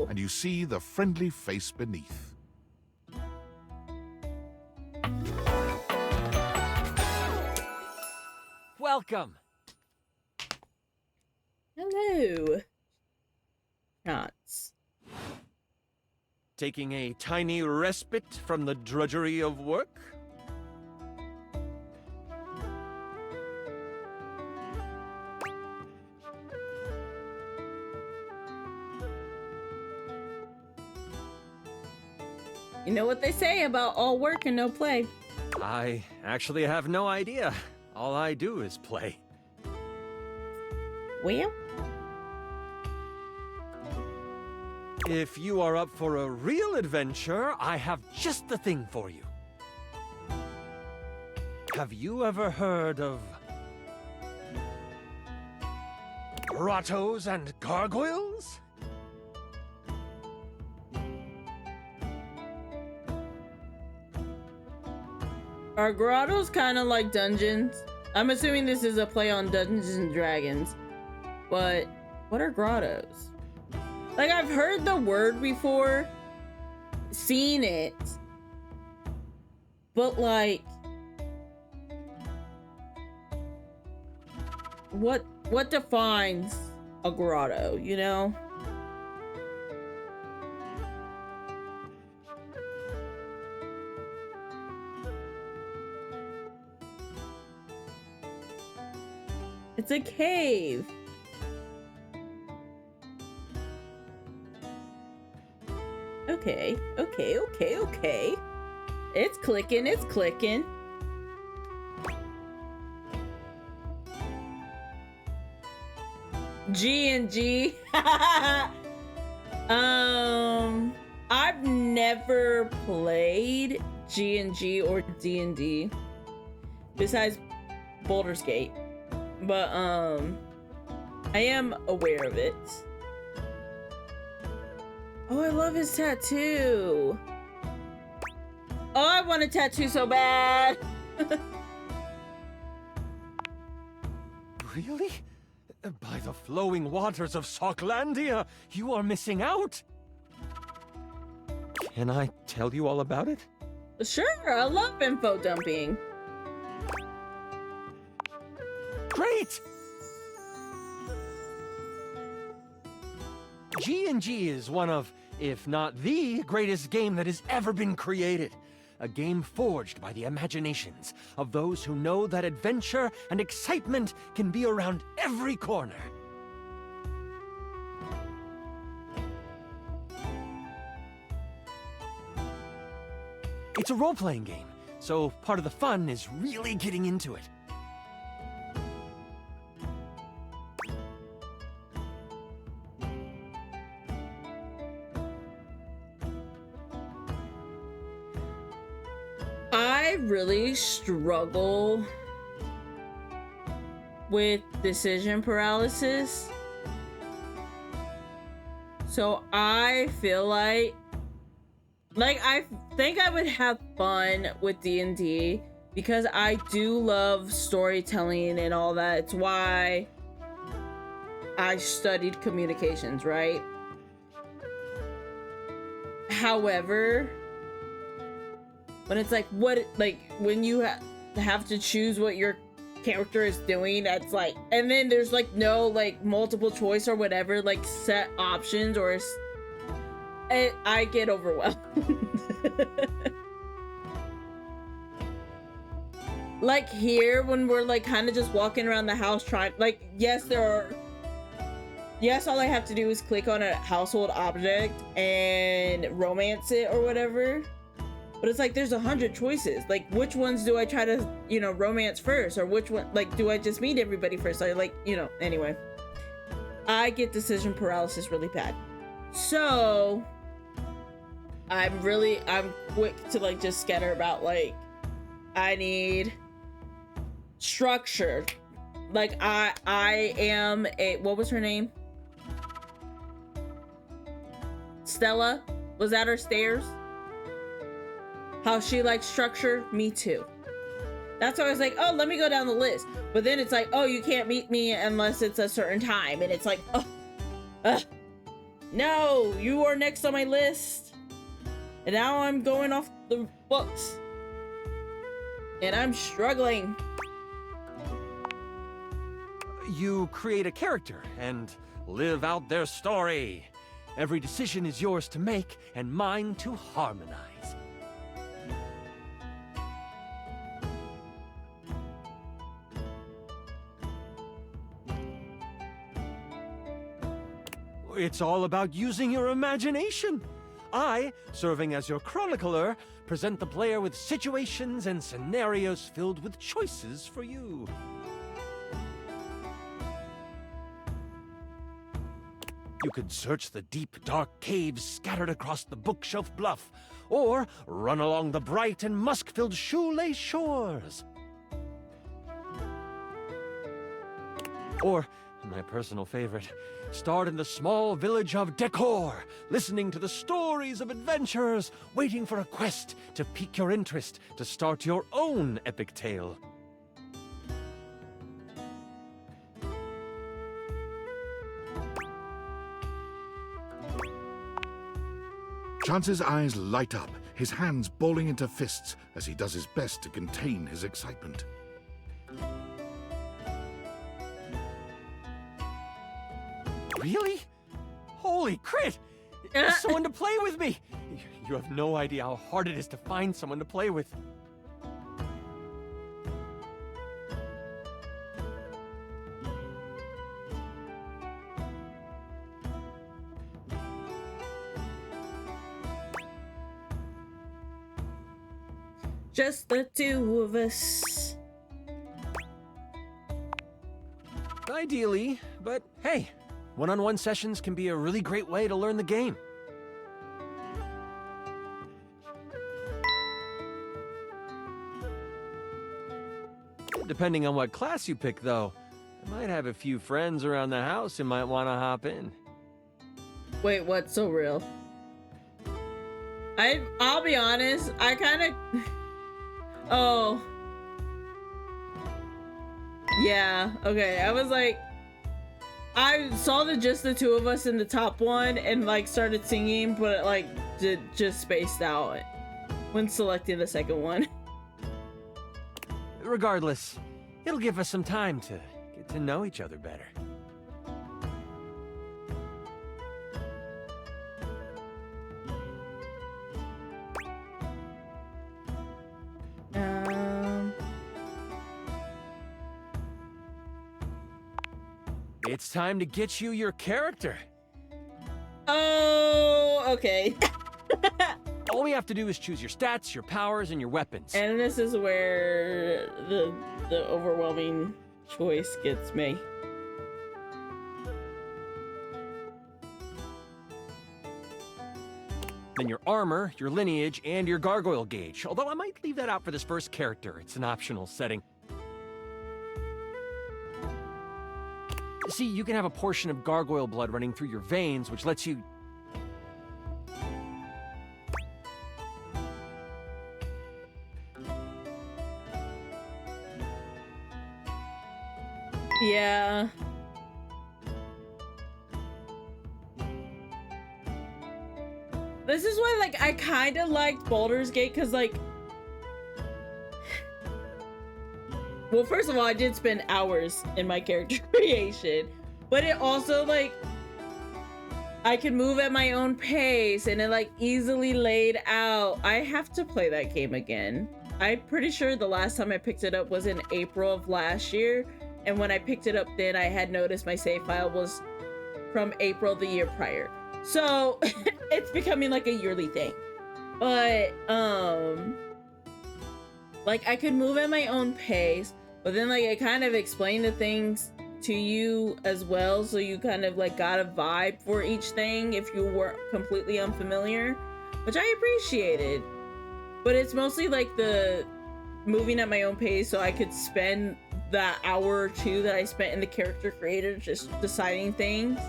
S2: and you see the friendly face beneath.
S19: welcome.
S1: Hello. Shots.
S19: Taking a tiny respite from the drudgery of work?
S1: You know what they say about all work and no play.
S19: I actually have no idea. All I do is play.
S1: Well?
S19: If you are up for a real adventure, I have just the thing for you. Have you ever heard of grottos and gargoyles?
S1: Are grottos kind of like dungeons? I'm assuming this is a play on Dungeons and Dragons. But what are grottos? Like, I've heard the word before, seen it, but like, what defines a grotto, you know? It's a cave. Okay. It's clicking. G&G. I've never played G&G or D&D besides Baldur's Gate. But I am aware of it. Oh, I love his tattoo. Oh, I want a tattoo so bad.
S19: Really? By the flowing waters of Socklandia, you are missing out. Can I tell you all about it?
S1: Sure, I love info dumping.
S19: Great! G&G is one of, if not the greatest game that has ever been created. A game forged by the imaginations of those who know that adventure and excitement can be around every corner. It's a role-playing game, so part of the fun is really getting into it.
S1: I really struggle with decision paralysis. So I feel like I think I would have fun with D&D because I do love storytelling and all that. It's why I studied communications, right? However, when it's like when you have to choose what your character is doing, that's like, and then there's like no like multiple choice or whatever, like set options, or I get overwhelmed. Like here, when we're like kind of just walking around the house trying, like, yes, all I have to do is click on a household object and romance it or whatever. But it's like there's 100 choices. Like, which ones do I try to, romance first? Or which one, like, do I just meet everybody first? I anyway. I get decision paralysis really bad. So, I'm quick to, like, just scatter about, like, I need structure. Like, I am what was her name? Stella? Was that her stairs? How she likes structure? Me too. That's why I was like, oh, let me go down the list. But then it's like, oh, you can't meet me unless it's a certain time. And it's like, no, you are next on my list. And now I'm going off the books. And I'm struggling.
S19: You create a character and live out their story. Every decision is yours to make and mine to harmonize. It's all about using your imagination. I, serving as your chronicler, present the player with situations and scenarios filled with choices for you. You could search the deep, dark caves scattered across the bookshelf bluff, or run along the bright and musk-filled shoelace shores. Or, my personal favorite, start in the small village of Decor, listening to the stories of adventurers, waiting for a quest to pique your interest to start your own epic tale.
S2: Chance's eyes light up, his hands balling into fists as he does his best to contain his excitement.
S19: Really? Holy crit! There's someone to play with me! You have no idea how hard it is to find someone to play with.
S1: Just the two of us.
S19: Ideally, but hey, one-on-one sessions can be a really great way to learn the game. Depending on what class you pick, though, I might have a few friends around the house who might want to hop in.
S1: Wait, what's so real? I'll be honest, I kind of... Oh. Yeah, okay, I was like... I saw just the two of us in the top one and like started singing, but like just spaced out when selecting the second one.
S19: Regardless, it'll give us some time to get to know each other better. It's time to get you your character.
S1: Oh, okay.
S19: All we have to do is choose your stats, your powers, and your weapons.
S1: And this is where the overwhelming choice gets me.
S19: Then your armor, your lineage, and your gargoyle gauge. Although I might leave that out for this first character. It's an optional setting. See, you can have a portion of gargoyle blood running through your veins, which lets you...
S1: Yeah. This is why, like, I kind of liked Baldur's Gate, because, like... Well, first of all, I did spend hours in my character creation, but it also, like, I can move at my own pace, and it, like, easily laid out. I have to play that game again. I'm pretty sure the last time I picked it up was in April of last year, and when I picked it up then, I had noticed my save file was from April the year prior. So, it's becoming, like, a yearly thing. But, like, I could move at my own pace, but then, like, I kind of explained the things to you as well, so you kind of, like, got a vibe for each thing if you were completely unfamiliar, which I appreciated. But it's mostly, like, the moving at my own pace so I could spend that hour or two that I spent in the character creator just deciding things.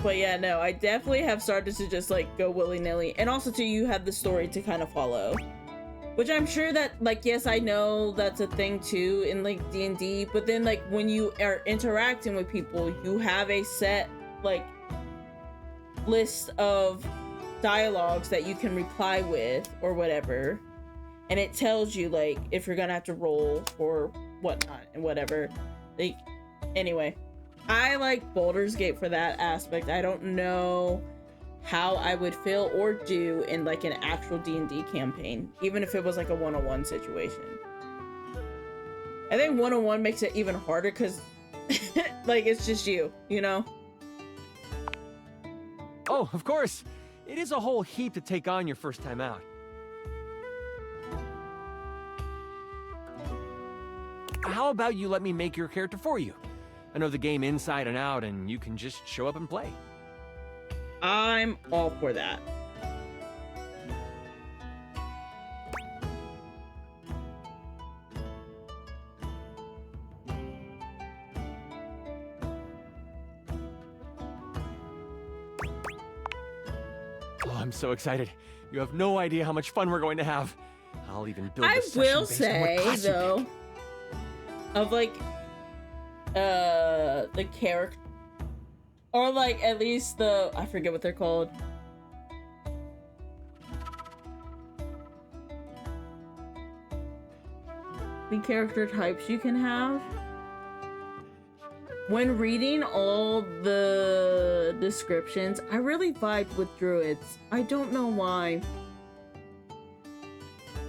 S1: But yeah, no, I definitely have started to just, like, go willy-nilly. And also, too, you have the story to kind of follow. Which I'm sure that, like, yes, I know that's a thing, too, in, like, D&D. But then, like, when you are interacting with people, you have a set, like, list of dialogues that you can reply with or whatever. And it tells you, like, if you're gonna have to roll for whatnot and whatever. Like, anyway, I like Baldur's Gate for that aspect. I don't know how I would feel or do in like an actual D&D campaign, even if it was like a one-on-one situation. I think one-on-one makes it even harder because like it's just you know?
S19: Oh, of course. It is a whole heap to take on your first time out. How about you let me make your character for you? I know the game inside and out, and you can just show up and play.
S1: I'm all for that.
S19: Oh, I'm so excited. You have no idea how much fun we're going to have. I'll even build
S1: I
S19: a session
S1: will
S19: based on what
S1: say
S19: class you
S1: though,
S19: pick.
S1: of like the character, or like at least the, I forget what they're called. The character types you can have. When reading all the descriptions, I really vibed with druids. I don't know why.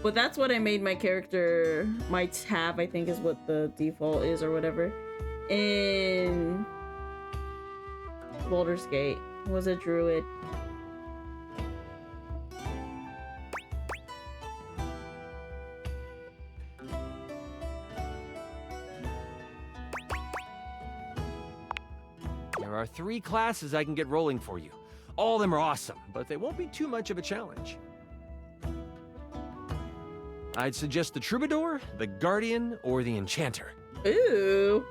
S1: But that's what I made my character, my tab, I think is what the default is or whatever. In Baldur's Gate was a druid.
S19: There are 3 classes I can get rolling for you. All of them are awesome, but they won't be too much of a challenge. I'd suggest the Troubadour, the Guardian, or the Enchanter.
S1: Ooh.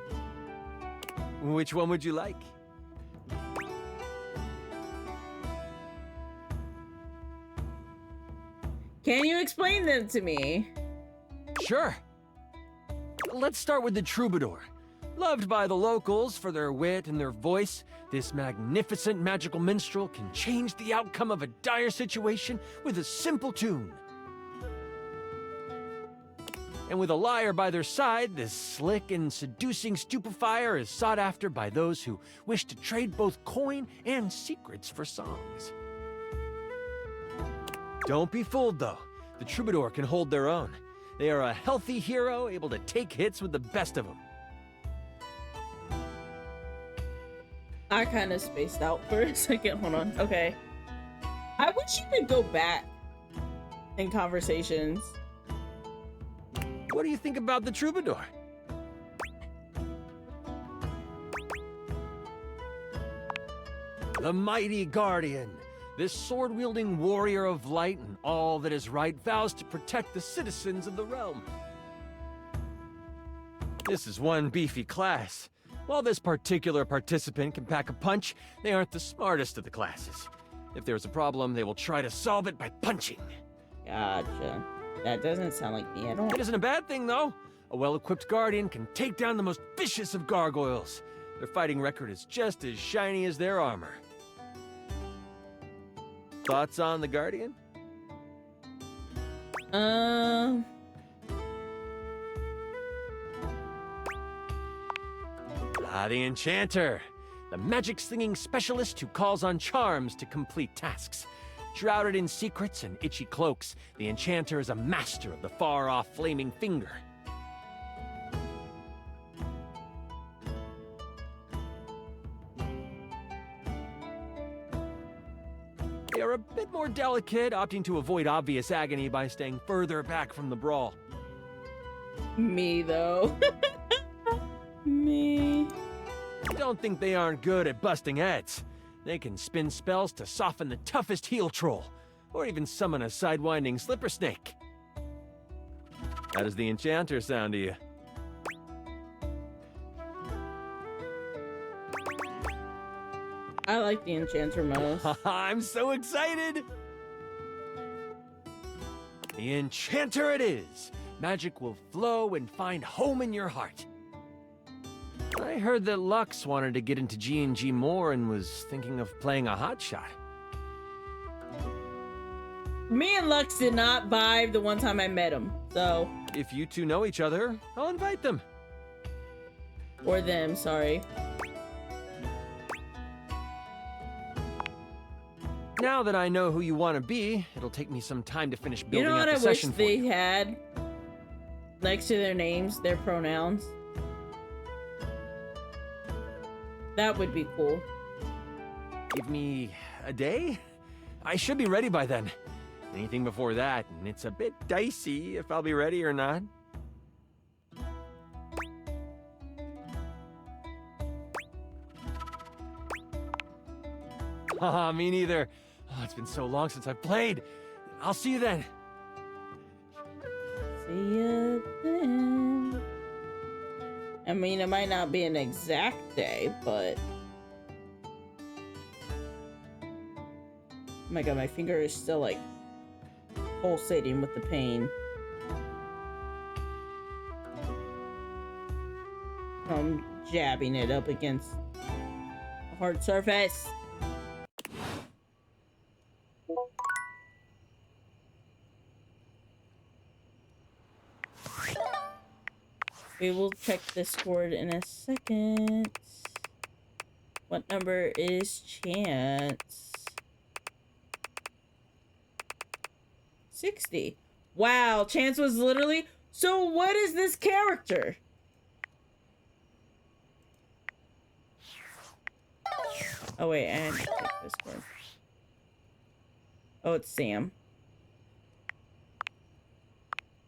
S19: Which one would you like?
S1: Can you explain them to me?
S19: Sure. Let's start with the Troubadour. Loved by the locals for their wit and their voice, this magnificent magical minstrel can change the outcome of a dire situation with a simple tune. And with a lyre by their side, this slick and seducing stupefier is sought after by those who wish to trade both coin and secrets for songs. Don't be fooled, though. The Troubadour can hold their own. They are a healthy hero, able to take hits with the best of them.
S1: I kind of spaced out for a second. Hold on. Okay. I wish you could go back in conversations.
S19: What do you think about the Troubadour? The mighty Guardian. This sword-wielding warrior of light and all that is right vows to protect the citizens of the realm. This is one beefy class. While this particular participant can pack a punch, they aren't the smartest of the classes. If there's a problem, they will try to solve it by punching.
S1: Gotcha. That doesn't sound like me at all.
S19: It isn't a bad thing, though. A well-equipped Guardian can take down the most vicious of gargoyles. Their fighting record is just as shiny as their armor. Thoughts on the Guardian?
S1: The
S19: Enchanter. The magic-slinging specialist who calls on charms to complete tasks. Shrouded in secrets and itchy cloaks, the Enchanter is a master of the far-off flaming finger. They are a bit more delicate, opting to avoid obvious agony by staying further back from the brawl.
S1: Me, though. Me.
S19: Don't think they aren't good at busting heads. They can spin spells to soften the toughest heel troll, or even summon a sidewinding slipper snake. How does the Enchanter sound to you?
S1: I like the Enchanter most.
S19: I'm so excited! The Enchanter it is! Magic will flow and find home in your heart. I heard that Lux wanted to get into G&G more and was thinking of playing a hotshot.
S1: Me and Lux did not vibe the one time I met him, so
S19: if you two know each other, I'll invite them.
S1: Or them, sorry.
S19: Now that I know who you want to be, it'll take me some time to finish
S1: You
S19: building
S1: know
S19: out
S1: what
S19: the
S1: I wish
S19: session for
S1: they
S19: you.
S1: had next to their names, their pronouns? That would be cool.
S19: Give me a day? I should be ready by then. Anything before that, and it's a bit dicey if I'll be ready or not. Haha, me neither. Oh, it's been so long since I've played. I'll see you then.
S1: See ya then. I mean, it might not be an exact day, but... Oh my god, my finger is still, like, pulsating with the pain. I'm jabbing it up against a hard surface. We will check Discord in a second. What number is Chance? 60. Wow, Chance was literally... So what is this character? Oh wait, I have to check Discord. Oh, it's Sam.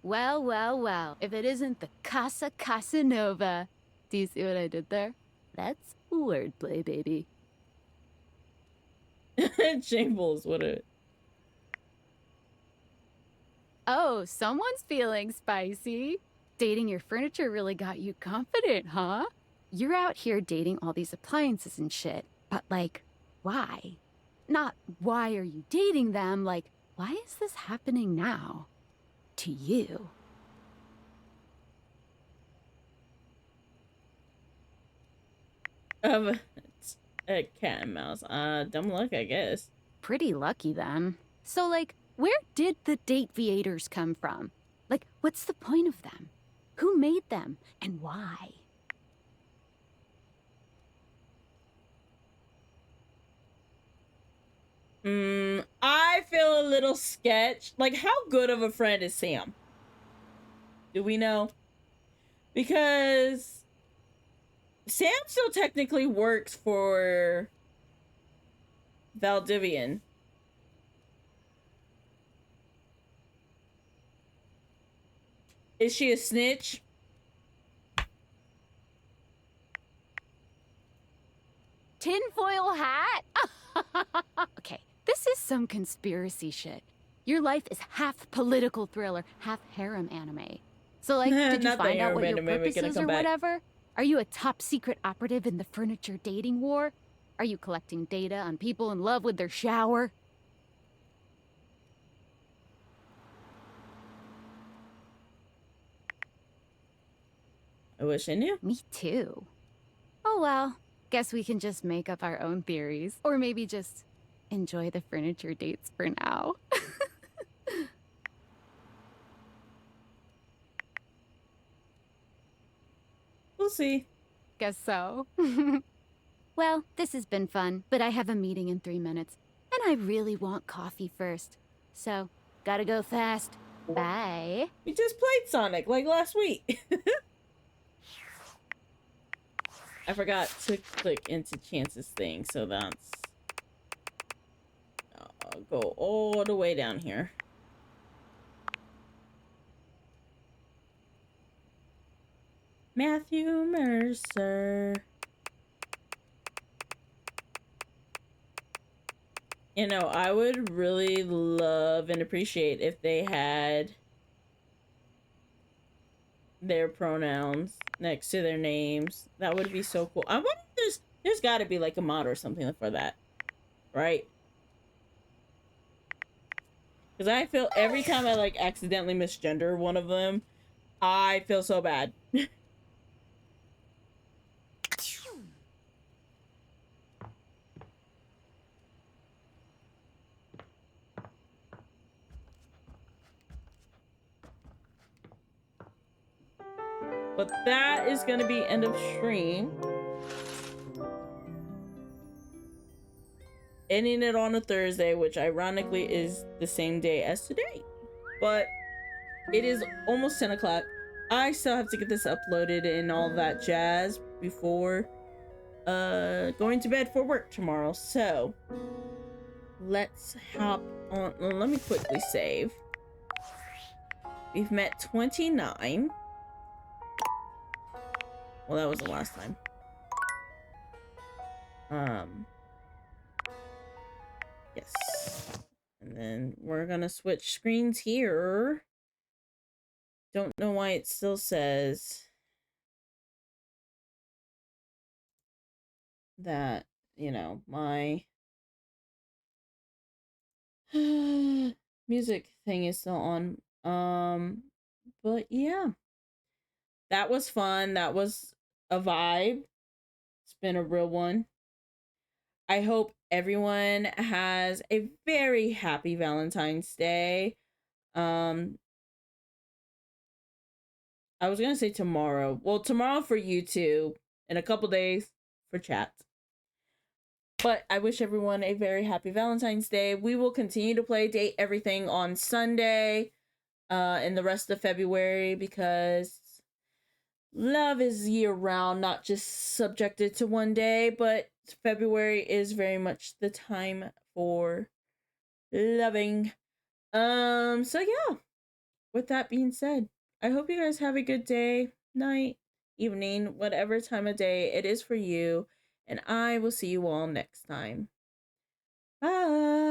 S20: Well, well, well, if it isn't the Casa Casanova. Do you see what I did there? That's wordplay, baby.
S1: Shambles, what a...
S20: Oh, someone's feeling spicy. Dating your furniture really got you confident, huh? You're out here dating all these appliances and shit, but like, why? Not why are you dating them, like, why is this happening now? To you.
S1: It's a cat and mouse. Dumb luck, I guess.
S20: Pretty lucky then. So like, where did the date viators come from? Like, what's the point of them? Who made them and why?
S1: I feel a little sketch. Like, how good of a friend is Sam? Do we know? Because Sam still technically works for Valdivian. Is she a snitch?
S20: Tinfoil hat? Okay, this is some conspiracy shit. Your life is half political thriller, half harem anime. So like, did you
S1: Not the
S20: find out what
S1: harem
S20: your
S1: anime, we're
S20: purpose
S1: gonna
S20: is
S1: come
S20: or
S1: back.
S20: whatever? Are you a top secret operative in the furniture dating war? Are you collecting data on people in love with their shower?
S1: I wish I knew.
S20: Me too. Oh well, guess we can just make up our own theories. Or maybe just enjoy the furniture dates for now.
S1: We'll see.
S20: Guess so. Well, this has been fun, but I have a meeting in 3 minutes. And I really want coffee first. So, gotta go fast. Bye.
S1: We just played Sonic, like last week. I forgot to click into Chance's thing, so that's... I'll go all the way down here. Matthew Mercer. You know, I would really love and appreciate if they had their pronouns next to their names. That would be so cool. I wonder if there's got to be like a mod or something for that, right? Because I feel every time I like accidentally misgender one of them, I feel so bad. But that is going to be end of stream. Ending it on a Thursday, which ironically is the same day as today. But it is almost 10 o'clock. I still have to get this uploaded and all that jazz before going to bed for work tomorrow. So let's hop on. Let me quickly save. We've met 29. Well, that was the last time. Yes. And then we're gonna switch screens here. Don't know why it still says that, you know, my music thing is still on. But yeah. That was fun. That was a vibe. It's been a real one. I hope everyone has a very happy Valentine's Day. I was gonna say tomorrow. Well, tomorrow for YouTube, in a couple days for chat. But I wish everyone a very happy Valentine's Day. We will continue to play Date Everything on Sunday, in the rest of February, because love is year round, not just subjected to one day, but February is very much the time for loving. So yeah, with that being said, I hope you guys have a good day, night, evening, whatever time of day it is for you, and I will see you all next time. Bye.